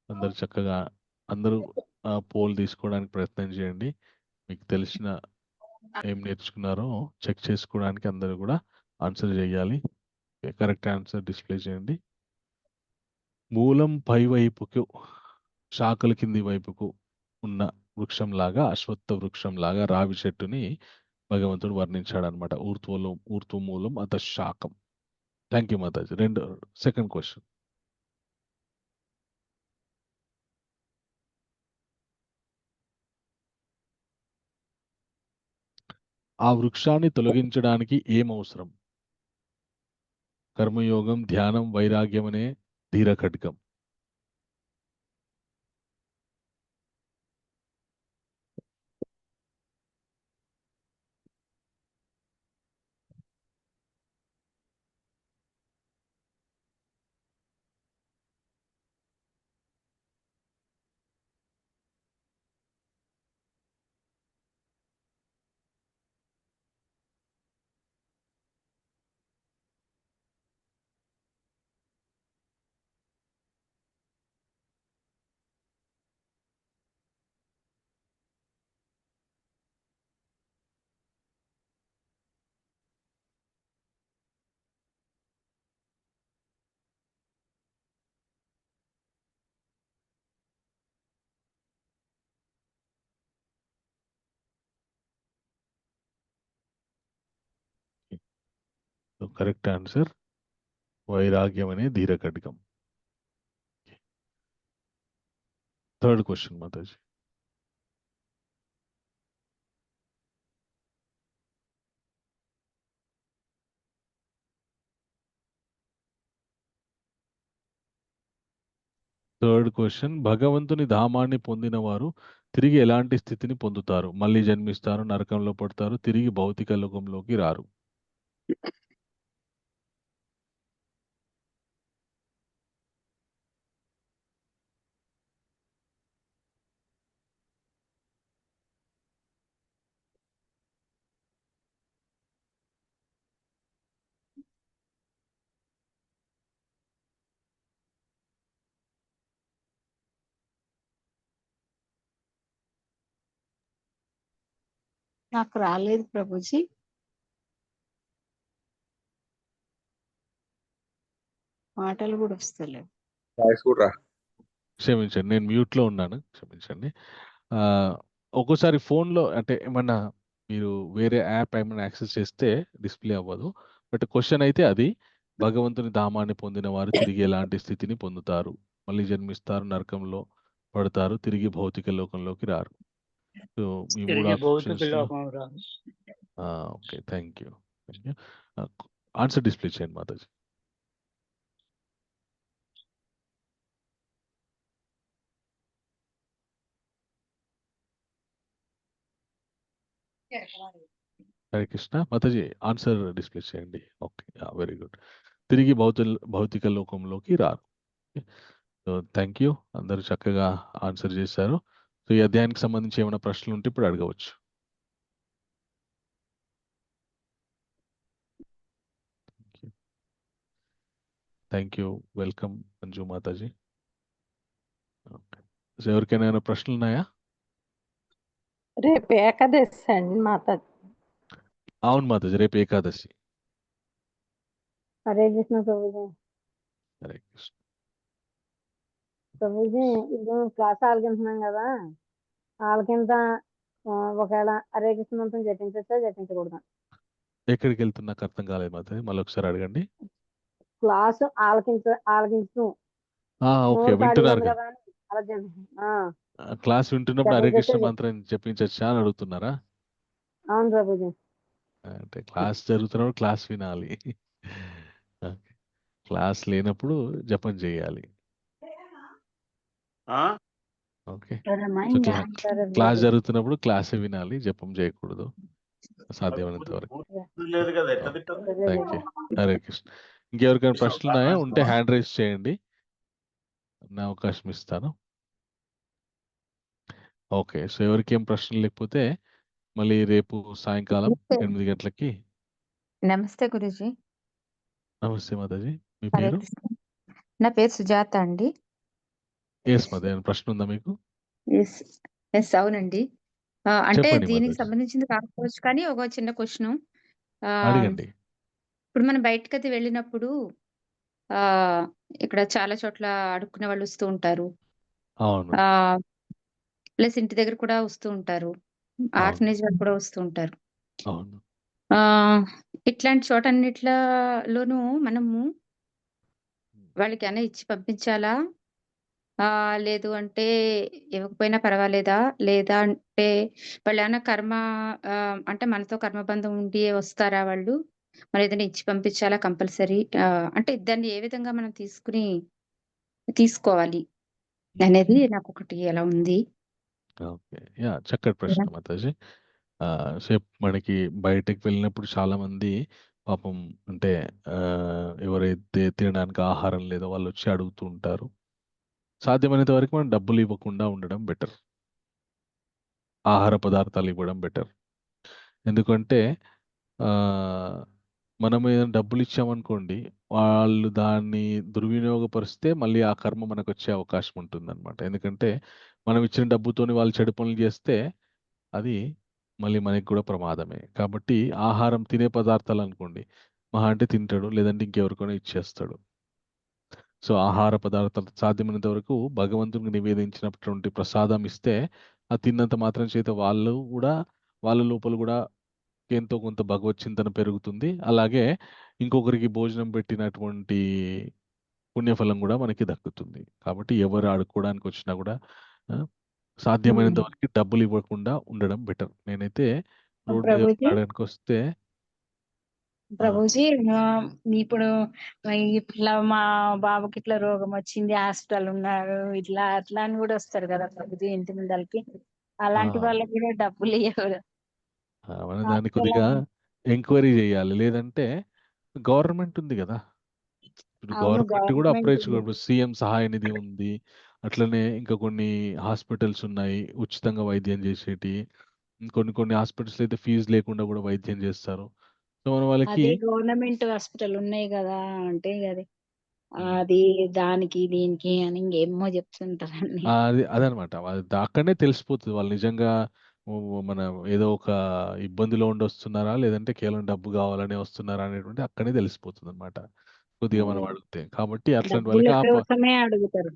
అందరు చక్కగా అందరూ పోల్ తీసుకోవడానికి ప్రయత్నం చేయండి. మీకు తెలిసిన ఏం నేర్చుకున్నారో చెక్ చేసుకోవడానికి అందరూ కూడా ఆన్సర్ చేయాలి. కరెక్ట్ ఆన్సర్ డిస్ప్లే చేయండి. మూలం పై వైపుకు, శాఖల కింది వైపుకు ఉన్న వృక్షంలాగా, అశ్వత్థ వృక్షంలాగా రావి చెట్టుని భగవంతుడు వర్ణించాడు అనమాట. ఊర్ధ్వమూలం అత శాఖం. థ్యాంక్ యూ మాతాజీ. Second question. ఆ వృక్షాన్ని తొలగించడానికి ఏం అవసరం? కర్మయోగం, ధ్యానం, వైరాగ్యం అనే ధీర ఖడ్గం. కరెక్ట్ ఆన్సర్ వైరాగ్యం అనే ధీర ఖడ్గం. Third question Mataji. Third question, భగవంతుని ధామాన్ని పొందిన వారు తిరిగి ఎలాంటి స్థితిని పొందుతారు? మళ్ళీ జన్మిస్తారు, నరకంలో పడతారు, తిరిగి భౌతిక లోకంలోకి రారు. నాకు రాలేదు ప్రభుజీ. మాటలు కూడా వస్తలేవు. వాయిస్ కూడా రా. క్షమించండి, నేను మ్యూట్లో ఉన్నాను, క్షమించండి. ఆ, ఒక్కోసారి ఫోన్లో అంటే ఏమన్నా మీరు వేరే యాప్ ఏమైనా యాక్సెస్ చేస్తే డిస్ప్లే అవ్వదు. బట్ క్వశ్చన్ అయితే అది, భగవంతుని ధామాన్ని పొందిన వారు తిరిగి ఎలాంటి స్థితిని పొందుతారు? మళ్ళీ జన్మిస్తారు, నరకంలో పడతారు, తిరిగి భౌతిక లోకంలోకి రారు. సో ఈ మూడు తిరిగి భౌతిక ఆప్షన్స్. లోకం రాదు. Okay, thank you. Answer display చేయండి మాతాజీ. హరే కృష్ణ. మాతాజీ ఆన్సర్ డిస్ప్లే చేయండి. Okay, very good. తిరిగి భౌతిక లోకంలోకి రారు. సో థ్యాంక్ యూ, అందరూ చక్కగా ఆన్సర్ చేశారు. సో ఈ అధ్యాయానికి సంబంధించి ఏమైనా ప్రశ్నలు ఉంటే ఇప్పుడు అడగవచ్చు. Thank you, welcome Manju Mataji. Okay, so ఎవరికైనా ఏమైనా ప్రశ్నలు ఉన్నాయా? రేపు ఏకాదశి అండి మాతాజీ. అవును మాతాజీ, రేపు ఏకాదశి. హరే కృష్ణ ప్రభుజీ. హరే కృష్ణ. ప్రభుజీ ఇప్పుడు క్లాస్ ఆలకింటున్నాం కదా, ఆలకింత ఒకవేళ హరే కృష్ణ మంత్రం జపించచ్చా జపించకూడదా? ఎక్కడికి వెళ్తున్నా నాకు అర్థం కాలేదు మాతాజీ, మళ్ళీ ఒకసారి అడగండి. క్లాసు ఆలకించు ఓకే, నోరు ఖాళీగా వింటున్నారు ఉంది కదా. కదా అని ఆలోచన. క్లాస్ వింటున్నప్పుడు హరే కృష్ణ జపించచ్చా? మంత్రం చెప్పించచ్చా అని అడుగుతున్నారా? అవును ప్రభుజీ. అంటే క్లాస్ జరుగుతున్నప్పుడు క్లాస్ వినాలి, క్లాస్ లేనప్పుడు జపం చేయాలి. ఆ? ఓకే, సరే క్లాస్ జరుగుతున్నప్పుడు క్లాస్ వినాలి, జపం చేయకూడదు సాధ్యమైనంత వరకు. పూర్తి లేదు కదా, ఎట్లా తింటారు? Thank you, Hare Krishna. ఇంకెవరికైనా ప్రశ్నలు ఉన్నాయా? ఉంటే హ్యాండ్ రైజ్ చేయండి, నా అవకాశం ఇస్తాను. ఓకే, సో ఎవరికి ఏం ప్రశ్నలు లేకపోతే మళ్ళీ రేపు సాయంకాలం 8 గంటలకి. నమస్తే గురూజీ. నమస్తే మాతాజీ, మీ హరే పేరు? కృష్ణ. నా పేరు సుజాత అండి. ఎస్ మాతాజీ, ఏమైనా ప్రశ్న ఉందా మీకు? ఎస్ ఎస్ అవునండి. అంటే చెప్పండి దీనికి మాతాజీ, సంబంధించింది కాకపోవచ్చు కానీ ఒక చిన్న క్వశ్చన్. అడగండి. ఇప్పుడు మనం బయటకది వెళ్ళినప్పుడు ఆ ఇక్కడ చాలా చోట్ల అడుక్కునే వాళ్ళు వస్తూ ఉంటారు. అవును, ఆ ప్లస్ ఇంటి దగ్గర కూడా వస్తూ ఉంటారు. అవును, ఆర్ఫనేజ్ వాళ్ళు కూడా వస్తూ ఉంటారు. అవును. ఆ ఇట్లాంటి చోటన్నిట్లలోనూ మనము వాళ్ళకి అన్న ఇచ్చి పంపించాలా? లేదు అంటే ఇవ్వకపోయినా పర్వాలేదా? లేదా అంటే వాళ్ళేమన్నా కర్మ అంటే మనతో కర్మబంధం ఉండి వస్తారా వాళ్ళు? మరేదైనా ఇచ్చి పంపించాలా కంపల్సరీ? అంటే దాన్ని ఏ విధంగా మనం తీసుకోవాలి అనేది నాకొకటి అలా ఉంది. ఓకే, చక్కటి ప్రశ్న మాతాజీ. సేపు మనకి బయటకు వెళ్ళినప్పుడు చాలా మంది పాపం అంటే ఎవరైతే తినడానికి ఆహారం లేదో వాళ్ళు వచ్చి అడుగుతూ ఉంటారు. సాధ్యమైనంత వరకు మనం డబ్బులు ఇవ్వకుండా ఉండడం బెటర్, ఆహార పదార్థాలు ఇవ్వడం బెటర్. ఎందుకంటే ఆ, మనం ఏదైనా డబ్బులు ఇచ్చామనుకోండి, వాళ్ళు దాన్ని దుర్వినియోగపరిస్తే మళ్ళీ ఆ కర్మ మనకు వచ్చే అవకాశం ఉంటుందన్నమాట. ఎందుకంటే మనం ఇచ్చిన డబ్బుతోని వాళ్ళు చెడు పనులు చేస్తే అది మళ్ళీ మనకి కూడా ప్రమాదమే. కాబట్టి ఆహారం తినే పదార్థాలు అనుకోండి, మహా అంటే తింటాడు, లేదంటే ఇంకెవరికైనా ఇచ్చేస్తాడు. సో ఆహార పదార్థాలు సాధ్యమైనంత వరకు భగవంతునికి నివేదించినటువంటి ప్రసాదం ఇస్తే ఆ తిన్నంత మాత్రం చేత వాళ్ళు కూడా వాళ్ళ లోపల కూడా ఎంతో కొంత భగవత్ చింతన పెరుగుతుంది. అలాగే ఇంకొకరికి భోజనం పెట్టినటువంటి పుణ్యఫలం కూడా మనకి దక్కుతుంది. కాబట్టి ఎవరు ఆడుకోవడానికి వచ్చినా కూడా సాధ్యమైనంత వరకు డబ్బులు ఇవ్వకుండా ఉండడం బెటర్. నేనైతే రోడ్ మీద ప్రభుజీ ఆడడానికి వస్తే ప్రభుజీ ఇప్పుడు ఇట్లా మా బాబుకి ఇట్లా రోగం వచ్చింది, హాస్పిటల్ ఉన్నారు, ఇట్లా అట్లా అని కూడా వస్తారు కదా ప్రభుజీ ఇంటి ముందలకి. అలాంటి వాళ్ళకి కూడా డబ్బులు ఇవ్వరు. మనం దాన్ని కొద్దిగా ఎంక్వైరీ చేయాలి. లేదంటే గవర్నమెంట్ ఉంది కదా, ఇప్పుడు అవును, గవర్నమెంట్ కూడా గవర్నమెంట్ అప్రోచ్ సీఎం సహాయ నిధి ఉంది. అట్లనే ఇంకా కొన్ని హాస్పిటల్స్ ఉన్నాయి ఉచితంగా వైద్యం చేసేటి. కొన్ని హాస్పిటల్స్ అయితే ఫీజు లేకుండా కూడా వైద్యం చేస్తారు. సో మన వాళ్ళకి అదే గవర్నమెంట్ హాస్పిటల్ ఉన్నాయి కదా అంటే అది అది దానికి దీనికి అని ఇంకేమో చెప్తుంటారండి. అదనమాట. అక్కడనే తెలిసిపోతుంది వాళ్ళు నిజంగా మన ఏదో ఒక ఇబ్బందిలో ఉండి వస్తున్నారా, లేదంటే కేవలం డబ్బు కావాలని వస్తున్నారా అనేటువంటి అక్కడనే తెలిసిపోతుంది అనమాట కొద్దిగా మనం అడిగితే. కాబట్టి అట్లాంటి డబ్బుల వాళ్ళకి కోసమే అడుగుతారు.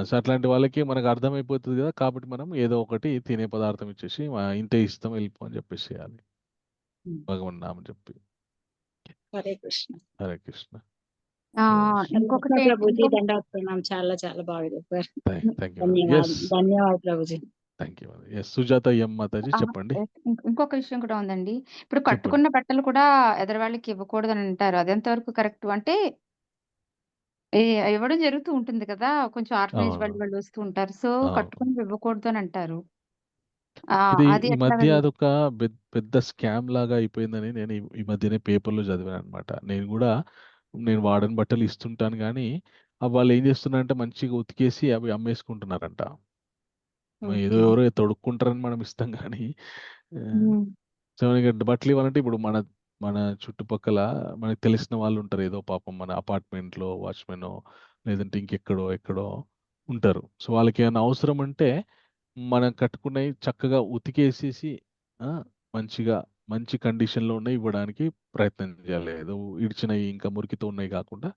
సో అట్లాంటి వాళ్ళకి మనకు అర్థమైపోతుంది కదా. కాబట్టి మనం ఏదో ఒకటి తినే పదార్థం ఇచ్చేసి ఇంతే ఇస్తాం వెళ్ళిపో అని చెప్పేసేయాలి. భగవన్ నామం చెప్పి. హరే కృష్ణ. హరే కృష్ణ. ఇంకొకటి ప్రభుజీ దండవత్తున్నాం, చాలా చాలా బాగా చెప్పారు. Thank you. ధన్యవాదాలు ప్రభుజీ. Thank you. సుజాత ఎం మాతాజీ చెప్పండి. ఇంకొక విషయం కూడా ఉందండి. ఇప్పుడు కట్టుకున్న బట్టలు కూడా ఎదురు వాళ్ళకి ఇవ్వకూడదు అని అంటారు. అది ఎంతవరకు కరెక్ట్? అంటే ఇవ్వడం జరుగుతూ ఉంటుంది కదా, కొంచెం ఆర్ఫనేజ్ వాళ్ళు వస్తూ ఉంటారు. సో కట్టుకుని ఇవ్వకూడదు అని అంటారు. ఇది అది ఈ ఎట్లా మధ్య అదొక పెద్ద స్కామ్ లాగా అయిపోయిందని నేను ఈ మధ్యనే పేపర్లో చదివాను అనమాట. నేను వాడని బట్టలు ఇస్తుంటాను కానీ వాళ్ళు ఏం చేస్తున్నారంటే మంచిగా ఉతికేసి అవి అమ్మేసుకుంటున్నారంట. ఏదో ఎవరో తొడుక్కుంటారని మనం ఇస్తాం కానీ సో బట్టలు ఇవ్వాలంటే ఇప్పుడు మన చుట్టుపక్కల మనకు తెలిసిన వాళ్ళు ఉంటారు. ఏదో పాపం మన అపార్ట్మెంట్లో వాచ్మెన్ లేదంటే ఎక్కడో ఉంటారు. సో వాళ్ళకి ఏమైనా అవసరం అంటే మనం కట్టుకున్నవి చక్కగా ఉతికేసేసి మంచి కండిషన్లో ఉన్నాయి ఇవ్వడానికి ప్రయత్నం చేయాలి. ఏదో ఇడిచినవి ఇంకా మురికితో ఉన్నాయి కాకుండా.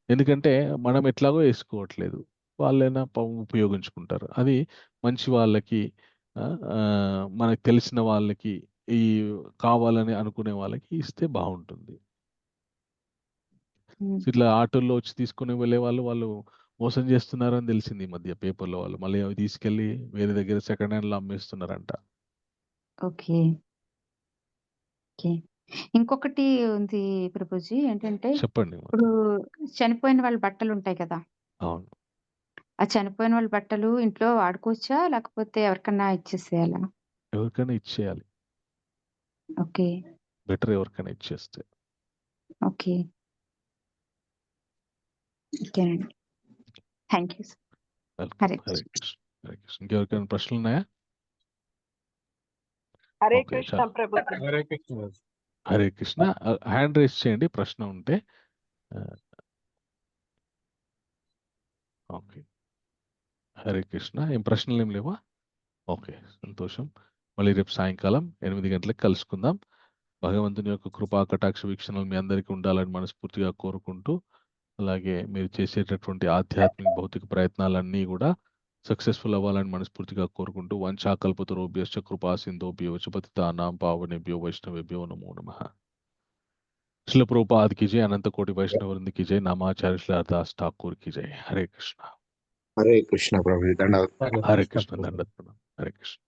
ఎందుకంటే మనం ఎట్లాగో వేసుకోవట్లేదు, వాళ్ళైనా ఉపయోగించుకుంటారు. అది మంచి వాళ్ళకి మనకు తెలిసిన వాళ్ళకి ఈ కావాలని అనుకునే వాళ్ళకి ఇస్తే బాగుంటుంది. ఇట్లా ఆటోల్లో వచ్చి తీసుకుని వెళ్ళే వాళ్ళు మోసం చేస్తున్నారని తెలిసింది ఈ మధ్య పేపర్లో. వాళ్ళు మళ్ళీ అవి తీసుకెళ్లి వేరే దగ్గర సెకండ్ హ్యాండ్ లో అమ్మేస్తున్నారంట. ఓకే. ఇంకొకటి ఉంది ప్రభుజీ, ఏంటంటే చెప్పండి. ఇప్పుడు చనిపోయిన వాళ్ళ బట్టలు ఉంటాయి కదా, అవును. ఆ చనిపోయిన వాళ్ళ బట్టలు ఇంట్లో వాడుకోవచ్చా, లేకపోతే ఎవరికన్నా ఇచ్చేసేయాలా? ఎవరికైనా ఇచ్చేయాలి. ఓకే. బెటర్ ఎవరికైనా ఇచ్చేస్తే. ఓకే. ఓకేనండి. Thank you. హరే హరే కృష్ణ. హరే కృష్ణ. ఇంకెవరికైనా ప్రశ్నలు ఉన్నాయా? హరే ఓకే, కృష్ణ చాలు. ప్రభు. హరే కృష్ణ. హరే కృష్ణ. హ్యాండ్ రేస్ చేయండి ప్రశ్న ఉంటే. ఓకే. హరే కృష్ణ. ఏం ప్రశ్నలు ఏం లేవా? ఓకే, సంతోషం. మళ్ళీ రేపు సాయంకాలం 8 గంటలకు కలుసుకుందాం. భగవంతుని యొక్క కృపా కటాక్ష వీక్షణలు మీ అందరికీ ఉండాలని మనస్ఫూర్తిగా కోరుకుంటూ, అలాగే మీరు చేసేటటువంటి ఆధ్యాత్మిక భౌతిక ప్రయత్నాలన్నీ కూడా సక్సెస్ఫుల్ అవ్వాలని మనస్ఫూర్తిగా కోరుకుంటూ, వంచాకల్పతరుభ్యశ్చ కృపా సింధుభ్యో చ పతితానాం పావనేభ్యో వైష్ణవేభ్యో నమో నమః. శ్రీల ప్రభుపాద్ की जय, अनंत कोटि वैष्णव वृंद की जय, नामाचार्य श्री हरदास ठाकुर की जय. हरे कृष्ण. హరే కృష్ణ ప్రభు. దండవత్. हरे कृष्ण. दंडवत प्रणाम. हरे कृष्ण.